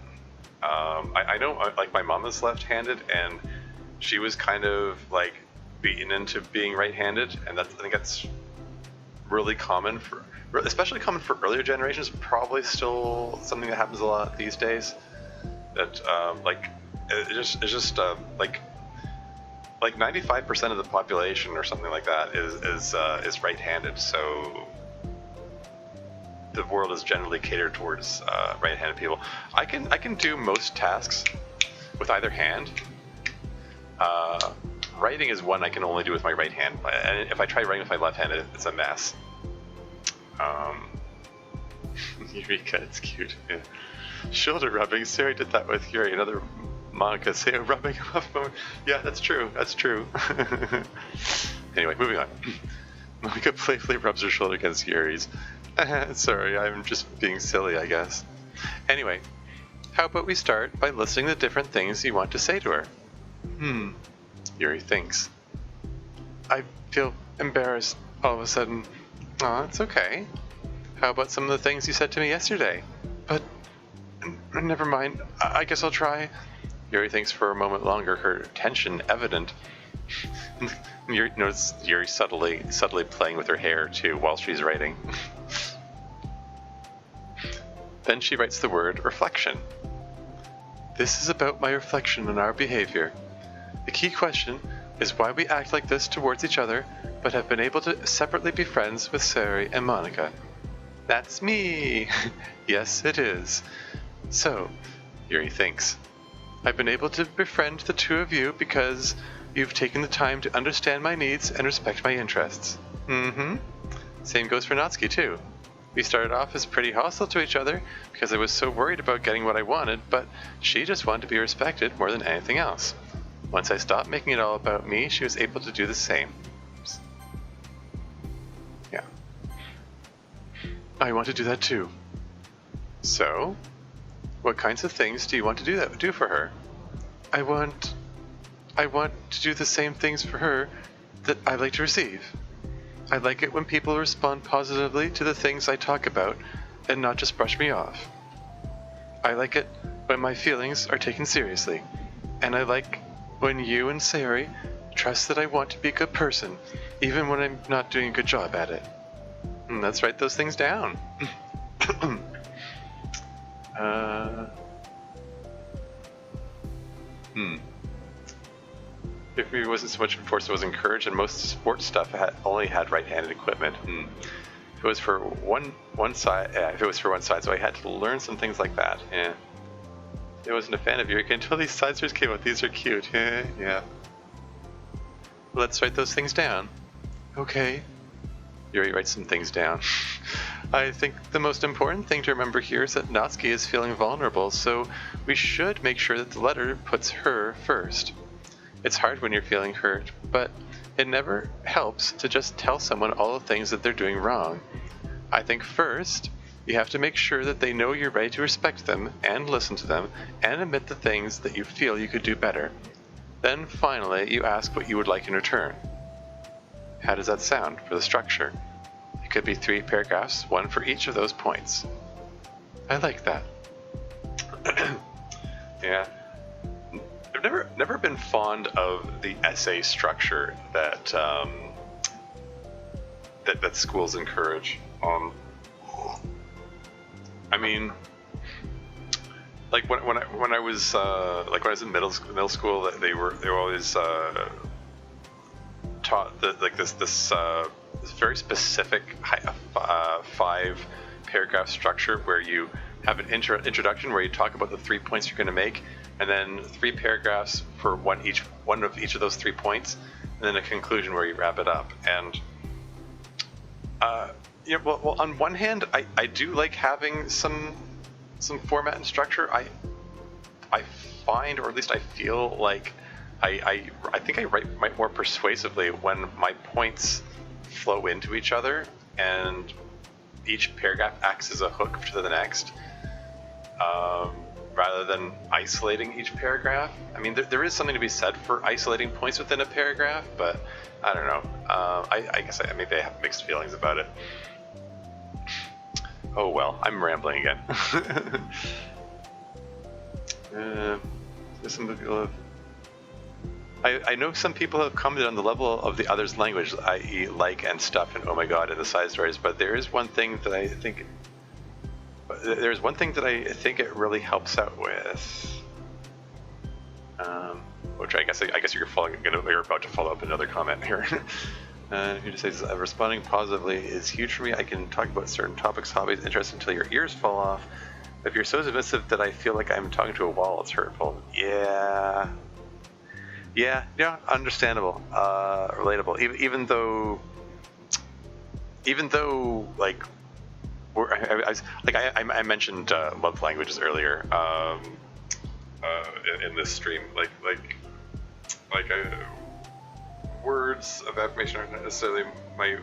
I know, like, my mom is left-handed, and she was kind of, like, beaten into being right-handed, and I think that's really common especially common for earlier generations, probably still something that happens a lot these days. That, like 95% of the population or something like that is right-handed, so the world is generally catered towards right-handed people. I can do most tasks with either hand. Writing is one I can only do with my right hand, and if I try writing with my left hand, it's a mess. Eureka, it's cute. Yeah. Shoulder rubbing. Sarah did that with Yuri. Another manga. Say rubbing him off moment. Yeah, that's true. That's true. Anyway, moving on. Monica playfully rubs her shoulder against Yuri's. Sorry, I'm just being silly, I guess. Anyway, how about we start by listing the different things you want to say to her? Yuri thinks. I feel embarrassed all of a sudden. Aw, it's okay. How about some of the things you said to me yesterday? But, never mind. I guess I'll try. Yuri thinks for a moment longer, her tension evident. Yuri notices Yuri subtly playing with her hair, too, while she's writing. Then she writes the word reflection. This is about my reflection on our behavior. The key question is why we act like this towards each other, but have been able to separately be friends with Sari and Monica. That's me! Yes, it is. So, Yuri thinks, I've been able to befriend the two of you because you've taken the time to understand my needs and respect my interests. Same goes for Natsuki, too. We started off as pretty hostile to each other because I was so worried about getting what I wanted, but she just wanted to be respected more than anything else. Once I stopped making it all about me, she was able to do the same. Yeah. I want to do that too. So, what kinds of things do you want to do for her? I want to do the same things for her that I like to receive. I like it when people respond positively to the things I talk about and not just brush me off. I like it when my feelings are taken seriously. And I like when you and Sari trust that I want to be a good person, even when I'm not doing a good job at it. Let's write those things down. If it wasn't so much enforced, it was encouraged, and most sports stuff only had right-handed equipment. If it was for one side, so I had to learn some things like that. Yeah. I wasn't a fan of Eureka until these sidesters came out. These are cute. Yeah. Let's write those things down. Okay. Yuri writes some things down. I think the most important thing to remember here is that Natsuki is feeling vulnerable, so we should make sure that the letter puts her first. It's hard when you're feeling hurt, but it never helps to just tell someone all the things that they're doing wrong. I think first, you have to make sure that they know you're ready to respect them and listen to them and admit the things that you feel you could do better. Then finally, you ask what you would like in return. How does that sound for the structure? It could be 3 paragraphs, 1 for each of those points. I like that. Yeah. I've never been fond of the essay structure that that schools encourage. I mean, like when I was in middle school, they were always taught that like this very specific 5-paragraph structure where you have an introduction where you talk about the 3 points you're going to make, and then 3 paragraphs for one of each of those 3 points, and then a conclusion where you wrap it up. And well, on one hand, I do like having some format and structure. I find, or at least I feel like I think I write more persuasively when my points flow into each other and each paragraph acts as a hook to the next, rather than isolating each paragraph. I mean, there is something to be said for isolating points within a paragraph, but I don't know. I guess maybe I have mixed feelings about it. Oh well, I'm rambling again. Some people have... I know some people have commented on the level of the other's language, i.e. like and stuff and oh my god in the side stories, but there is one thing that I think it really helps out with, which I guess you're about to follow up another comment here. Who just says, responding positively is huge for me. I can talk about certain topics, hobbies, interests until your ears fall off. If you're so submissive that I feel like I'm talking to a wall, it's hurtful. Yeah, understandable, relatable. Even though, like, I mentioned love languages earlier in this stream. Words of affirmation aren't necessarily my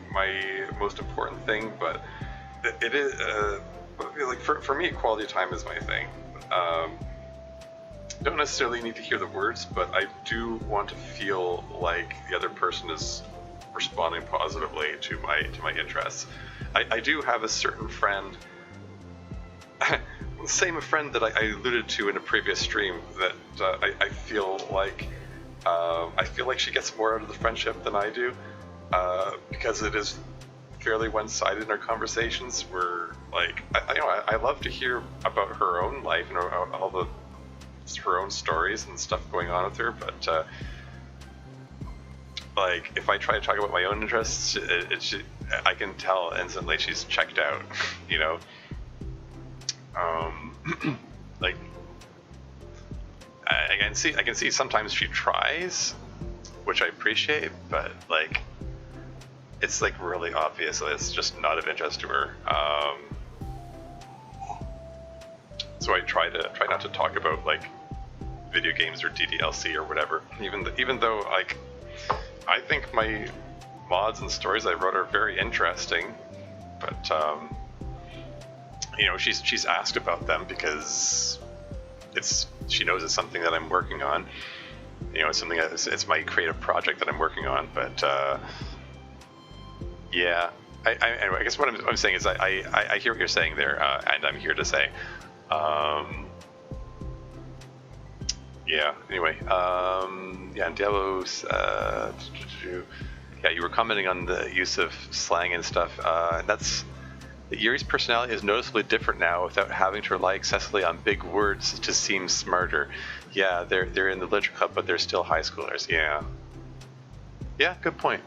most important thing, but it is like for me, quality time is my thing. Don't necessarily need to hear the words, but I do want to feel like the other person is responding positively to my interests. I do have a certain friend, same friend that I alluded to in a previous stream, that I feel like she gets more out of the friendship than I do, because it is fairly one-sided in our conversations. Where, like, I love to hear about her own life and all her own stories and stuff going on with her, but like, if I try to talk about my own interests, I can tell instantly she's checked out, you know. Like, I can see sometimes she tries, which I appreciate, but like, it's like really obvious that it's just not of interest to her. So I try not to talk about like video games or DDLC or whatever, even though, like, I think my mods and stories I wrote are very interesting, but you know, she's asked about them because she knows it's something that I'm working on. You know, it's something it's my creative project that I'm working on. But yeah, anyway, I guess what I'm saying is I hear what you're saying there, and I'm here to say, yeah. Anyway, yeah, and Diablo's, yeah, you were commenting on the use of slang and stuff. Yuri's personality is noticeably different now without having to rely excessively on big words to seem smarter. Yeah, they're in the literature club, but they're still high schoolers. Yeah, good point.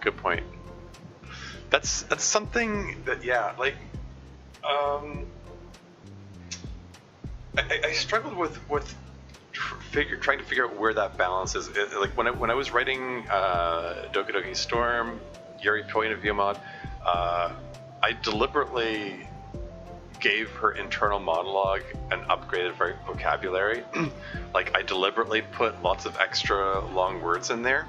That's something that, yeah, like, I struggled with trying to figure out where that balance is. Like when I was writing Doki Doki Storm, Yuri point of view mod, I deliberately gave her internal monologue an upgraded vocabulary. Like, I deliberately put lots of extra long words in there.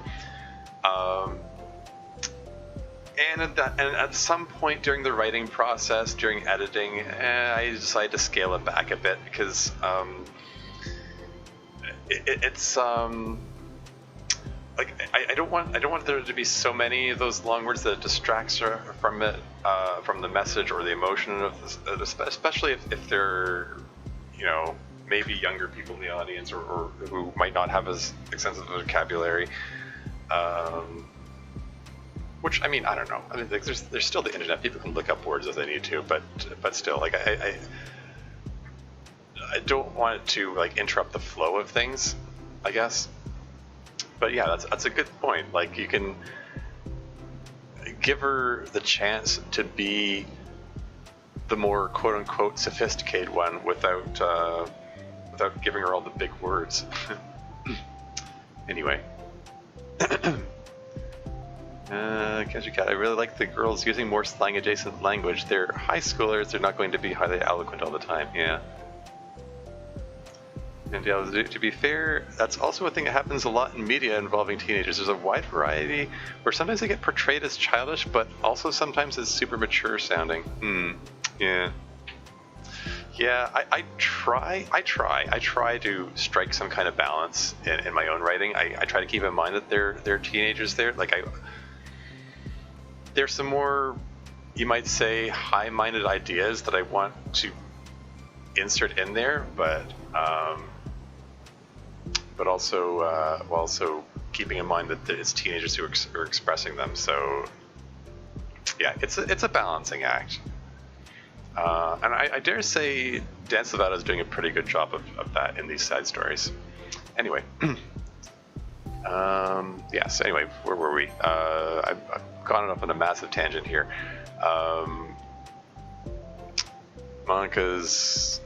And at some point during the writing process, during editing, I decided to scale it back a bit because it's like, I don't want there to be so many of those long words that it distracts her from it, from the message or the emotion of this, especially if they're, you know, maybe younger people in the audience or who might not have as extensive a vocabulary. Which, I mean, I don't know. I mean, like, there's still the internet. People can look up words if they need to, but still, like, I don't want it to, like, interrupt the flow of things, I guess. But yeah, that's a good point. Like, you can give her the chance to be the more quote-unquote sophisticated one without giving her all the big words. Anyway. Catchy Cat, I really like the girls using more slang-adjacent language. They're high schoolers, they're not going to be highly eloquent all the time, yeah. And yeah, to be fair, that's also a thing that happens a lot in media involving teenagers. There's a wide variety where sometimes they get portrayed as childish, but also sometimes as super mature sounding. Yeah. Yeah, I try to strike some kind of balance in my own writing. I try to keep in mind that they're teenagers there. Like, there's some more, you might say, high-minded ideas that I want to insert in there, but also keeping in mind that it's teenagers who are expressing them. So yeah, it's a balancing act. And I dare say Dan Salvato is doing a pretty good job of that in these side stories. Anyway, yeah. So anyway, where were we? gone off on a massive tangent here. Monika's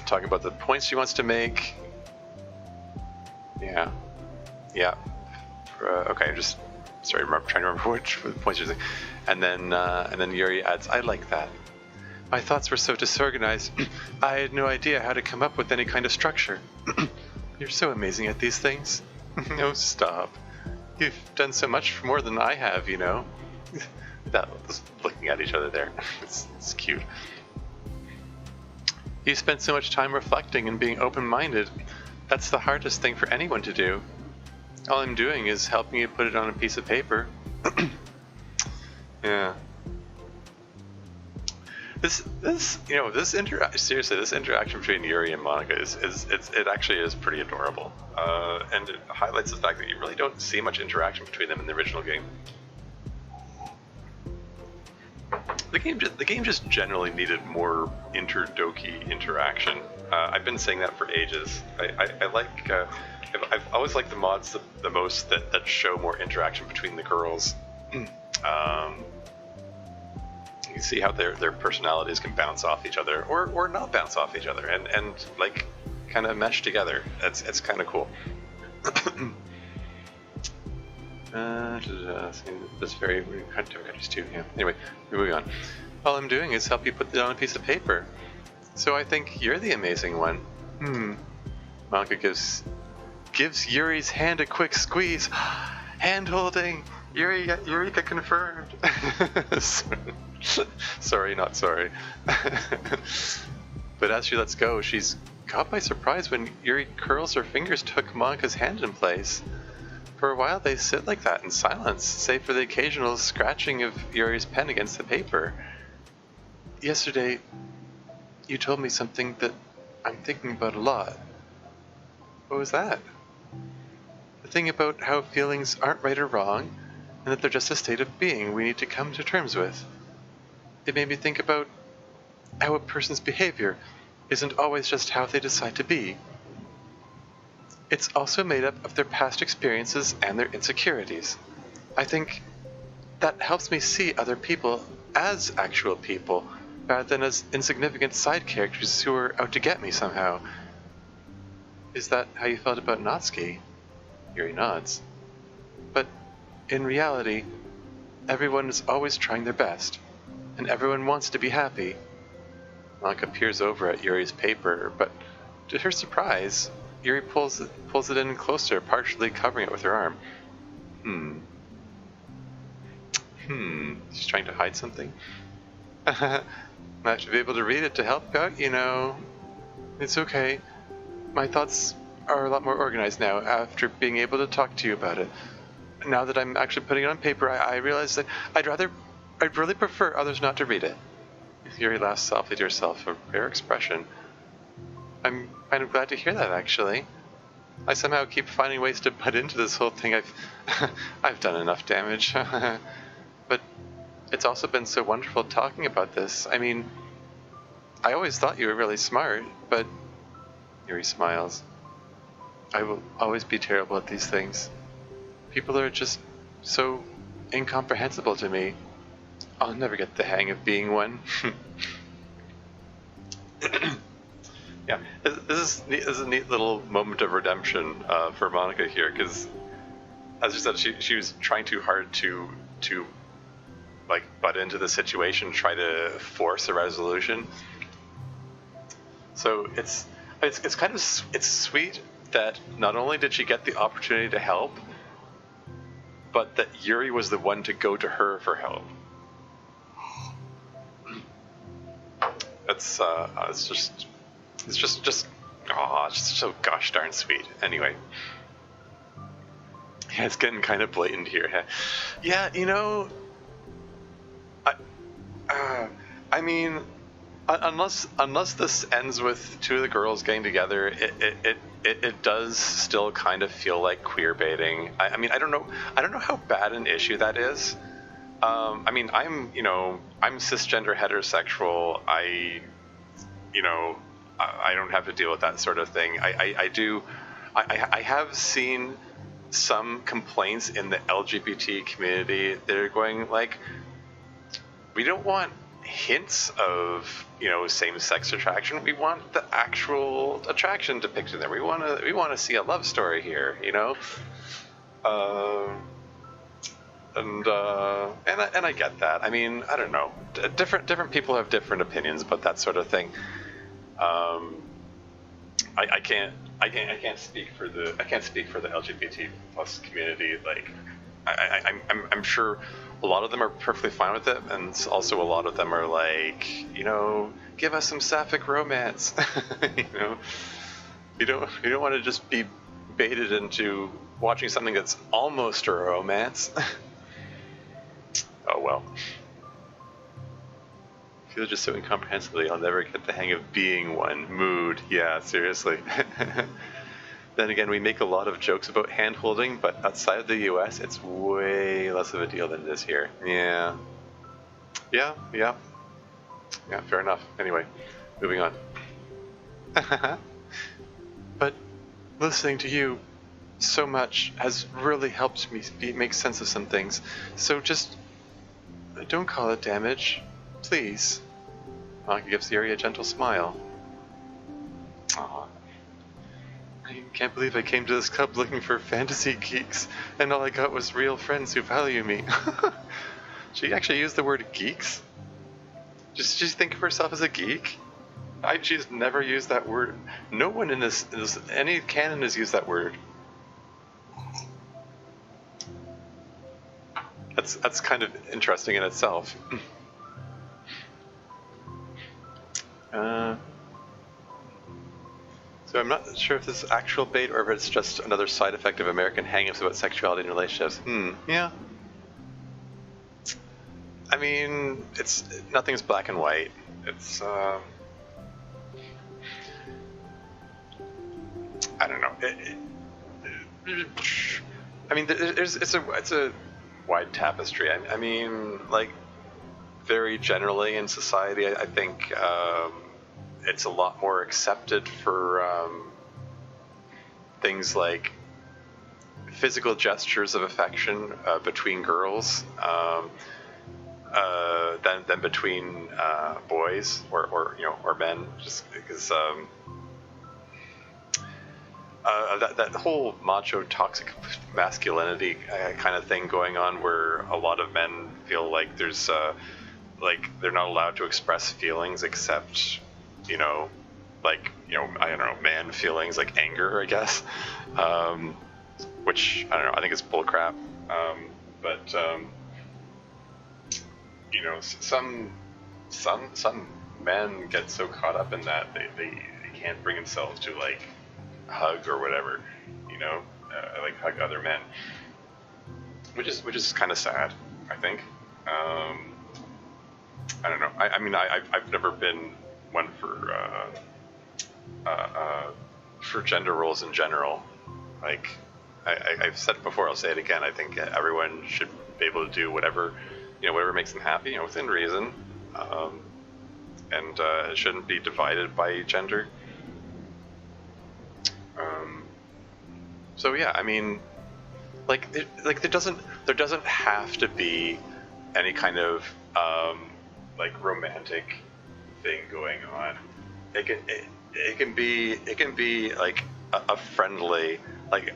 talking about the points she wants to make. Yeah. Okay, I'm just trying to remember which points you're saying. And then Yuri adds, "I like that. My thoughts were so disorganized, I had no idea how to come up with any kind of structure. You're so amazing at these things." Oh, stop. You've done so much more than I have, you know. That looking at each other there. It's cute. You spent so much time reflecting and being open-minded. That's the hardest thing for anyone to do. All I'm doing is helping you put it on a piece of paper. Yeah. This interaction between Yuri and Monika it actually is pretty adorable, and it highlights the fact that you really don't see much interaction between them in the original game. The game just generally needed more inter-Doki interaction. I've been saying that for ages. I like I've always liked the mods the most that show more interaction between the girls. You can see how their personalities can bounce off each other or not bounce off each other and like kind of mesh together. It's kind of cool. This very countries too. Yeah. Anyway, moving on. All I'm doing is help you put it on a piece of paper. So I think you're the amazing one. Monika gives Yuri's hand a quick squeeze. Hand holding. Eureka confirmed. Sorry, not sorry. But as she lets go, she's caught by surprise when Yuri curls her fingers to hook Monika's hand in place. For a while they sit like that in silence, save for the occasional scratching of Yuri's pen against the paper. Yesterday, you told me something that I'm thinking about a lot. What was that? The thing about how feelings aren't right or wrong, and that they're just a state of being we need to come to terms with. It made me think about how a person's behavior isn't always just how they decide to be. It's also made up of their past experiences and their insecurities. I think that helps me see other people as actual people, rather than as insignificant side characters who are out to get me somehow. Is that how you felt about Natsuki? Yuri nods. But in reality, everyone is always trying their best, and everyone wants to be happy. Monika peers over at Yuri's paper, but to her surprise, Yuri pulls it in closer, partially covering it with her arm. She's trying to hide something? I have to be able to read it to help out, you know. It's okay. My thoughts are a lot more organized now after being able to talk to you about it. Now that I'm actually putting it on paper, I realize that I'd really prefer others not to read it. Yuri laughs softly to herself, a rare expression. I'm kind of glad to hear that, actually. I somehow keep finding ways to butt into this whole thing. I've done enough damage. But it's also been so wonderful talking about this. I mean, I always thought you were really smart, but... Yuri smiles. I will always be terrible at these things. People are just so incomprehensible to me. I'll never get the hang of being one. Yeah, this is a neat little moment of redemption for Monika here, because, as you said, she was trying too hard to like butt into the situation, try to force a resolution. So it's kind of it's sweet that not only did she get the opportunity to help, but that Yuri was the one to go to her for help. It's just so gosh darn sweet. Anyway, yeah, it's getting kind of blatant here. Yeah, you know, I mean, unless this ends with two of the girls getting together, it does still kind of feel like queer baiting. I mean, I don't know how bad an issue that is. I mean, I'm cisgender heterosexual. I don't have to deal with that sort of thing. I have seen some complaints in the LGBT community. They're going like, we don't want hints of, you know, same-sex attraction. We want the actual attraction depicted there. We want to see a love story here, you know. And I get that. I mean, I don't know. Different people have different opinions about that sort of thing. I can't speak for the LGBT plus community. Like, I'm sure a lot of them are perfectly fine with it, and also a lot of them are like, you know, give us some sapphic romance. You know, you don't want to just be baited into watching something that's almost a romance. Oh well. I feel just so incomprehensibly I'll never get the hang of being one. Mood. Yeah, seriously. Then again, we make a lot of jokes about hand-holding, but outside of the US, it's way less of a deal than it is here. Yeah. Yeah, fair enough. Anyway, moving on. But listening to you so much has really helped me make sense of some things. So just don't call it damage, please. He gives Yuri a gentle smile. Aw. I can't believe I came to this club looking for fantasy geeks, and all I got was real friends who value me. She actually used the word geeks? Does she think of herself as a geek? She's never used that word. No one in any canon has used that word. That's kind of interesting in itself. So I'm not sure if this is actual bait or if it's just another side effect of American hang-ups about sexuality and relationships. Yeah. I mean, nothing's black and white. It's I don't know. I mean, it's a wide tapestry. I mean, like, very generally in society, I think it's a lot more accepted for things like physical gestures of affection between girls than between boys or men, just because that whole macho toxic masculinity kind of thing going on, where a lot of men feel like there's like they're not allowed to express feelings except I don't know, man feelings like anger, I guess, which I don't know, I think it's bullcrap. But some men get so caught up in that they can't bring themselves to like hug or whatever, like hug other men, which is kind of sad, I think. I don't know. I mean, I've never been one for gender roles in general. Like, I've said it before, I'll say it again. I think everyone should be able to do whatever makes them happy, within reason, and it shouldn't be divided by gender. So yeah, I mean, there doesn't have to be any kind of like romantic thing going on. It can be like a friendly like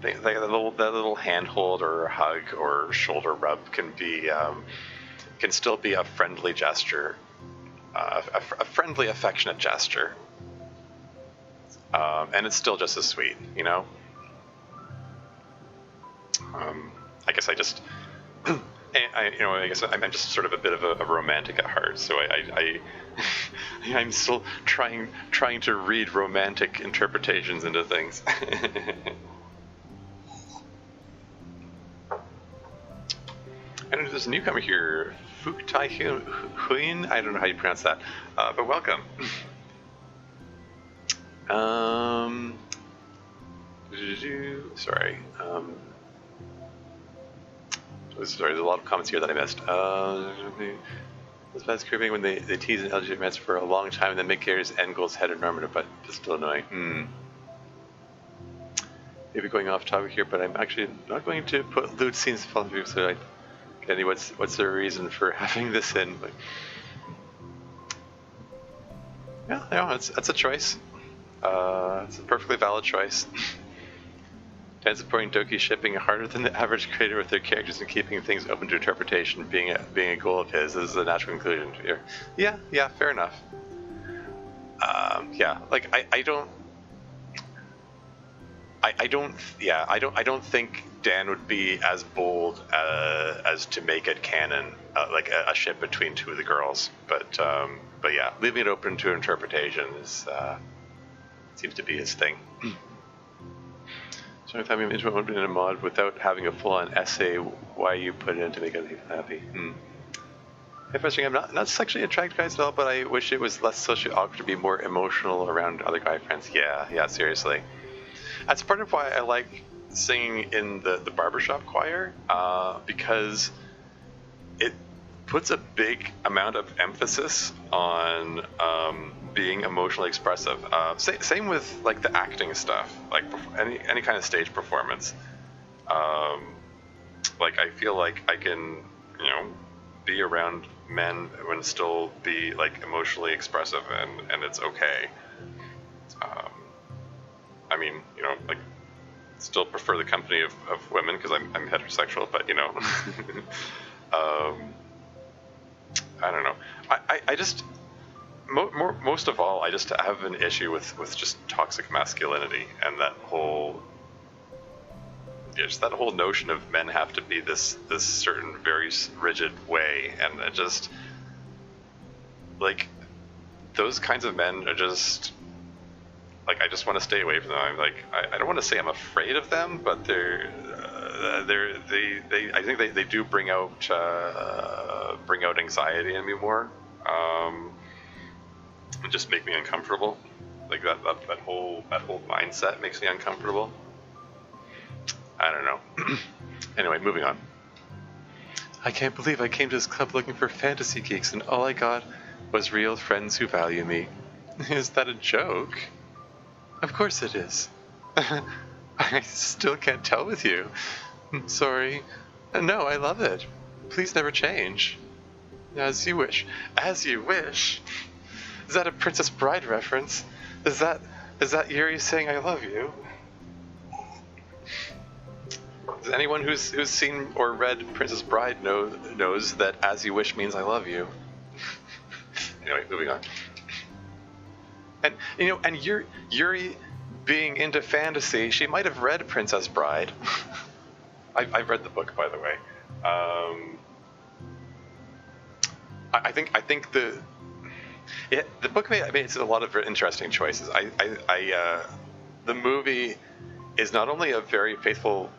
that little handhold or hug or shoulder rub can still be a friendly gesture, a friendly affectionate gesture, and it's still just as sweet, I guess I guess I'm just sort of a bit of a romantic at heart, so I'm still trying to read romantic interpretations into things. And there's a newcomer here, Phuc Tai Huyen. I don't know how you pronounce that, but welcome. Sorry. Sorry, there's a lot of comments here that I missed. This bad cribbing when they tease an LGBT mess for a long time and then make characters' end goals heteronormative, but it's still annoying. maybe going off topic here, but I'm actually not going to put lewd scenes in Fallen View, so Kenny, what's the reason for having this in? But yeah, that's a choice. It's a perfectly valid choice. Dan supporting Doki shipping harder than the average creator with their characters and keeping things open to interpretation being a goal of his. This is a natural conclusion here. Yeah, fair enough. Yeah, like I don't think Dan would be as bold as to make it canon, like a ship between two of the girls. But yeah, leaving it open to interpretation is seems to be his thing. So if having intimate in a mod without having a full-on essay why you put it in to make other people happy. I'm not sexually attracted to guys at all, but I wish it was less socially awkward to be more emotional around other guy friends. Yeah, seriously. That's part of why I like singing in the barbershop choir, because it puts a big amount of emphasis on being emotionally expressive. Same with like the acting stuff, like any kind of stage performance. Like I feel like I can, be around men and still be like emotionally expressive, and it's okay. I mean, like still prefer the company of women because I'm heterosexual, but I don't know. I just most of all I just have an issue with just toxic masculinity and that whole that whole notion of men have to be this certain very rigid way, and it just like those kinds of men are just like I just want to stay away from them. I'm like I don't want to say I'm afraid of them, but they I think they do bring out anxiety in me more, and just make me uncomfortable. Like that whole mindset makes me uncomfortable. I don't know. Anyway, moving on. I can't believe I came to this club looking for fantasy geeks, and all I got was real friends who value me. Is that a joke? Of course it is. I still can't tell with you. Sorry. No, I love it. Please never change. As you wish. As you wish? Is that a Princess Bride reference? Is that Yuri saying I love you? Anyone who's seen or read Princess Bride knows that as you wish means I love you. Anyway, moving on. And and Yuri being into fantasy, she might have read Princess Bride. I've read the book, by the way. I think the book made a lot of very interesting choices. The movie is not only a very faithful.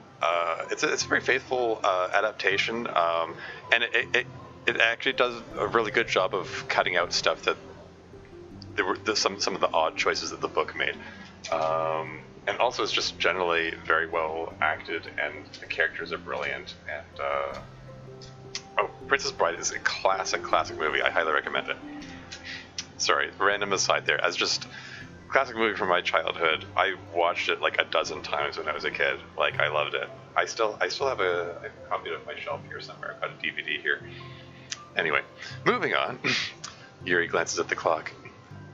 It's a very faithful adaptation, and it actually does a really good job of cutting out stuff that there were some of the odd choices that the book made, and also it's just generally very well acted, and the characters are brilliant. And Princess Bride is a classic movie. I highly recommend it. Sorry, random aside there. As just classic movie from my childhood. I watched it like a dozen times when I was a kid. Like I loved it. I still have a copy of my shelf here somewhere. I've got a DVD here. Anyway, moving on. Yuri glances at the clock.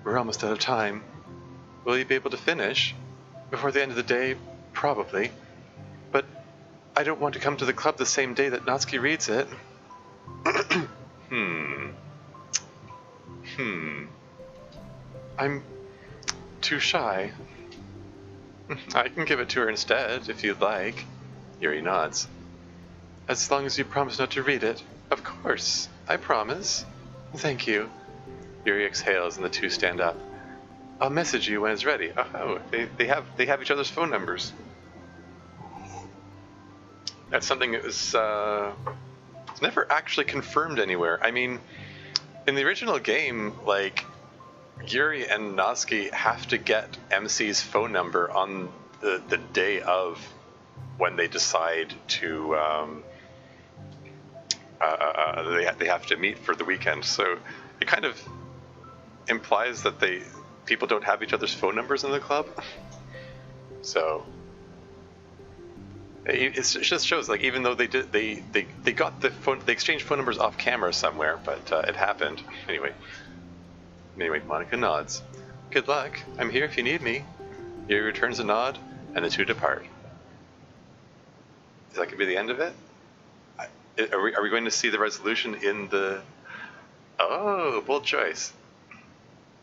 We're almost out of time. Will you be able to finish? Before the end of the day? Probably. But I don't want to come to the club the same day that Natsuki reads it. I'm too shy. I can give it to her instead, if you'd like. Yuri nods. As long as you promise not to read it. Of course, I promise. Thank you. Yuri exhales and the two stand up. I'll message you when it's ready. Oh, they have each other's phone numbers. That's something that was it's never actually confirmed anywhere. I mean, in the original game, like Yuri and Natsuki have to get MC's phone number on the day of when they decide to they have to meet for the weekend. So it kind of implies that people don't have each other's phone numbers in the club. So It just shows, like, even though they got they exchanged phone numbers off camera somewhere, but it happened anyway. Monica nods. Good luck. I'm here if you need me. Yuri returns a nod, and the two depart. Is that gonna be the end of it? Are we going to see the resolution in the? Oh, bold choice.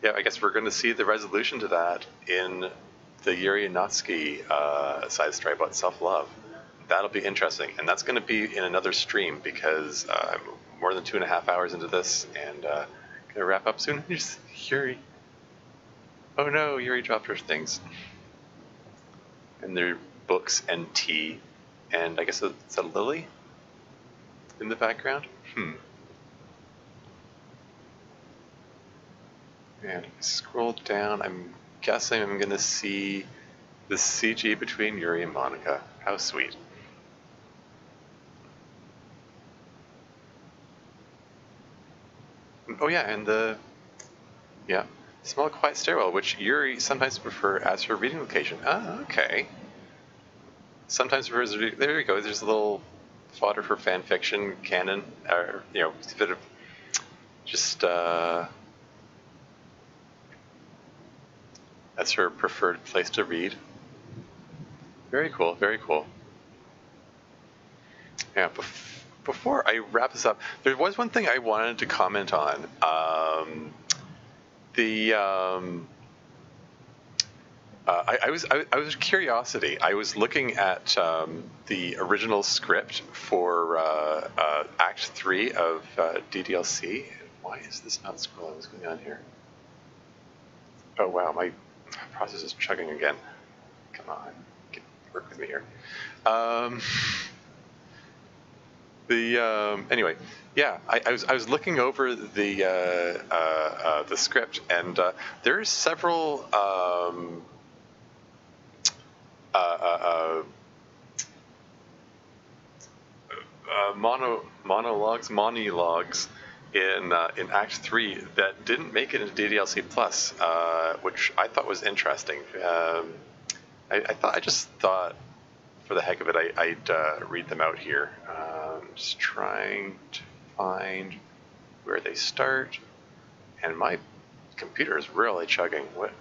Yeah, I guess we're going to see the resolution to that in the Yuri and Natsuki side story about self-love. That'll be interesting, and that's going to be in another stream because I'm more than 2.5 hours into this, and going to wrap up soon. Here's Yuri. Oh no, Yuri dropped her things. And their books and tea, and I guess it's a lily in the background. And if I scroll down, I'm guessing I'm going to see the CG between Yuri and Monica. How sweet. Oh yeah, and the small quiet stairwell, which Yuri sometimes prefer as her reading location. Ah, okay. Sometimes prefers. There we go. There's a little fodder for fan fiction canon, or a bit of just. That's her preferred place to read. Very cool, very cool. Yeah, before I wrap this up, there was one thing I wanted to comment on. I was curiosity. I was looking at the original script for Act 3 of DDLC. Why is this not scrolling? What's going on here? Oh wow, my process is chugging again. Come on, work with me here. Anyway, yeah, I was looking over the script, and there's several monologues in Act 3 that didn't make it into DDLC Plus, which I thought was interesting. I just thought, for the heck of it, I'd read them out here. Just trying to find where they start, and my computer is really chugging. What?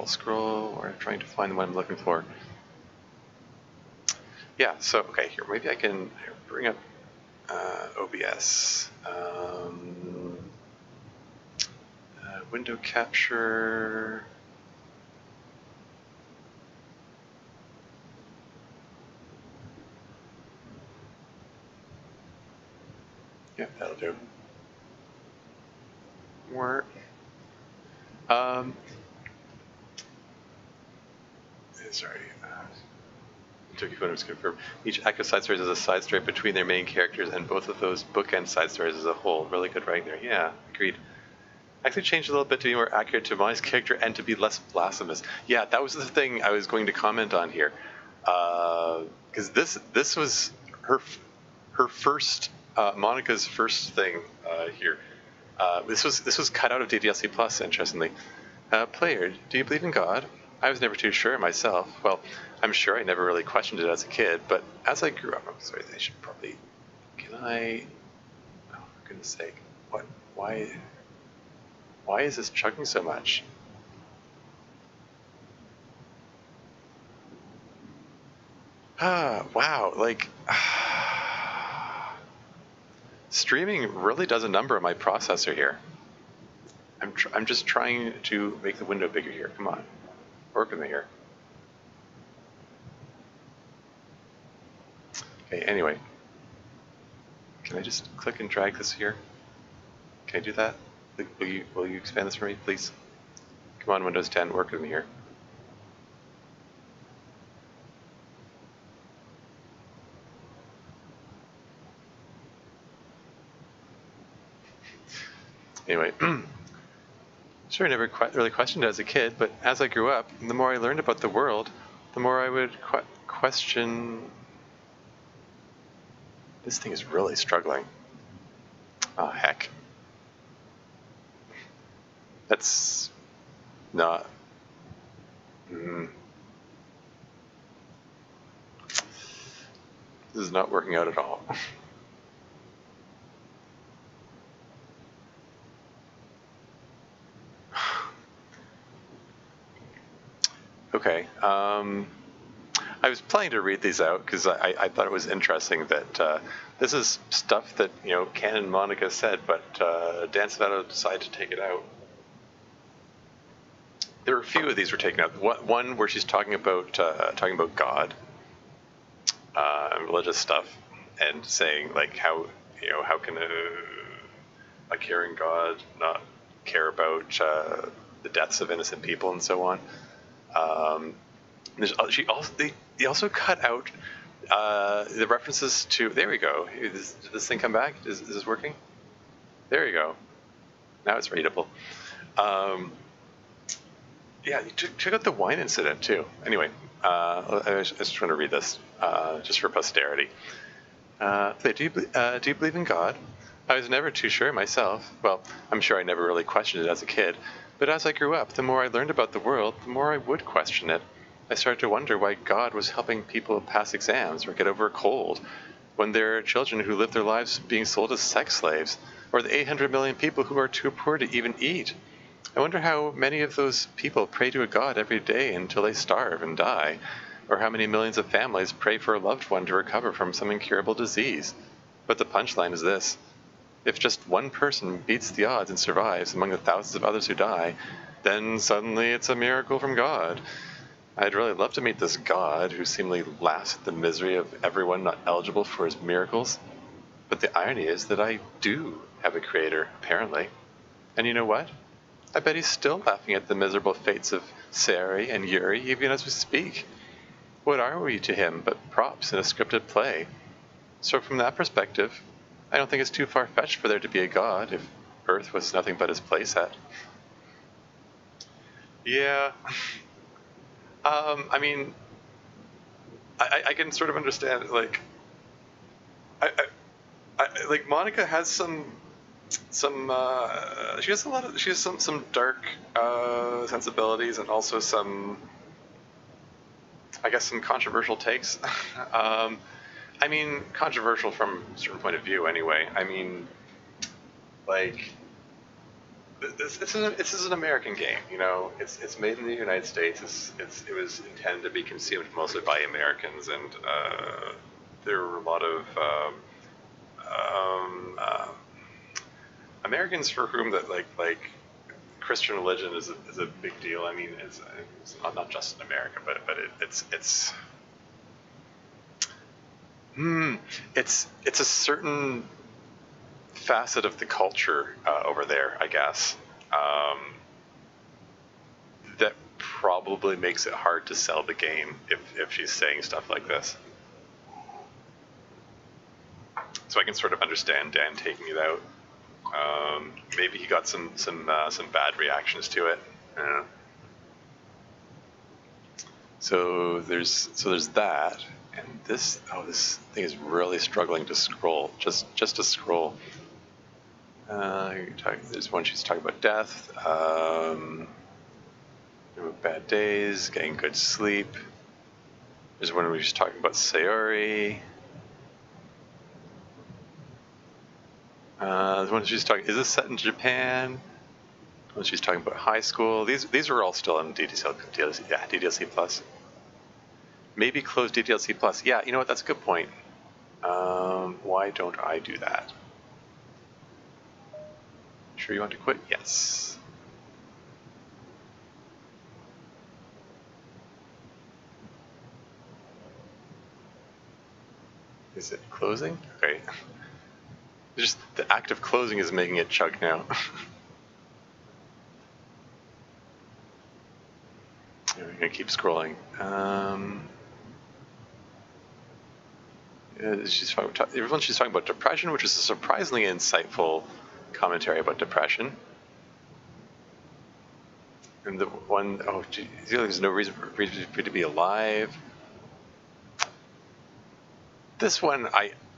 Scroll. Or I'm trying to find the one I'm looking for. Yeah, so, okay, here, maybe I can bring up OBS. Window capture. Yeah, that'll do. Work. Sorry. Doki Doki confirmed. Each active side story is a side story between their main characters, and both of those bookend side stories as a whole. Really good writing there. Yeah, agreed. Actually changed a little bit to be more accurate to Molly's character and to be less blasphemous. Yeah, that was the thing I was going to comment on here, because this was her first Monica's first thing here. This was cut out of DDLC Plus, interestingly. Player, do you believe in God? I was never too sure myself. Well, I'm sure I never really questioned it as a kid, but as I grew up, I'm sorry, I should probably. Can I? Oh, for goodness sake! What? Why? Why is this chugging so much? Wow, like streaming really does a number on my processor here. I'm just trying to make the window bigger here. Come on, work with me here. Okay, anyway, can I just click and drag this here? Can I do that? Will you expand this for me, please? Come on, Windows 10, work with me here. Anyway, sure, I never really questioned it as a kid, but as I grew up, the more I learned about the world, the more I would question. This thing is really struggling. Oh, heck. That's not. Mm, this is not working out at all. Okay. I was planning to read these out because I thought it was interesting that this is stuff that Ken and Monica said, but Dan Salvato decided to take it out. There were a few of these were taken out. One where she's talking about God, and religious stuff, and saying like how can a caring God not care about the deaths of innocent people and so on. They also cut out the references to. There we go. Did this thing come back? Is this working? There you go. Now it's readable. Yeah, check out the wine incident too. Anyway, I just want to read this just for posterity. Do you believe in God? I was never too sure myself. Well, I'm sure I never really questioned it as a kid. But as I grew up, the more I learned about the world, the more I would question it. I started to wonder why God was helping people pass exams or get over a cold, when there are children who live their lives being sold as sex slaves, or the 800 million people who are too poor to even eat. I wonder how many of those people pray to a God every day until they starve and die, or how many millions of families pray for a loved one to recover from some incurable disease. But the punchline is this. If just one person beats the odds and survives among the thousands of others who die, then suddenly it's a miracle from God. I'd really love to meet this God who seemingly laughs at the misery of everyone not eligible for his miracles. But the irony is that I do have a creator, apparently. And you know what? I bet he's still laughing at the miserable fates of Sari and Yuri even as we speak. What are we to him but props in a scripted play? So from that perspective, I don't think it's too far-fetched for there to be a God if Earth was nothing but his playset. Yeah. I mean, I can sort of understand, like, like Monica has some she has some dark sensibilities and also some, I guess, some controversial takes. I mean, controversial from a certain point of view, anyway. I mean, like, this is an American game, It's made in the United States. It was intended to be consumed mostly by Americans, and there were a lot of Americans for whom that like Christian religion is a big deal. I mean, it's not just in America, but it's a certain facet of the culture over there, I guess, that probably makes it hard to sell the game if she's saying stuff like this. So I can sort of understand Dan taking it out. Maybe he got some bad reactions to it. So there's that, and this thing is really struggling to scroll, just to scroll. There's one she's talking about death, bad days, getting good sleep. There's one where she's talking about Sayori. There's one she's talking. Is this set in Japan? When she's talking about high school. These are all still in DDLC. Yeah, DDLC Plus. Maybe close DDLC Plus. Yeah, you know what? That's a good point. Why don't I do that? Sure you want to quit? Yes. Is it closing? Okay. Just the act of closing is making it chug now. We're gonna keep scrolling. She's talking about depression, which is a surprisingly insightful commentary about depression. And the one, there's no reason for you to be alive. This one,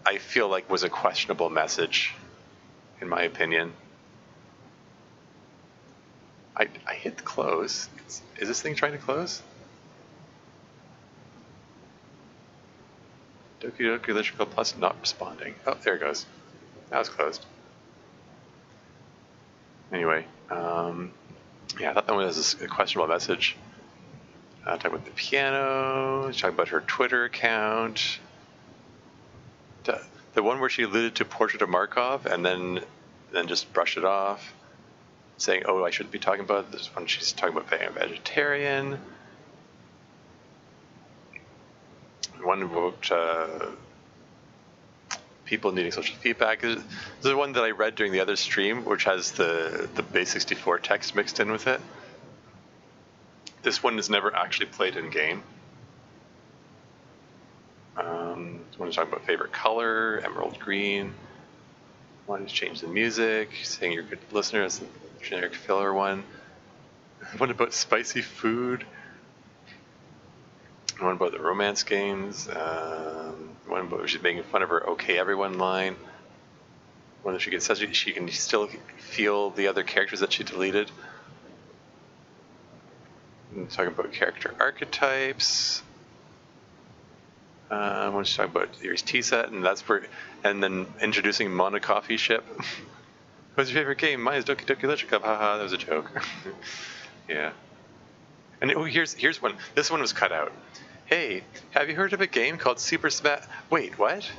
I feel like was a questionable message, in my opinion. I hit the close. Is this thing trying to close? Doki Doki Electrical Plus not responding. Oh, there it goes. Now it's closed. Anyway, yeah, I thought that one was a questionable message. Talking about the piano, talking about her Twitter account. The one where she alluded to Portrait of Markov and then just brushed it off, saying, oh, I shouldn't be talking about this one. She's talking about being a vegetarian. One about people needing social feedback. There's the one that I read during the other stream, which has the base64 text mixed in with it. This one is never actually played in game. One is talking about favorite color, emerald green. One is change the music, saying you're a good listener, as the generic filler one. One about spicy food. One about the romance games. One about she's making fun of her "Okay Everyone" line. One that says she can still feel the other characters that she deleted. And talking about character archetypes. When she's talking about Series T set, and then introducing Monocoffee ship. What's your favorite game? Mine is Doki Doki Literature Club. Haha, that was a joke. Yeah. And here's one. This one was cut out. Hey, have you heard of a game called Super Smash? Wait, what?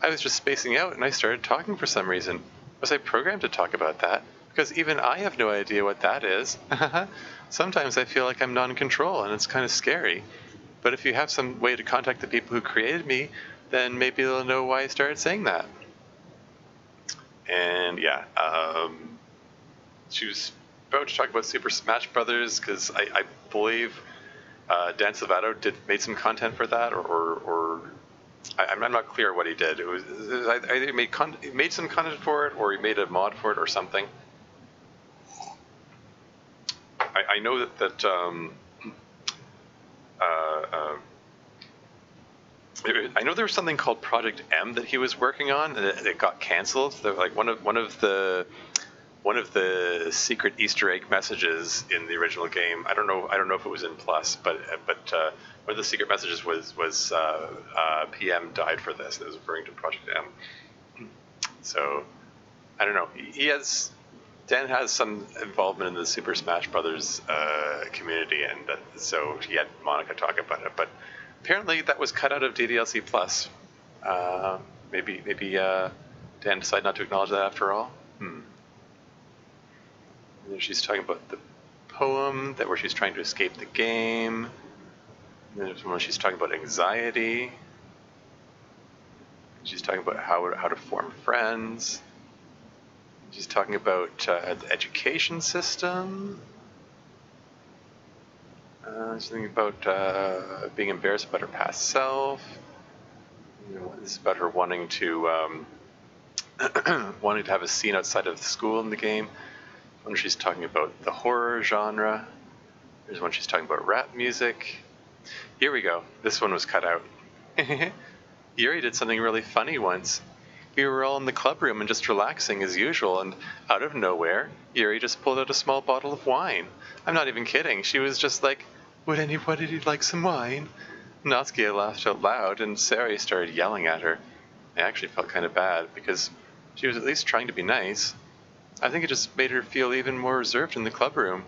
I was just spacing out and I started talking for some reason. Was I programmed to talk about that? Because even I have no idea what that is. Sometimes I feel like I'm not in control and it's kind of scary. But if you have some way to contact the people who created me, then maybe they'll know why I started saying that. And yeah, she was about to talk about Super Smash Brothers because I believe Dan Salvato made some content for that, or I'm not clear what he did. It was either he made some content for it, or he made a mod for it, or something. I know that I know there was something called Project M that he was working on, and it got canceled. Like one of the secret Easter egg messages in the original game. I don't know if it was in Plus, but one of the secret messages was PM died for this. It was referring to Project M. So I don't know. Dan has some involvement in the Super Smash Brothers community, and so he had Monica talk about it. But apparently that was cut out of DDLC Plus. Maybe Dan decided not to acknowledge that after all. And then she's talking about the poem where she's trying to escape the game. And then there's one where she's talking about anxiety. She's talking about how to form friends. She's talking about the education system. She's thinking about being embarrassed about her past self. This is about her wanting to have a scene outside of the school in the game. When she's talking about the horror genre. There's one she's talking about rap music. Here we go. This one was cut out. Yuri did something really funny once. We were all in the club room and just relaxing as usual, and out of nowhere, Yuri just pulled out a small bottle of wine. I'm not even kidding. She was just like, would anybody like some wine? Natsuki laughed out loud, and Sari started yelling at her. I actually felt kind of bad, because she was at least trying to be nice. I think it just made her feel even more reserved in the club room.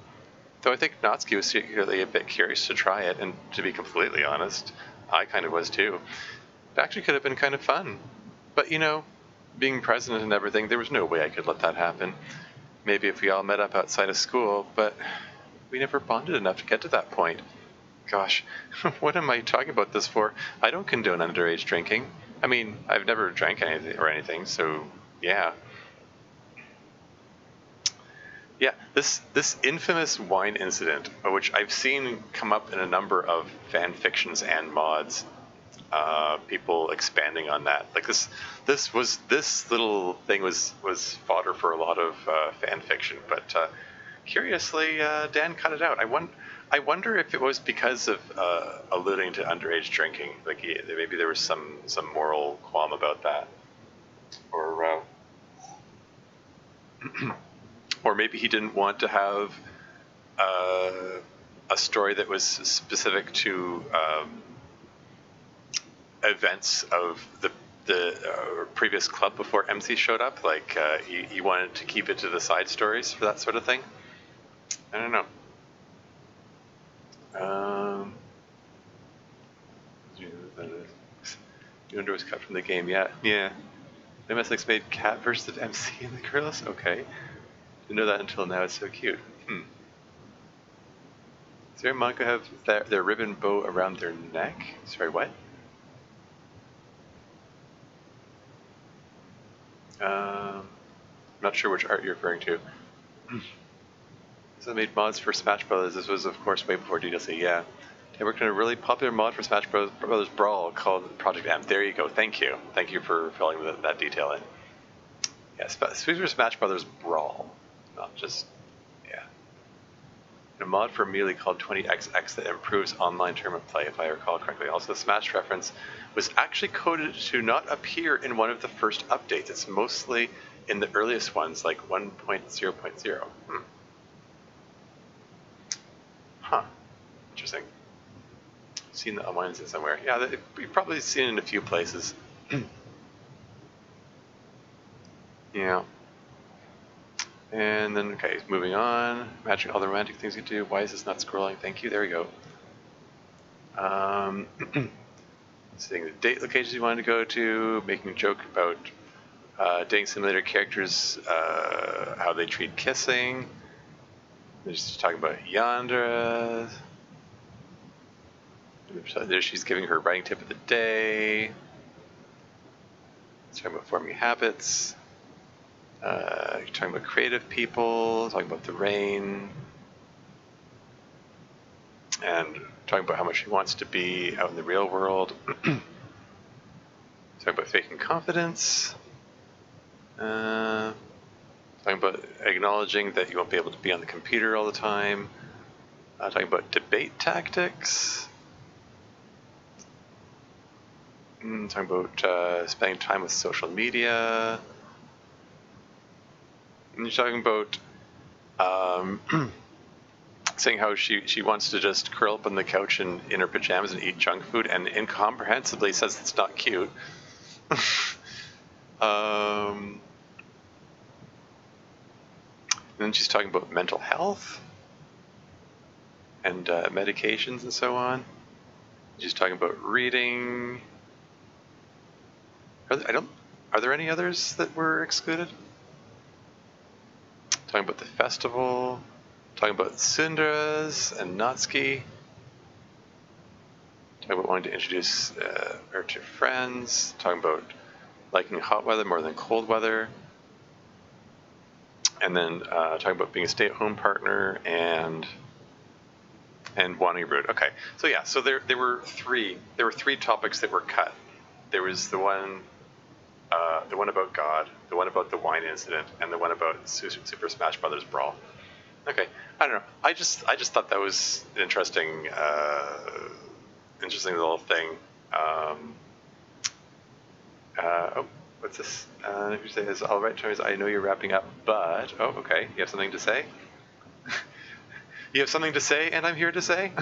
Though I think Natsuki was secretly a bit curious to try it, and to be completely honest, I kind of was too. It actually could have been kind of fun. But being president and everything, there was no way I could let that happen. Maybe if we all met up outside of school, but we never bonded enough to get to that point. Gosh, what am I talking about this for? I don't condone underage drinking. I mean, I've never drank anything, so yeah. Yeah, this infamous wine incident, which I've seen come up in a number of fan fictions and mods, people expanding on that. Like this little thing was fodder for a lot of fan fiction, but curiously, Dan cut it out. I wonder if it was because of alluding to underage drinking. Like maybe there was some moral qualm about that, or maybe he didn't want to have a story that was specific to events of the previous club before MC showed up. Like he wanted to keep it to the side stories for that sort of thing. I don't know. Yonder was cut from the game. Yeah. MSX made Cat versus MC in the girls. Okay. Didn't know that until now. It's so cute. Does their manga have their ribbon bow around their neck? Sorry, what? Not sure which art you're referring to. So they made mods for Smash Brothers. This was, of course, way before DDLC. Yeah. They worked on a really popular mod for Smash Brothers Brawl called Project M. There you go. Thank you. Thank you for filling that detail in. Yeah, Super Smash Brothers Brawl. Not just... yeah. A mod for Melee called 20XX that improves online tournament play, if I recall correctly. Also, the Smash reference was actually coded to not appear in one of the first updates. It's mostly in the earliest ones, like 1.0.0. Huh. Interesting. Seen that online somewhere. Yeah, you've probably seen it in a few places. Yeah. And then, okay, moving on. Matching all the romantic things you do. Why is this not scrolling? Thank you. There we go. Seeing the date locations you wanted to go to. Making a joke about dating simulator characters, how they treat kissing. They're just talking about Yandere. There she's giving her writing tip of the day. Talking about forming habits. Talking about creative people. Talking about the rain. And talking about how much she wants to be out in the real world. Talking about faking confidence. Talking about acknowledging that you won't be able to be on the computer all the time. Talking about debate tactics. Talking about spending time with social media. And you're talking about saying how she wants to just curl up on the couch in her pajamas and eat junk food, and incomprehensibly says it's not cute. And then she's talking about mental health and medications and so on. She's talking about reading. Are there any others that were excluded? Talking about the festival. Talking about Cinderas and Natsuki. Talking about wanting to introduce her to friends. Talking about liking hot weather more than cold weather. And then talking about being a stay-at-home partner and wanting a root. Okay, so yeah, so there were three topics that were cut. There was the one about God, the one about the wine incident, and the one about Super Smash Brothers Brawl. Okay, I don't know. I just thought that was an interesting little thing. Oh, what's this? If you say this, all right, Charles, I know you're wrapping up, but okay, you have something to say. You have something to say, and I'm here to say.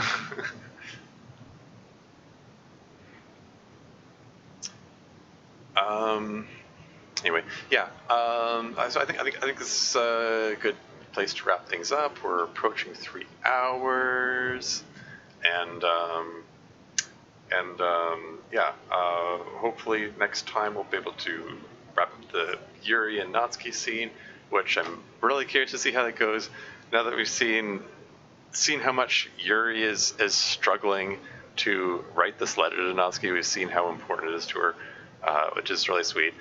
Anyway, yeah. So I think this is a good place to wrap things up. We're approaching 3 hours, and yeah. Hopefully next time we'll be able to wrap up the Yuri and Natsuki scene, which I'm really curious to see how that goes. Now that we've seen how much Yuri is struggling to write this letter to Natsuki, we've seen how important it is to her, which is really sweet.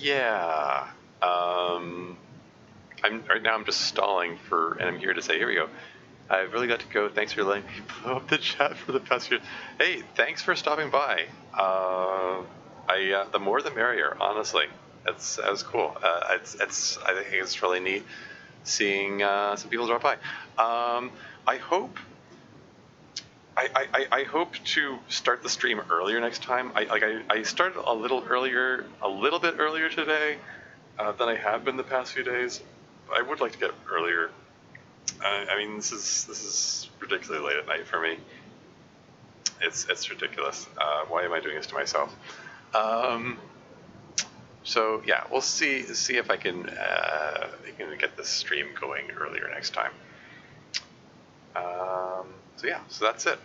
Yeah. I'm just stalling and I'm here to say, here we go. I've really got to go. Thanks for letting me blow up the chat for the past year. Hey, thanks for stopping by. The more the merrier, honestly. That was cool. I think it's really neat seeing some people drop by. I hope to start the stream earlier next time. I started a little bit earlier today, than I have been the past few days. I would like to get earlier. I mean, this is ridiculously late at night for me. It's ridiculous. Why am I doing this to myself? So yeah, we'll see if I can get this stream going earlier next time. So yeah, so that's it.